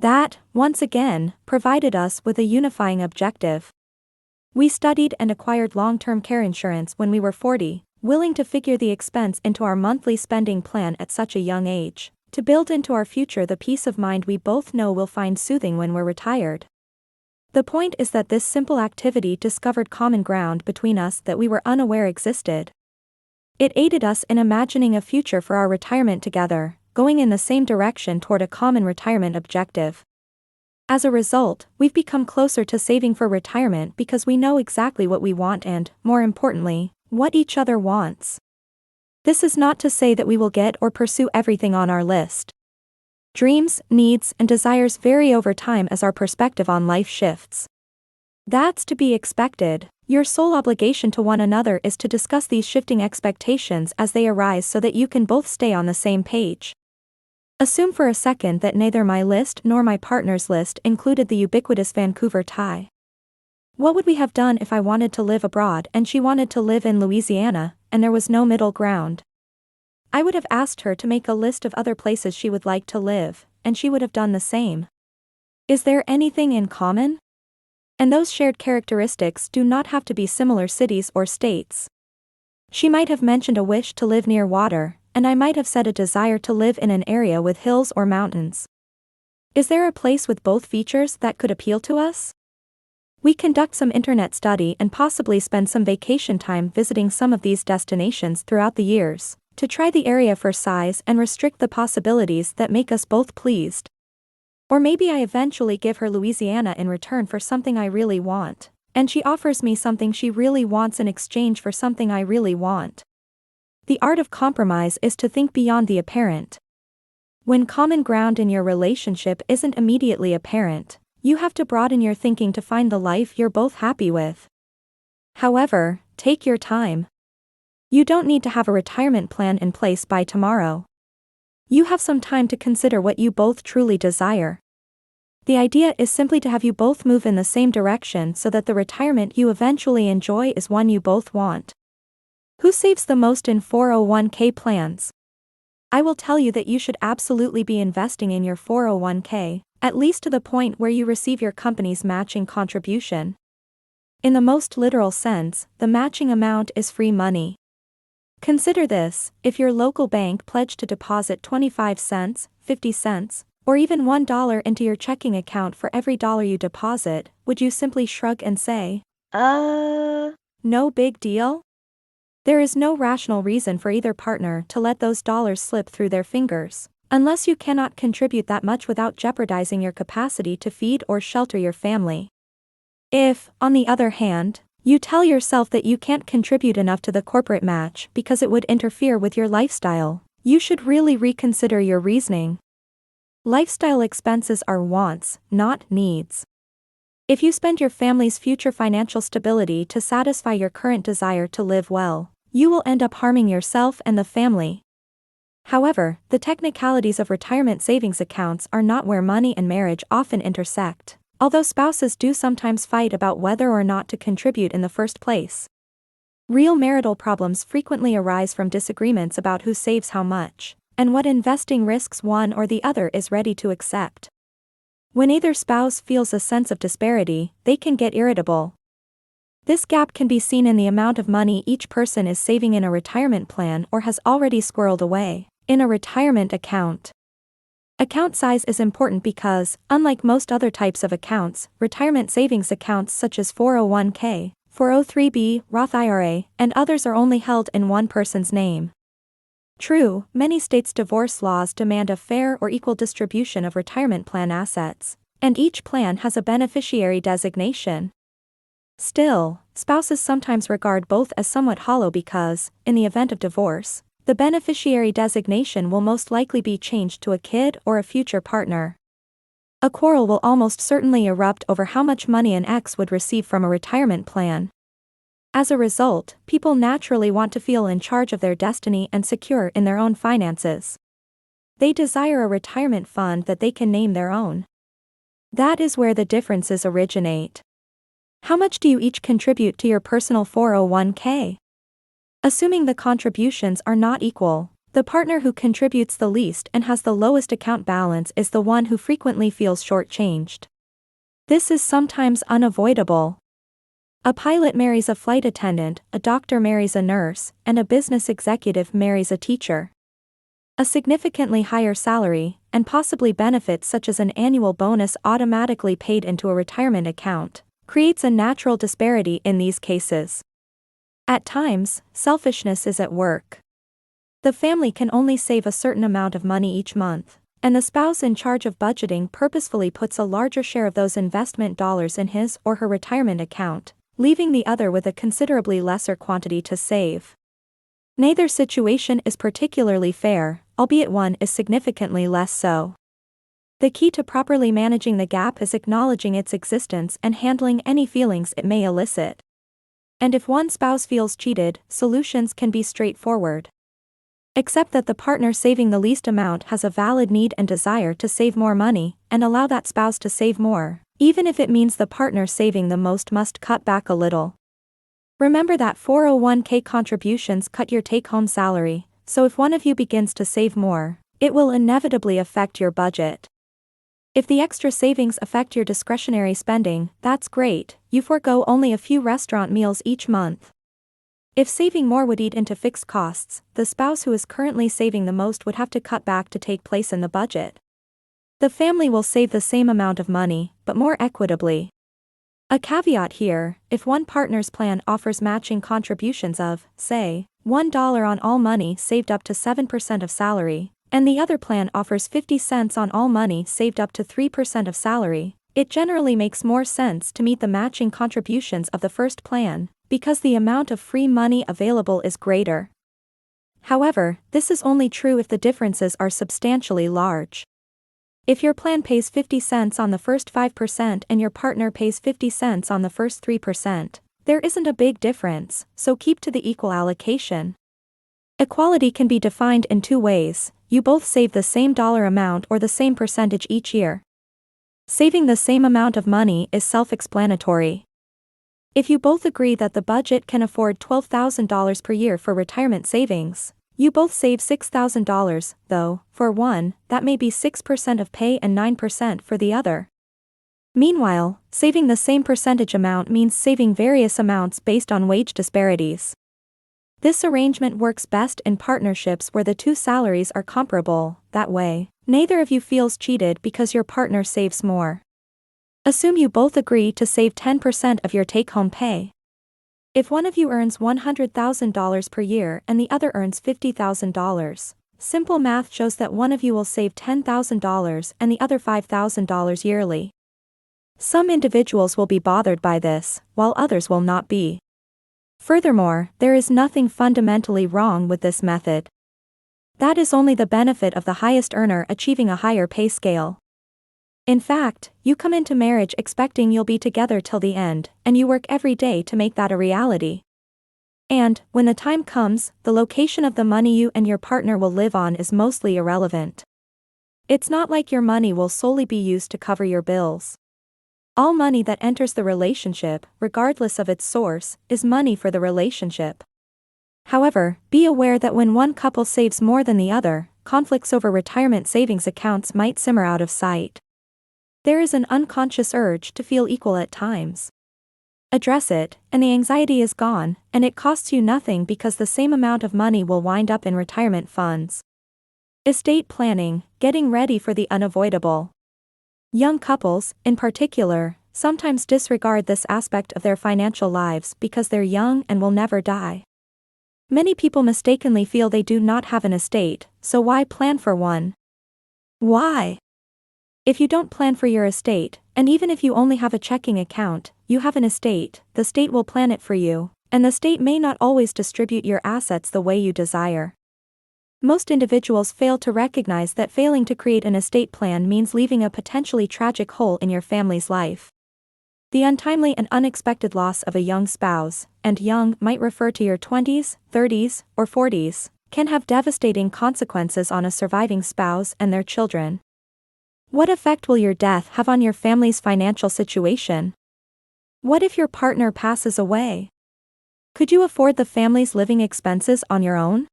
That, once again, provided us with a unifying objective. We studied and acquired long-term care insurance when we were 40, willing to figure the expense into our monthly spending plan at such a young age, to build into our future the peace of mind we both know we'll find soothing when we're retired. The point is that this simple activity discovered common ground between us that we were unaware existed. It aided us in imagining a future for our retirement together, going in the same direction toward a common retirement objective. As a result, we've become closer to saving for retirement because we know exactly what we want and, more importantly, what each other wants. This is not to say that we will get or pursue everything on our list. Dreams, needs, and desires vary over time as our perspective on life shifts. That's to be expected. Your sole obligation to one another is to discuss these shifting expectations as they arise so that you can both stay on the same page. Assume for a second that neither my list nor my partner's list included the ubiquitous Vancouver tie. What would we have done if I wanted to live abroad and she wanted to live in Louisiana, and there was no middle ground? I would have asked her to make a list of other places she would like to live, and she would have done the same. Is there anything in common? And those shared characteristics do not have to be similar cities or states. She might have mentioned a wish to live near water, and I might have said a desire to live in an area with hills or mountains. Is there a place with both features that could appeal to us? We conduct some internet study and possibly spend some vacation time visiting some of these destinations throughout the years, to try the area for size and restrict the possibilities that make us both pleased. Or maybe I eventually give her Louisiana in return for something I really want, and she offers me something she really wants in exchange for something I really want. The art of compromise is to think beyond the apparent. When common ground in your relationship isn't immediately apparent, you have to broaden your thinking to find the life you're both happy with. However, take your time. You don't need to have a retirement plan in place by tomorrow. You have some time to consider what you both truly desire. The idea is simply to have you both move in the same direction so that the retirement you eventually enjoy is one you both want. Who saves the most in 401k plans? I will tell you that you should absolutely be investing in your 401k, at least to the point where you receive your company's matching contribution. In the most literal sense, the matching amount is free money. Consider this: if your local bank pledged to deposit 25 cents, 50 cents, or even $1 into your checking account for every dollar you deposit, would you simply shrug and say, no big deal? There is no rational reason for either partner to let those dollars slip through their fingers, unless you cannot contribute that much without jeopardizing your capacity to feed or shelter your family. If, on the other hand, you tell yourself that you can't contribute enough to the corporate match because it would interfere with your lifestyle, you should really reconsider your reasoning. Lifestyle expenses are wants, not needs. If you spend your family's future financial stability to satisfy your current desire to live well, you will end up harming yourself and the family. However, the technicalities of retirement savings accounts are not where money and marriage often intersect, although spouses do sometimes fight about whether or not to contribute in the first place. Real marital problems frequently arise from disagreements about who saves how much, and what investing risks one or the other is ready to accept. When either spouse feels a sense of disparity, they can get irritable. This gap can be seen in the amount of money each person is saving in a retirement plan or has already squirreled away in a retirement account. Account size is important because, unlike most other types of accounts, retirement savings accounts such as 401k, 403b, Roth IRA, and others are only held in one person's name. True, many states' divorce laws demand a fair or equal distribution of retirement plan assets, and each plan has a beneficiary designation. Still, spouses sometimes regard both as somewhat hollow because, in the event of divorce, the beneficiary designation will most likely be changed to a kid or a future partner. A quarrel will almost certainly erupt over how much money an ex would receive from a retirement plan. As a result, people naturally want to feel in charge of their destiny and secure in their own finances. They desire a retirement fund that they can name their own. That is where the differences originate. How much do you each contribute to your personal 401k? Assuming the contributions are not equal, the partner who contributes the least and has the lowest account balance is the one who frequently feels shortchanged. This is sometimes unavoidable. A pilot marries a flight attendant, a doctor marries a nurse, and a business executive marries a teacher. A significantly higher salary, and possibly benefits such as an annual bonus automatically paid into a retirement account, creates a natural disparity in these cases. At times, selfishness is at work. The family can only save a certain amount of money each month, and the spouse in charge of budgeting purposefully puts a larger share of those investment dollars in his or her retirement account, leaving the other with a considerably lesser quantity to save. Neither situation is particularly fair, albeit one is significantly less so. The key to properly managing the gap is acknowledging its existence and handling any feelings it may elicit. And if one spouse feels cheated, solutions can be straightforward. Accept that the partner saving the least amount has a valid need and desire to save more money, and allow that spouse to save more, even if it means the partner saving the most must cut back a little. Remember that 401k contributions cut your take-home salary, so if one of you begins to save more, it will inevitably affect your budget. If the extra savings affect your discretionary spending, that's great, you forego only a few restaurant meals each month. If saving more would eat into fixed costs, the spouse who is currently saving the most would have to cut back to take place in the budget. The family will save the same amount of money, but more equitably. A caveat here: if one partner's plan offers matching contributions of, say, $1 on all money saved up to 7% of salary, and the other plan offers 50 cents on all money saved up to 3% of salary, it generally makes more sense to meet the matching contributions of the first plan, because the amount of free money available is greater. However, this is only true if the differences are substantially large. If your plan pays 50 cents on the first 5% and your partner pays 50 cents on the first 3%, there isn't a big difference, so keep to the equal allocation. Equality can be defined in two ways: you both save the same dollar amount or the same percentage each year. Saving the same amount of money is self-explanatory. If you both agree that the budget can afford $12,000 per year for retirement savings, you both save $6,000, though, for one, that may be 6% of pay and 9% for the other. Meanwhile, saving the same percentage amount means saving various amounts based on wage disparities. This arrangement works best in partnerships where the two salaries are comparable. That way, neither of you feels cheated because your partner saves more. Assume you both agree to save 10% of your take-home pay. If one of you earns $100,000 per year and the other earns $50,000, simple math shows that one of you will save $10,000 and the other $5,000 yearly. Some individuals will be bothered by this, while others will not be. Furthermore, there is nothing fundamentally wrong with this method. That is only the benefit of the highest earner achieving a higher pay scale. In fact, you come into marriage expecting you'll be together till the end, and you work every day to make that a reality. And, when the time comes, the location of the money you and your partner will live on is mostly irrelevant. It's not like your money will solely be used to cover your bills. All money that enters the relationship, regardless of its source, is money for the relationship. However, be aware that when one couple saves more than the other, conflicts over retirement savings accounts might simmer out of sight. There is an unconscious urge to feel equal at times. Address it, and the anxiety is gone, and it costs you nothing because the same amount of money will wind up in retirement funds. Estate planning: getting ready for the unavoidable. Young couples, in particular, sometimes disregard this aspect of their financial lives because they're young and will never die. Many people mistakenly feel they do not have an estate, so why plan for one? Why? If you don't plan for your estate, and even if you only have a checking account, you have an estate, the state will plan it for you, and the state may not always distribute your assets the way you desire. Most individuals fail to recognize that failing to create an estate plan means leaving a potentially tragic hole in your family's life. The untimely and unexpected loss of a young spouse, and young might refer to your 20s, 30s, or 40s, can have devastating consequences on a surviving spouse and their children. What effect will your death have on your family's financial situation? What if your partner passes away? Could you afford the family's living expenses on your own?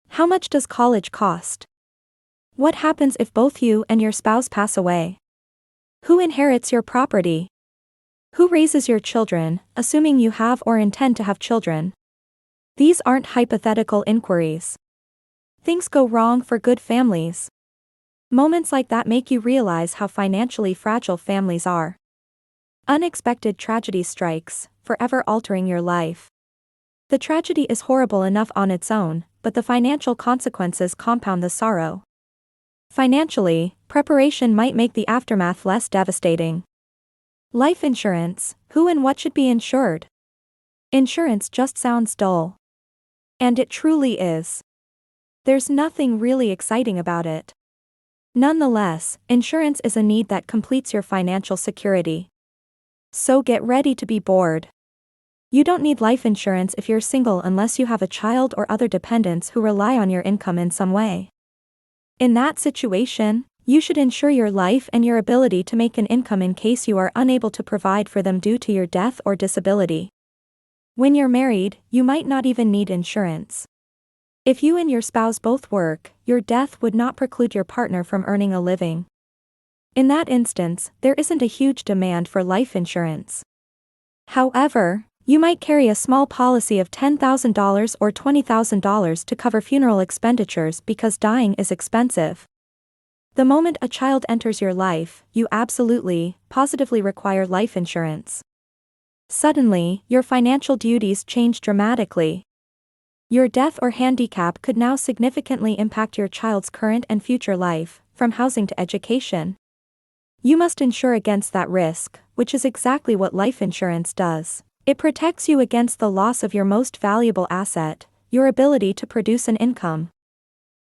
How much does college cost? What happens if both you and your spouse pass away? Who inherits your property? Who raises your children, assuming you have or intend to have children? These aren't hypothetical inquiries. Things go wrong for good families. Moments like that make you realize how financially fragile families are. Unexpected tragedy strikes, forever altering your life. The tragedy is horrible enough on its own, but the financial consequences compound the sorrow. Financially, preparation might make the aftermath less devastating. Life insurance: who and what should be insured? Insurance just sounds dull. And it truly is. There's nothing really exciting about it. Nonetheless, insurance is a need that completes your financial security. So get ready to be bored. You don't need life insurance if you're single unless you have a child or other dependents who rely on your income in some way. In that situation, you should insure your life and your ability to make an income in case you are unable to provide for them due to your death or disability. When you're married, you might not even need insurance. If you and your spouse both work, your death would not preclude your partner from earning a living. In that instance, there isn't a huge demand for life insurance. However, you might carry a small policy of $10,000 or $20,000 to cover funeral expenditures because dying is expensive. The moment a child enters your life, you absolutely, positively require life insurance. Suddenly, your financial duties change dramatically. Your death or handicap could now significantly impact your child's current and future life, from housing to education. You must insure against that risk, which is exactly what life insurance does. It protects you against the loss of your most valuable asset, your ability to produce an income.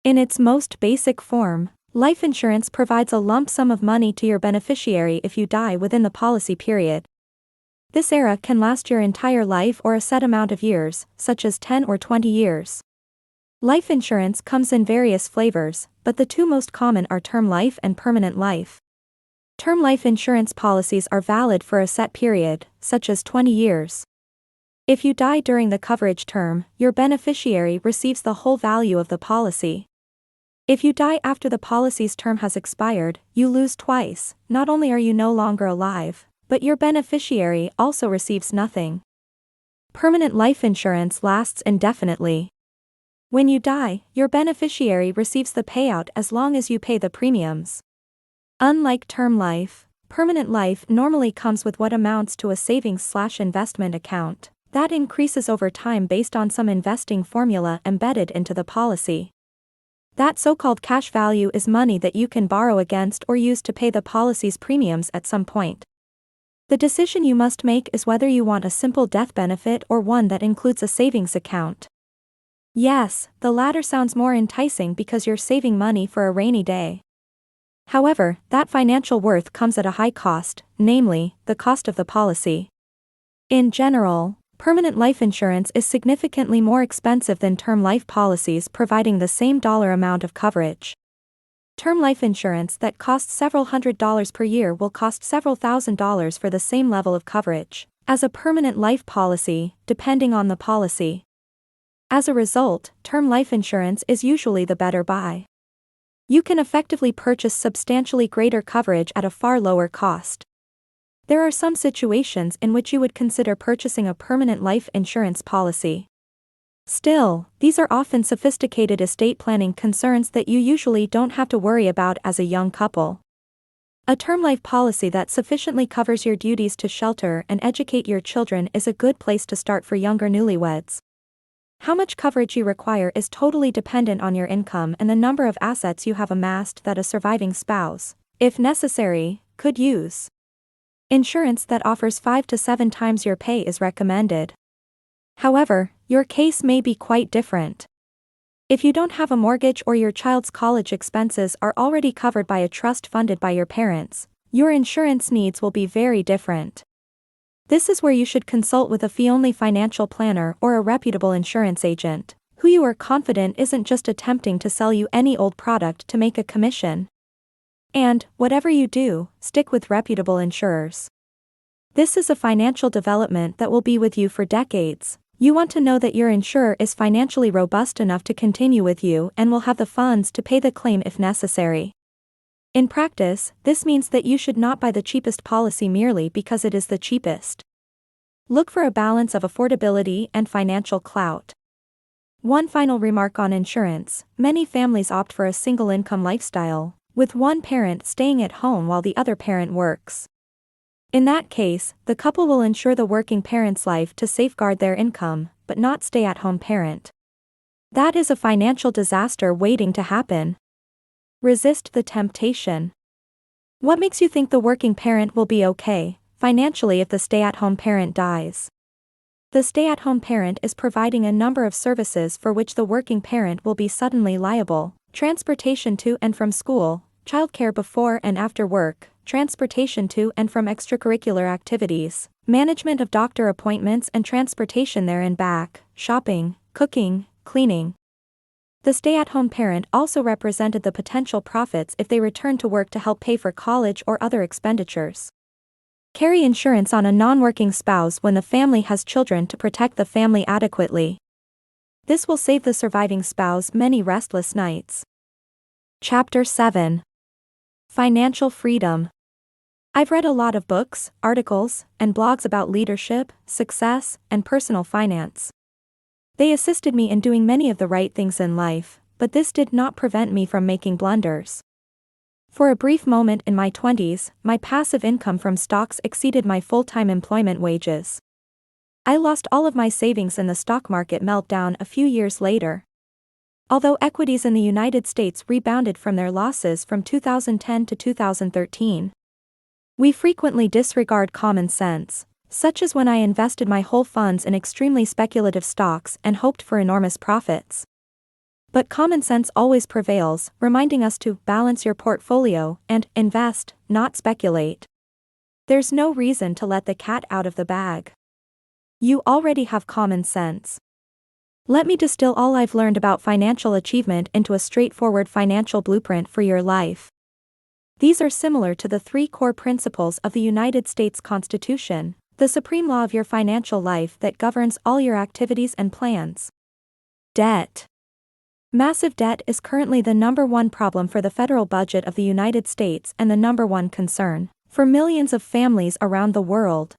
In its most basic form, life insurance provides a lump sum of money to your beneficiary if you die within the policy period. This era can last your entire life or a set amount of years, such as 10 or 20 years. Life insurance comes in various flavors, but the two most common are term life and permanent life. Term life insurance policies are valid for a set period, such as 20 years. If you die during the coverage term, your beneficiary receives the whole value of the policy. If you die after the policy's term has expired, you lose twice. Not only are you no longer alive, but your beneficiary also receives nothing. Permanent life insurance lasts indefinitely. When you die, your beneficiary receives the payout as long as you pay the premiums. Unlike term life, permanent life normally comes with what amounts to a savings/investment account that increases over time based on some investing formula embedded into the policy. That so-called cash value is money that you can borrow against or use to pay the policy's premiums at some point. The decision you must make is whether you want a simple death benefit or one that includes a savings account. Yes, the latter sounds more enticing because you're saving money for a rainy day. However, that financial worth comes at a high cost, namely, the cost of the policy. In general, permanent life insurance is significantly more expensive than term life policies providing the same dollar amount of coverage. Term life insurance that costs several $100s per year will cost several $1,000s for the same level of coverage as a permanent life policy, depending on the policy. As a result, term life insurance is usually the better buy. You can effectively purchase substantially greater coverage at a far lower cost. There are some situations in which you would consider purchasing a permanent life insurance policy. Still, these are often sophisticated estate planning concerns that you usually don't have to worry about as a young couple. A term life policy that sufficiently covers your duties to shelter and educate your children is a good place to start for younger newlyweds. How much coverage you require is totally dependent on your income and the number of assets you have amassed that a surviving spouse, if necessary, could use. Insurance that offers 5 to 7 times your pay is recommended. However, your case may be quite different. If you don't have a mortgage or your child's college expenses are already covered by a trust funded by your parents, your insurance needs will be very different. This is where you should consult with a fee-only financial planner or a reputable insurance agent, who you are confident isn't just attempting to sell you any old product to make a commission. And, whatever you do, stick with reputable insurers. This is a financial development that will be with you for decades. You want to know that your insurer is financially robust enough to continue with you and will have the funds to pay the claim if necessary. In practice, this means that you should not buy the cheapest policy merely because it is the cheapest. Look for a balance of affordability and financial clout. One final remark on insurance: many families opt for a single-income lifestyle, with one parent staying at home while the other parent works. In that case, the couple will insure the working parent's life to safeguard their income, but not stay-at-home parent. That is a financial disaster waiting to happen. Resist the temptation. What makes you think the working parent will be okay financially if the stay-at-home parent dies? The stay-at-home parent is providing a number of services for which the working parent will be suddenly liable: transportation to and from school, childcare before and after work, transportation to and from extracurricular activities, management of doctor appointments and transportation there and back, shopping, cooking, cleaning. The stay-at-home parent also represented the potential profits if they return to work to help pay for college or other expenditures. Carry insurance on a non-working spouse when the family has children to protect the family adequately. This will save the surviving spouse many restless nights. Chapter 7. Financial Freedom. I've read a lot of books, articles, and blogs about leadership, success, and personal finance. They assisted me in doing many of the right things in life, but this did not prevent me from making blunders. For a brief moment in my 20s, my passive income from stocks exceeded my full-time employment wages. I lost all of my savings in the stock market meltdown a few years later. Although equities in the United States rebounded from their losses from 2010 to 2013, we frequently disregard common sense, such as when I invested my whole funds in extremely speculative stocks and hoped for enormous profits. But common sense always prevails, reminding us to balance your portfolio and invest, not speculate. There's no reason to let the cat out of the bag. You already have common sense. Let me distill all I've learned about financial achievement into a straightforward financial blueprint for your life. These are similar to the 3 core principles of the United States Constitution, the supreme law of your financial life that governs all your activities and plans. Debt. Massive debt is currently the #1 problem for the federal budget of the United States and the #1 concern for millions of families around the world.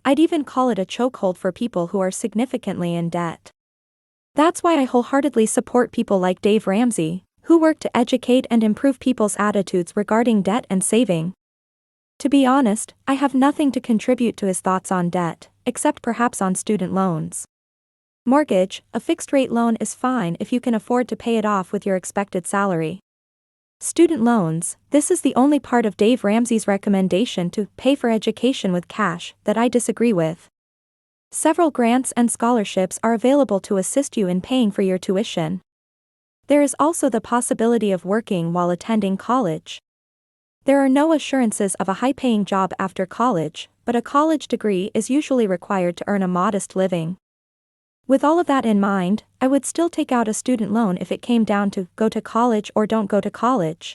I'd even call it a chokehold for people who are significantly in debt. That's why I wholeheartedly support people like Dave Ramsey, who work to educate and improve people's attitudes regarding debt and saving. To be honest, I have nothing to contribute to his thoughts on debt, except perhaps on student loans. Mortgage: a fixed-rate loan is fine if you can afford to pay it off with your expected salary. Student loans: this is the only part of Dave Ramsey's recommendation to pay for education with cash that I disagree with. Several grants and scholarships are available to assist you in paying for your tuition. There is also the possibility of working while attending college. There are no assurances of a high-paying job after college, but a college degree is usually required to earn a modest living. With all of that in mind, I would still take out a student loan if it came down to go to college or don't go to college.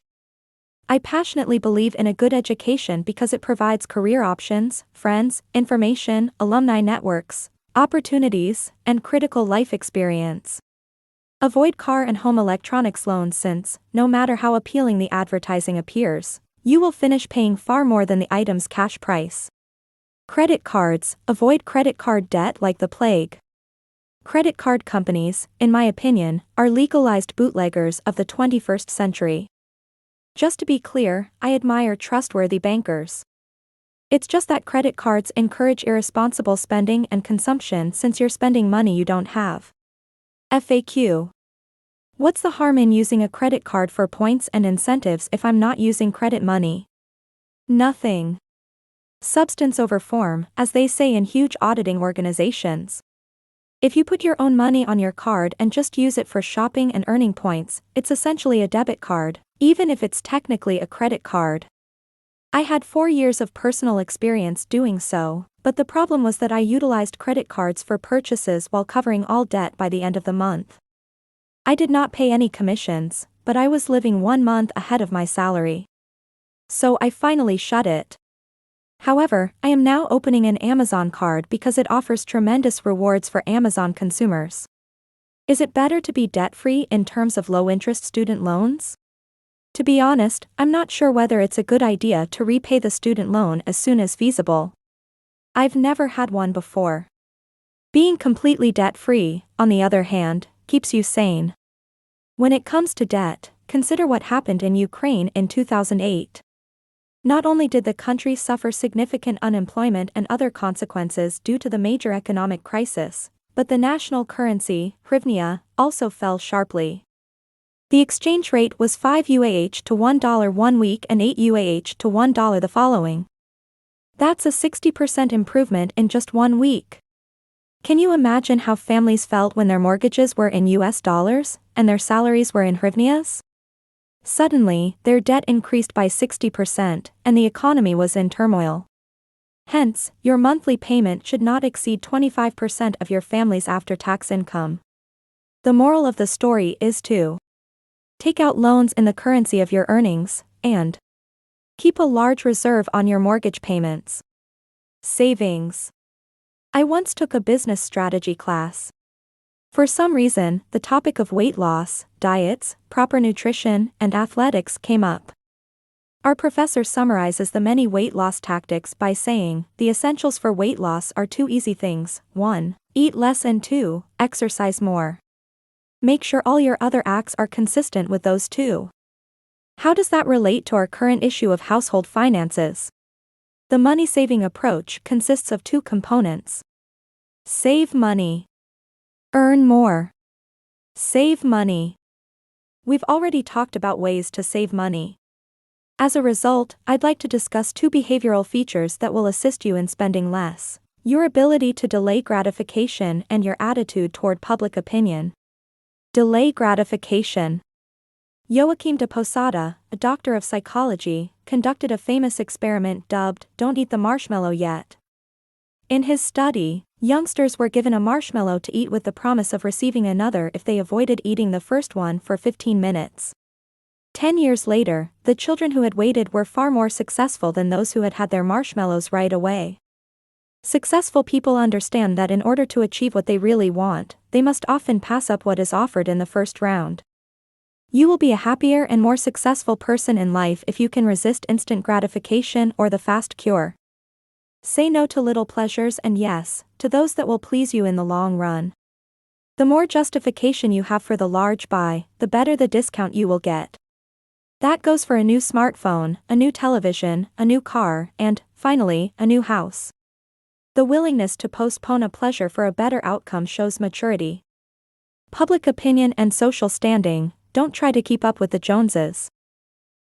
I passionately believe in a good education because it provides career options, friends, information, alumni networks, opportunities, and critical life experience. Avoid car and home electronics loans since, no matter how appealing the advertising appears, you will finish paying far more than the item's cash price. Credit cards: avoid credit card debt like the plague. Credit card companies, in my opinion, are legalized bootleggers of the 21st century. Just to be clear, I admire trustworthy bankers. It's just that credit cards encourage irresponsible spending and consumption since you're spending money you don't have. FAQ. What's the harm in using a credit card for points and incentives if I'm not using credit money? Nothing. Substance over form, as they say in huge auditing organizations. If you put your own money on your card and just use it for shopping and earning points, it's essentially a debit card, even if it's technically a credit card. I had 4 years of personal experience doing so, but the problem was that I utilized credit cards for purchases while covering all debt by the end of the month. I did not pay any commissions, but I was living 1 month ahead of my salary. So I finally shut it. However, I am now opening an Amazon card because it offers tremendous rewards for Amazon consumers. Is it better to be debt-free in terms of low-interest student loans? To be honest, I'm not sure whether it's a good idea to repay the student loan as soon as feasible. I've never had one before. Being completely debt-free, on the other hand, keeps you sane. When it comes to debt, consider what happened in Ukraine in 2008. Not only did the country suffer significant unemployment and other consequences due to the major economic crisis, but the national currency, hryvnia, also fell sharply. The exchange rate was 5 UAH to $1 one week and 8 UAH to $1 the following. That's a 60% improvement in just 1 week. Can you imagine how families felt when their mortgages were in US dollars, and their salaries were in hryvnias? Suddenly, their debt increased by 60%, and the economy was in turmoil. Hence, your monthly payment should not exceed 25% of your family's after-tax income. The moral of the story is to take out loans in the currency of your earnings, and keep a large reserve on your mortgage payments. Savings. I once took a business strategy class. For some reason, the topic of weight loss, diets, proper nutrition, and athletics came up. Our professor summarizes the many weight loss tactics by saying, the essentials for weight loss are 2 easy things: 1. Eat less, and 2. Exercise more. Make sure all your other acts are consistent with those 2. How does that relate to our current issue of household finances? The money-saving approach consists of 2 components. Save money. Earn more. Save money. We've already talked about ways to save money. As a result, I'd like to discuss 2 behavioral features that will assist you in spending less: your ability to delay gratification and your attitude toward public opinion. Delay gratification. Joachim de Posada, a doctor of psychology, conducted a famous experiment dubbed "Don't Eat the Marshmallow Yet." In his study, youngsters were given a marshmallow to eat with the promise of receiving another if they avoided eating the first one for 15 minutes. 10 years later, the children who had waited were far more successful than those who had had their marshmallows right away. Successful people understand that in order to achieve what they really want, they must often pass up what is offered in the first round. You will be a happier and more successful person in life if you can resist instant gratification or the fast cure. Say no to little pleasures and yes to those that will please you in the long run. The more justification you have for the large buy, the better the discount you will get. That goes for a new smartphone, a new television, a new car, and, finally, a new house. The willingness to postpone a pleasure for a better outcome shows maturity. Public opinion and social standing. Don't try to keep up with the Joneses.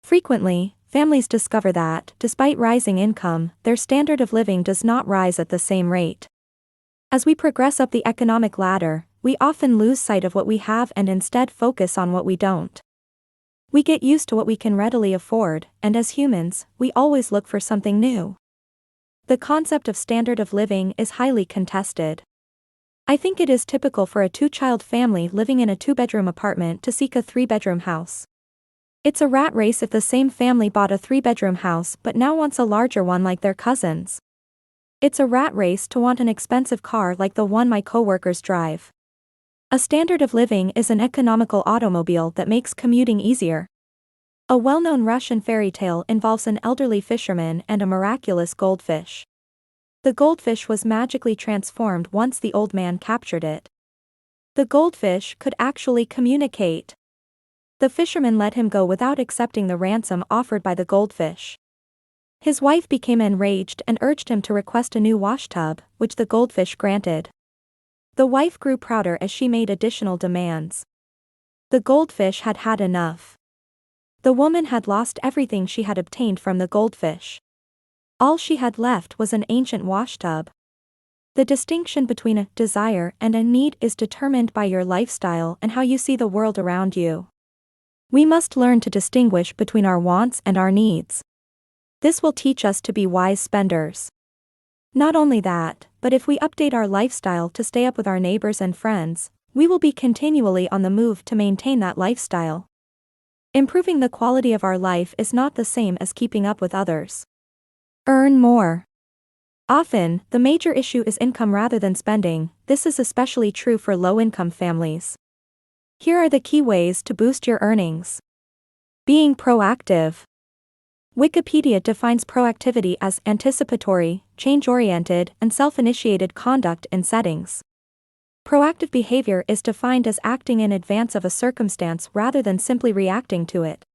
Frequently, families discover that, despite rising income, their standard of living does not rise at the same rate. As we progress up the economic ladder, we often lose sight of what we have and instead focus on what we don't. We get used to what we can readily afford, and as humans, we always look for something new. The concept of standard of living is highly contested. I think it is typical for a 2-child family living in a 2-bedroom apartment to seek a 3-bedroom house. It's a rat race if the same family bought a 3-bedroom house but now wants a larger one like their cousins. It's a rat race to want an expensive car like the one my coworkers drive. A standard of living is an economical automobile that makes commuting easier. A well-known Russian fairy tale involves an elderly fisherman and a miraculous goldfish. The goldfish was magically transformed once the old man captured it. The goldfish could actually communicate. The fisherman let him go without accepting the ransom offered by the goldfish. His wife became enraged and urged him to request a new washtub, which the goldfish granted. The wife grew prouder as she made additional demands. The goldfish had had enough. The woman had lost everything she had obtained from the goldfish. All she had left was an ancient washtub. The distinction between a desire and a need is determined by your lifestyle and how you see the world around you. We must learn to distinguish between our wants and our needs. This will teach us to be wise spenders. Not only that, but if we update our lifestyle to stay up with our neighbors and friends, we will be continually on the move to maintain that lifestyle. Improving the quality of our life is not the same as keeping up with others. Earn more. Often, the major issue is income rather than spending. This is especially true for low-income families. Here are the key ways to boost your earnings. Being proactive. Wikipedia defines proactivity as anticipatory, change-oriented, and self-initiated conduct in settings. Proactive behavior is defined as acting in advance of a circumstance rather than simply reacting to it.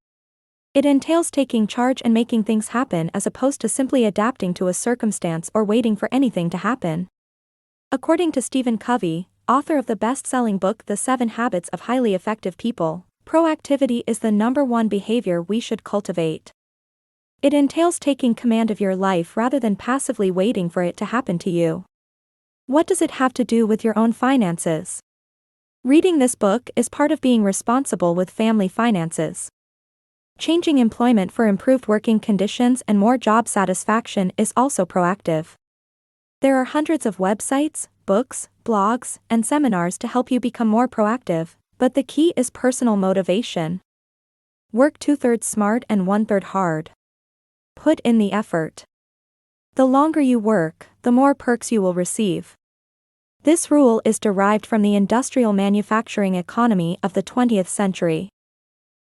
It entails taking charge and making things happen as opposed to simply adapting to a circumstance or waiting for anything to happen. According to Stephen Covey, author of the best-selling book The 7 Habits of Highly Effective People, proactivity is the #1 behavior we should cultivate. It entails taking command of your life rather than passively waiting for it to happen to you. What does it have to do with your own finances? Reading this book is part of being responsible with family finances. Changing employment for improved working conditions and more job satisfaction is also proactive. There are hundreds of websites, books, blogs, and seminars to help you become more proactive, but the key is personal motivation. Work 2/3 smart and 1/3 hard. Put in the effort. The longer you work, the more perks you will receive. This rule is derived from the industrial manufacturing economy of the 20th century.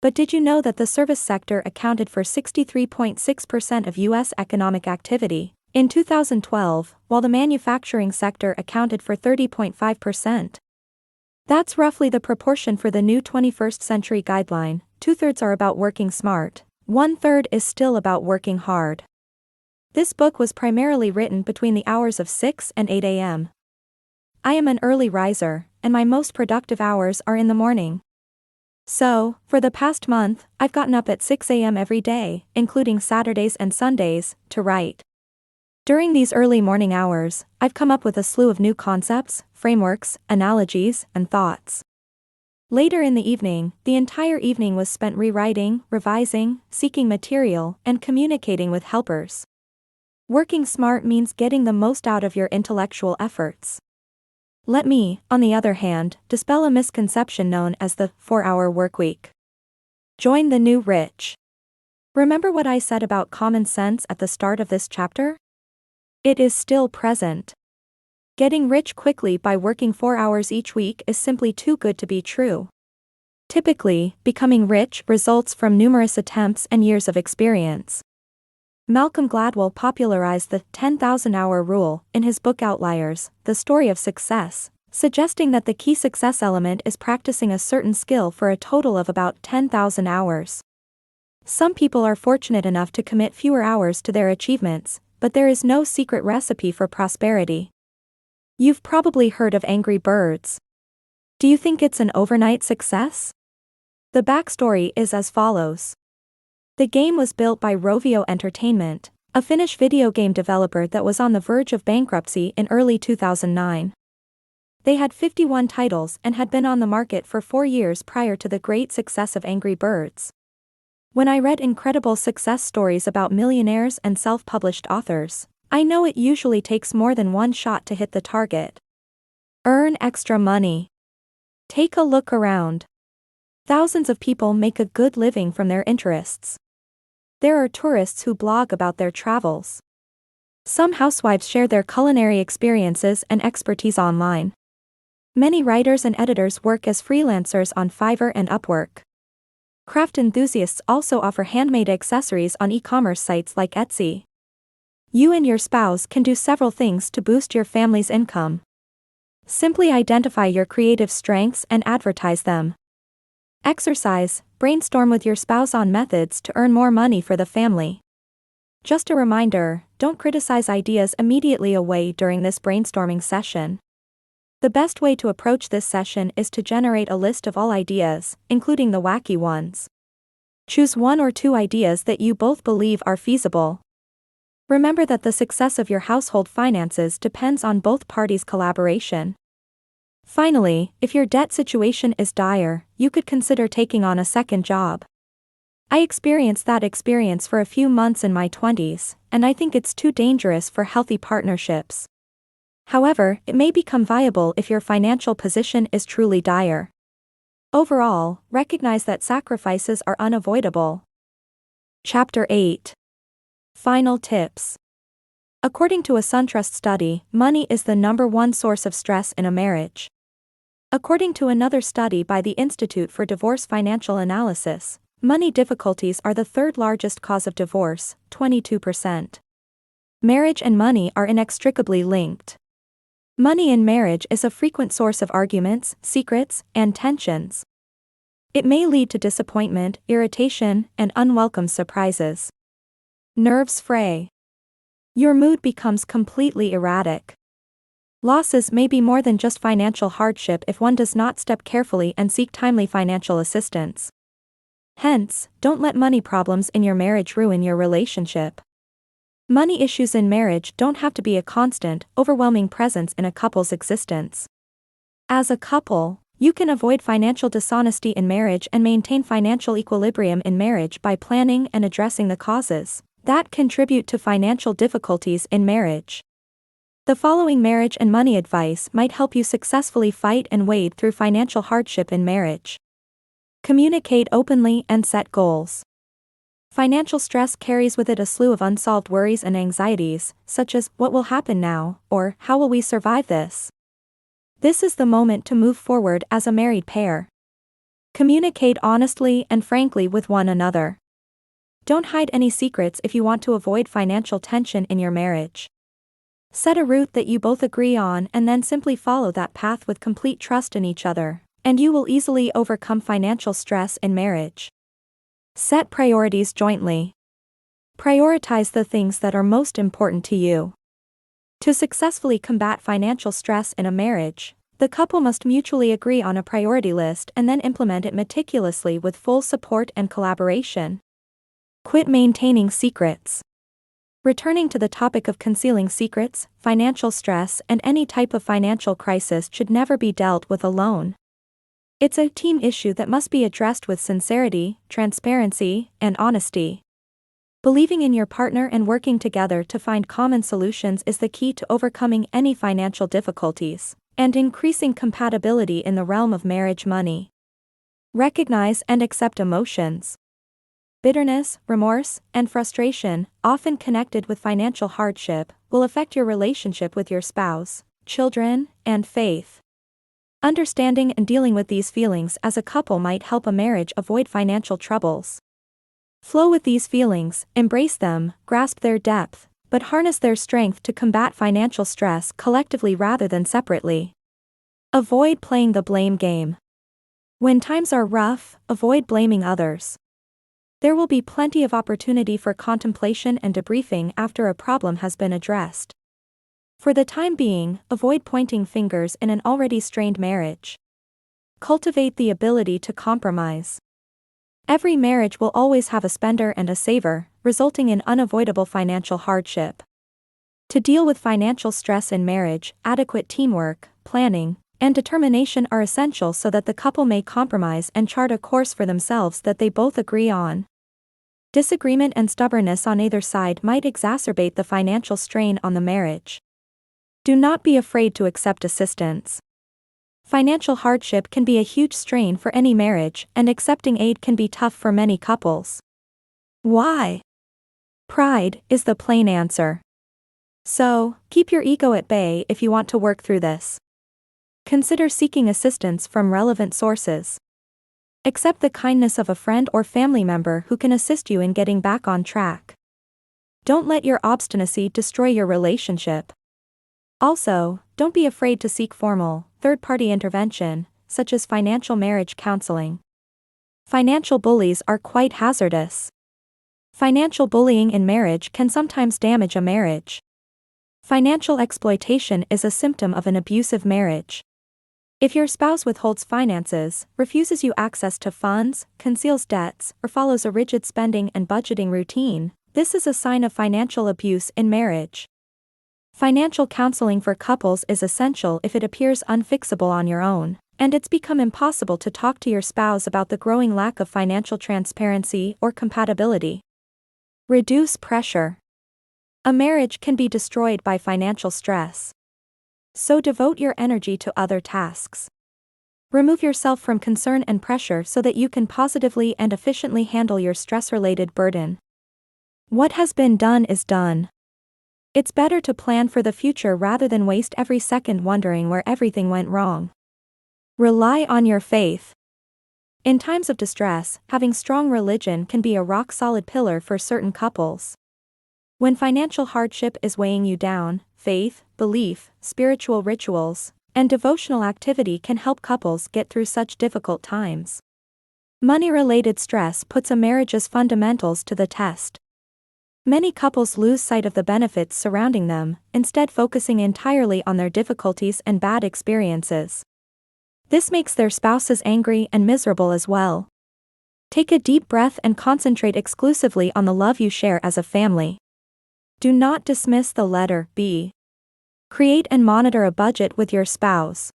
But did you know that the service sector accounted for 63.6% of U.S. economic activity in 2012, while the manufacturing sector accounted for 30.5%? That's roughly the proportion for the new 21st century guideline. 2/3 are about working smart, 1/3 is still about working hard. This book was primarily written between the hours of 6 and 8 a.m. I am an early riser, and my most productive hours are in the morning. So, for the past month, I've gotten up at 6 a.m. every day, including Saturdays and Sundays, to write. During these early morning hours, I've come up with a slew of new concepts, frameworks, analogies, and thoughts. Later in the evening, the entire evening was spent rewriting, revising, seeking material, and communicating with helpers. Working smart means getting the most out of your intellectual efforts. Let me, on the other hand, dispel a misconception known as the 4-hour workweek. Join the new rich. Remember what I said about common sense at the start of this chapter? It is still present. Getting rich quickly by working 4 hours each week is simply too good to be true. Typically, becoming rich results from numerous attempts and years of experience. Malcolm Gladwell popularized the 10,000-hour rule in his book Outliers, The Story of Success, suggesting that the key success element is practicing a certain skill for a total of about 10,000 hours. Some people are fortunate enough to commit fewer hours to their achievements, but there is no secret recipe for prosperity. You've probably heard of Angry Birds. Do you think it's an overnight success? The backstory is as follows. The game was built by Rovio Entertainment, a Finnish video game developer that was on the verge of bankruptcy in early 2009. They had 51 titles and had been on the market for 4 years prior to the great success of Angry Birds. When I read incredible success stories about millionaires and self-published authors, I know it usually takes more than one shot to hit the target. Earn extra money. Take a look around. Thousands of people make a good living from their interests. There are tourists who blog about their travels. Some housewives share their culinary experiences and expertise online. Many writers and editors work as freelancers on Fiverr and Upwork. Craft enthusiasts also offer handmade accessories on e-commerce sites like Etsy. You and your spouse can do several things to boost your family's income. Simply identify your creative strengths and advertise them. Exercise, brainstorm with your spouse on methods to earn more money for the family. Just a reminder, don't criticize ideas immediately away during this brainstorming session. The best way to approach this session is to generate a list of all ideas, including the wacky ones. Choose 1 or 2 ideas that you both believe are feasible. Remember that the success of your household finances depends on both parties' collaboration. Finally, if your debt situation is dire, you could consider taking on a second job. I experienced that experience for a few months in my 20s, and I think it's too dangerous for healthy partnerships. However, it may become viable if your financial position is truly dire. Overall, recognize that sacrifices are unavoidable. Chapter 8. Final Tips. According to a SunTrust study, money is the #1 source of stress in a marriage. According to another study by the Institute for Divorce Financial Analysis, money difficulties are the third largest cause of divorce, 22%. Marriage and money are inextricably linked. Money in marriage is a frequent source of arguments, secrets, and tensions. It may lead to disappointment, irritation, and unwelcome surprises. Nerves fray. Your mood becomes completely erratic. Losses may be more than just financial hardship if one does not step carefully and seek timely financial assistance. Hence, don't let money problems in your marriage ruin your relationship. Money issues in marriage don't have to be a constant, overwhelming presence in a couple's existence. As a couple, you can avoid financial dishonesty in marriage and maintain financial equilibrium in marriage by planning and addressing the causes that contribute to financial difficulties in marriage. The following marriage and money advice might help you successfully fight and wade through financial hardship in marriage. Communicate openly and set goals. Financial stress carries with it a slew of unsolved worries and anxieties, such as, what will happen now, or, how will we survive this? This is the moment to move forward as a married pair. Communicate honestly and frankly with one another. Don't hide any secrets if you want to avoid financial tension in your marriage. Set a route that you both agree on and then simply follow that path with complete trust in each other, and you will easily overcome financial stress in marriage. Set priorities jointly. Prioritize the things that are most important to you. To successfully combat financial stress in a marriage, the couple must mutually agree on a priority list and then implement it meticulously with full support and collaboration. Quit maintaining secrets. Returning to the topic of concealing secrets, financial stress and any type of financial crisis should never be dealt with alone. It's a team issue that must be addressed with sincerity, transparency, and honesty. Believing in your partner and working together to find common solutions is the key to overcoming any financial difficulties and increasing compatibility in the realm of marriage money. Recognize and accept emotions. Bitterness, remorse, and frustration, often connected with financial hardship, will affect your relationship with your spouse, children, and faith. Understanding and dealing with these feelings as a couple might help a marriage avoid financial troubles. Flow with these feelings, embrace them, grasp their depth, but harness their strength to combat financial stress collectively rather than separately. Avoid playing the blame game. When times are rough, avoid blaming others. There will be plenty of opportunity for contemplation and debriefing after a problem has been addressed. For the time being, avoid pointing fingers in an already strained marriage. Cultivate the ability to compromise. Every marriage will always have a spender and a saver, resulting in unavoidable financial hardship. To deal with financial stress in marriage, adequate teamwork, planning, and determination are essential so that the couple may compromise and chart a course for themselves that they both agree on. Disagreement and stubbornness on either side might exacerbate the financial strain on the marriage. Do not be afraid to accept assistance. Financial hardship can be a huge strain for any marriage, and accepting aid can be tough for many couples. Why? Pride is the plain answer. So, keep your ego at bay if you want to work through this. Consider seeking assistance from relevant sources. Accept the kindness of a friend or family member who can assist you in getting back on track. Don't let your obstinacy destroy your relationship. Also, don't be afraid to seek formal, third-party intervention, such as financial marriage counseling. Financial bullies are quite hazardous. Financial bullying in marriage can sometimes damage a marriage. Financial exploitation is a symptom of an abusive marriage. If your spouse withholds finances, refuses you access to funds, conceals debts, or follows a rigid spending and budgeting routine, this is a sign of financial abuse in marriage. Financial counseling for couples is essential if it appears unfixable on your own, and it's become impossible to talk to your spouse about the growing lack of financial transparency or compatibility. Reduce pressure. A marriage can be destroyed by financial stress. So devote your energy to other tasks. Remove yourself from concern and pressure so that you can positively and efficiently handle your stress-related burden. What has been done is done. It's better to plan for the future rather than waste every second wondering where everything went wrong. Rely on your faith. In times of distress, having strong religion can be a rock-solid pillar for certain couples. When financial hardship is weighing you down, faith, belief, spiritual rituals, and devotional activity can help couples get through such difficult times. Money-related stress puts a marriage's fundamentals to the test. Many couples lose sight of the benefits surrounding them, instead focusing entirely on their difficulties and bad experiences. This makes their spouses angry and miserable as well. Take a deep breath and concentrate exclusively on the love you share as a family. Do not dismiss the letter B. Create and monitor a budget with your spouse.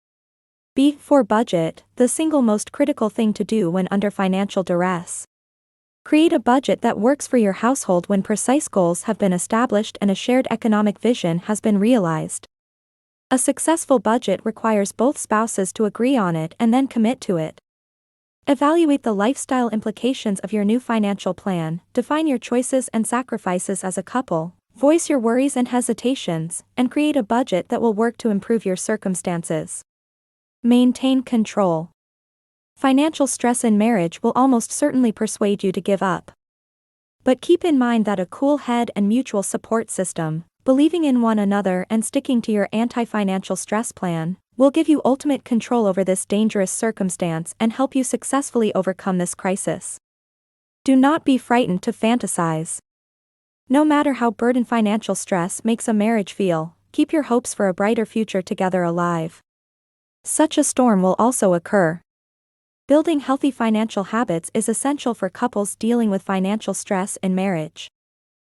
B for budget, the single most critical thing to do when under financial duress. Create a budget that works for your household when precise goals have been established and a shared economic vision has been realized. A successful budget requires both spouses to agree on it and then commit to it. Evaluate the lifestyle implications of your new financial plan, define your choices and sacrifices as a couple, voice your worries and hesitations, and create a budget that will work to improve your circumstances. Maintain control. Financial stress in marriage will almost certainly persuade you to give up. But keep in mind that a cool head and mutual support system, believing in one another and sticking to your anti-financial stress plan, will give you ultimate control over this dangerous circumstance and help you successfully overcome this crisis. Do not be frightened to fantasize. No matter how burdened financial stress makes a marriage feel, keep your hopes for a brighter future together alive. Such a storm will also occur. Building healthy financial habits is essential for couples dealing with financial stress in marriage.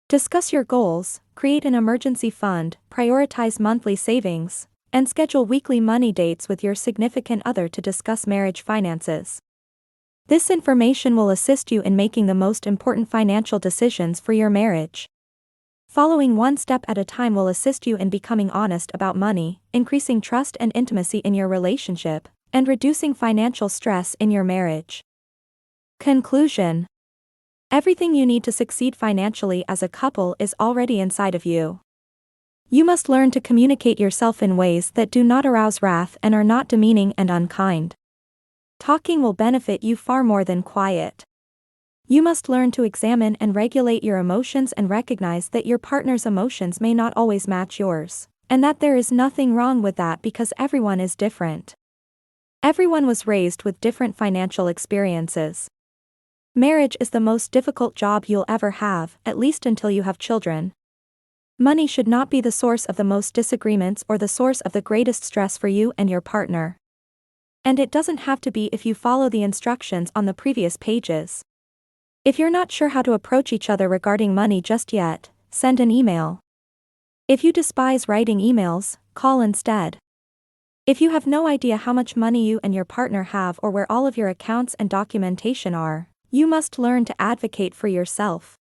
Discuss your goals, create an emergency fund, prioritize monthly savings, and schedule weekly money dates with your significant other to discuss marriage finances. This information will assist you in making the most important financial decisions for your marriage. Following one step at a time will assist you in becoming honest about money, increasing trust and intimacy in your relationship, and reducing financial stress in your marriage. Conclusion. Everything you need to succeed financially as a couple is already inside of you. You must learn to communicate yourself in ways that do not arouse wrath and are not demeaning and unkind. Talking will benefit you far more than quiet. You must learn to examine and regulate your emotions and recognize that your partner's emotions may not always match yours, and that there is nothing wrong with that because everyone is different. Everyone was raised with different financial experiences. Marriage is the most difficult job you'll ever have, at least until you have children. Money should not be the source of the most disagreements or the source of the greatest stress for you and your partner. And it doesn't have to be if you follow the instructions on the previous pages. If you're not sure how to approach each other regarding money just yet, send an email. If you despise writing emails, call instead. If you have no idea how much money you and your partner have or where all of your accounts and documentation are, you must learn to advocate for yourself.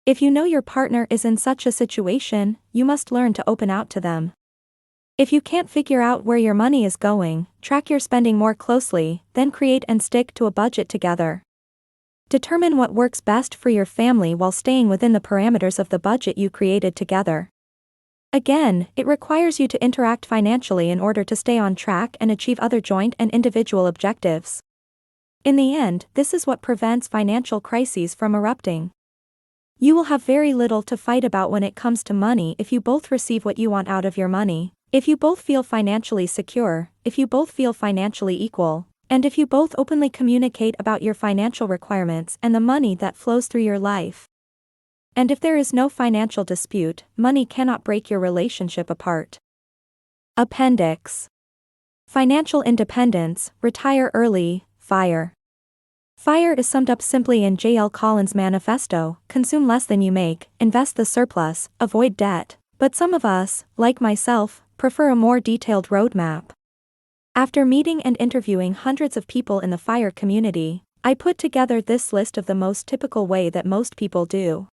If you know your partner is in such a situation, you must learn to open out to them. If you can't figure out where your money is going, track your spending more closely, then create and stick to a budget together. Determine what works best for your family while staying within the parameters of the budget you created together. Again, it requires you to interact financially in order to stay on track and achieve other joint and individual objectives. In the end, this is what prevents financial crises from erupting. You will have very little to fight about when it comes to money if you both receive what you want out of your money, if you both feel financially secure, if you both feel financially equal, and if you both openly communicate about your financial requirements and the money that flows through your life. And if there is no financial dispute, money cannot break your relationship apart. Appendix. Financial independence, retire early, FIRE. FIRE is summed up simply in J.L. Collins' manifesto: consume less than you make, invest the surplus, avoid debt. But some of us, like myself, prefer a more detailed roadmap. After meeting and interviewing hundreds of people in the FIRE community, I put together this list of the most typical way that most people do.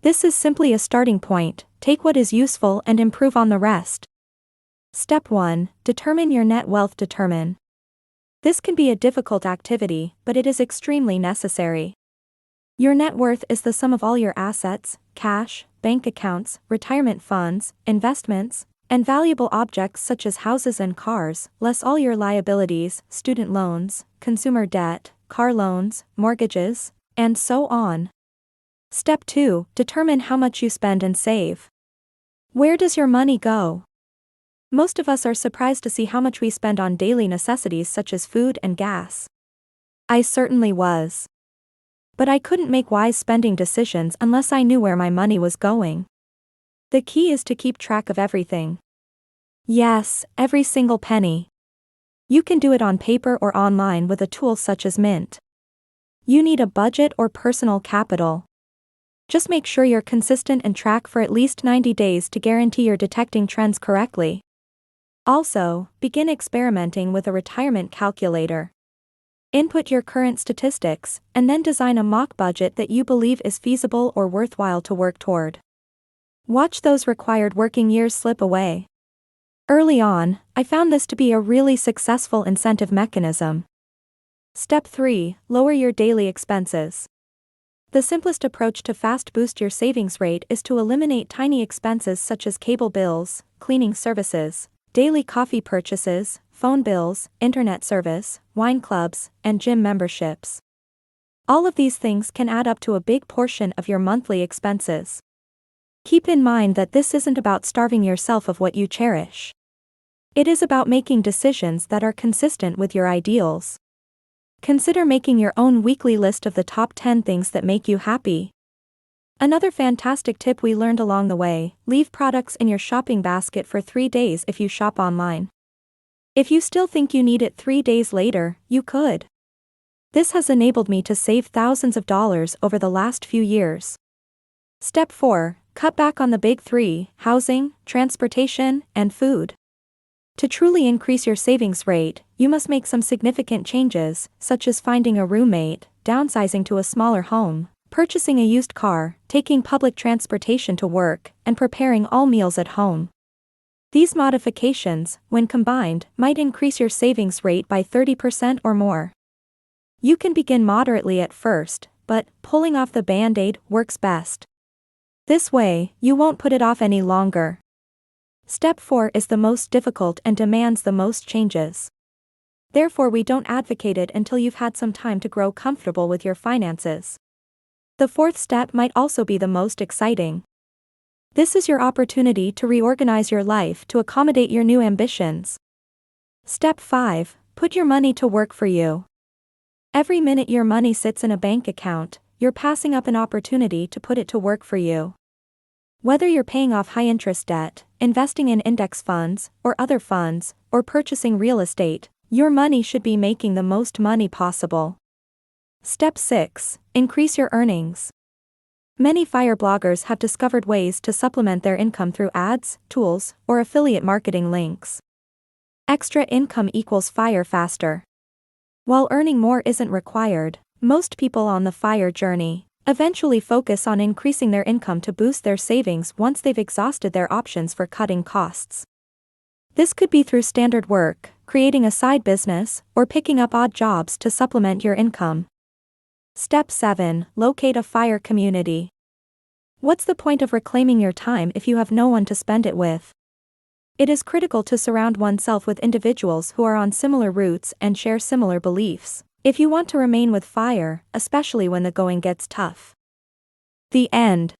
This is simply a starting point, take what is useful and improve on the rest. Step 1. Determine your net wealth. Determine. This can be a difficult activity, but it is extremely necessary. Your net worth is the sum of all your assets, cash, bank accounts, retirement funds, investments, and valuable objects such as houses and cars, less all your liabilities, student loans, consumer debt, car loans, mortgages, and so on. Step 2. Determine how much you spend and save. Where does your money go? Most of us are surprised to see how much we spend on daily necessities such as food and gas. I certainly was. But I couldn't make wise spending decisions unless I knew where my money was going. The key is to keep track of everything. Yes, every single penny. You can do it on paper or online with a tool such as Mint. You need a budget or personal capital. Just make sure you're consistent and track for at least 90 days to guarantee you're detecting trends correctly. Also, begin experimenting with a retirement calculator. Input your current statistics, and then design a mock budget that you believe is feasible or worthwhile to work toward. Watch those required working years slip away. Early on, I found this to be a really successful incentive mechanism. Step 3. Lower your daily expenses. The simplest approach to fast boost your savings rate is to eliminate tiny expenses such as cable bills, cleaning services, daily coffee purchases, phone bills, internet service, wine clubs, and gym memberships. All of these things can add up to a big portion of your monthly expenses. Keep in mind that this isn't about starving yourself of what you cherish. It is about making decisions that are consistent with your ideals. Consider making your own weekly list of the top 10 things that make you happy. Another fantastic tip we learned along the way: leave products in your shopping basket for 3 days if you shop online. If you still think you need it 3 days later, you could. This has enabled me to save thousands of dollars over the last few years. Step 4. Cut back on the big 3: housing, transportation, and food. To truly increase your savings rate, you must make some significant changes, such as finding a roommate, downsizing to a smaller home, purchasing a used car, taking public transportation to work, and preparing all meals at home. These modifications, when combined, might increase your savings rate by 30% or more. You can begin moderately at first, but pulling off the band-aid works best. This way, you won't put it off any longer. Step 4 is the most difficult and demands the most changes. Therefore, we don't advocate it until you've had some time to grow comfortable with your finances. The 4th step might also be the most exciting. This is your opportunity to reorganize your life to accommodate your new ambitions. Step 5. Put your money to work for you. Every minute your money sits in a bank account, you're passing up an opportunity to put it to work for you. Whether you're paying off high-interest debt, investing in index funds, or other funds, or purchasing real estate, your money should be making the most money possible. Step 6. Increase your earnings. Many FIRE bloggers have discovered ways to supplement their income through ads, tools, or affiliate marketing links. Extra income equals FIRE faster. While earning more isn't required, most people on the FIRE journey eventually focus on increasing their income to boost their savings once they've exhausted their options for cutting costs. This could be through standard work, creating a side business, or picking up odd jobs to supplement your income. Step 7. Locate a FIRE community. What's the point of reclaiming your time if you have no one to spend it with? It is critical to surround oneself with individuals who are on similar routes and share similar beliefs, if you want to remain with FIRE, especially when the going gets tough. The end.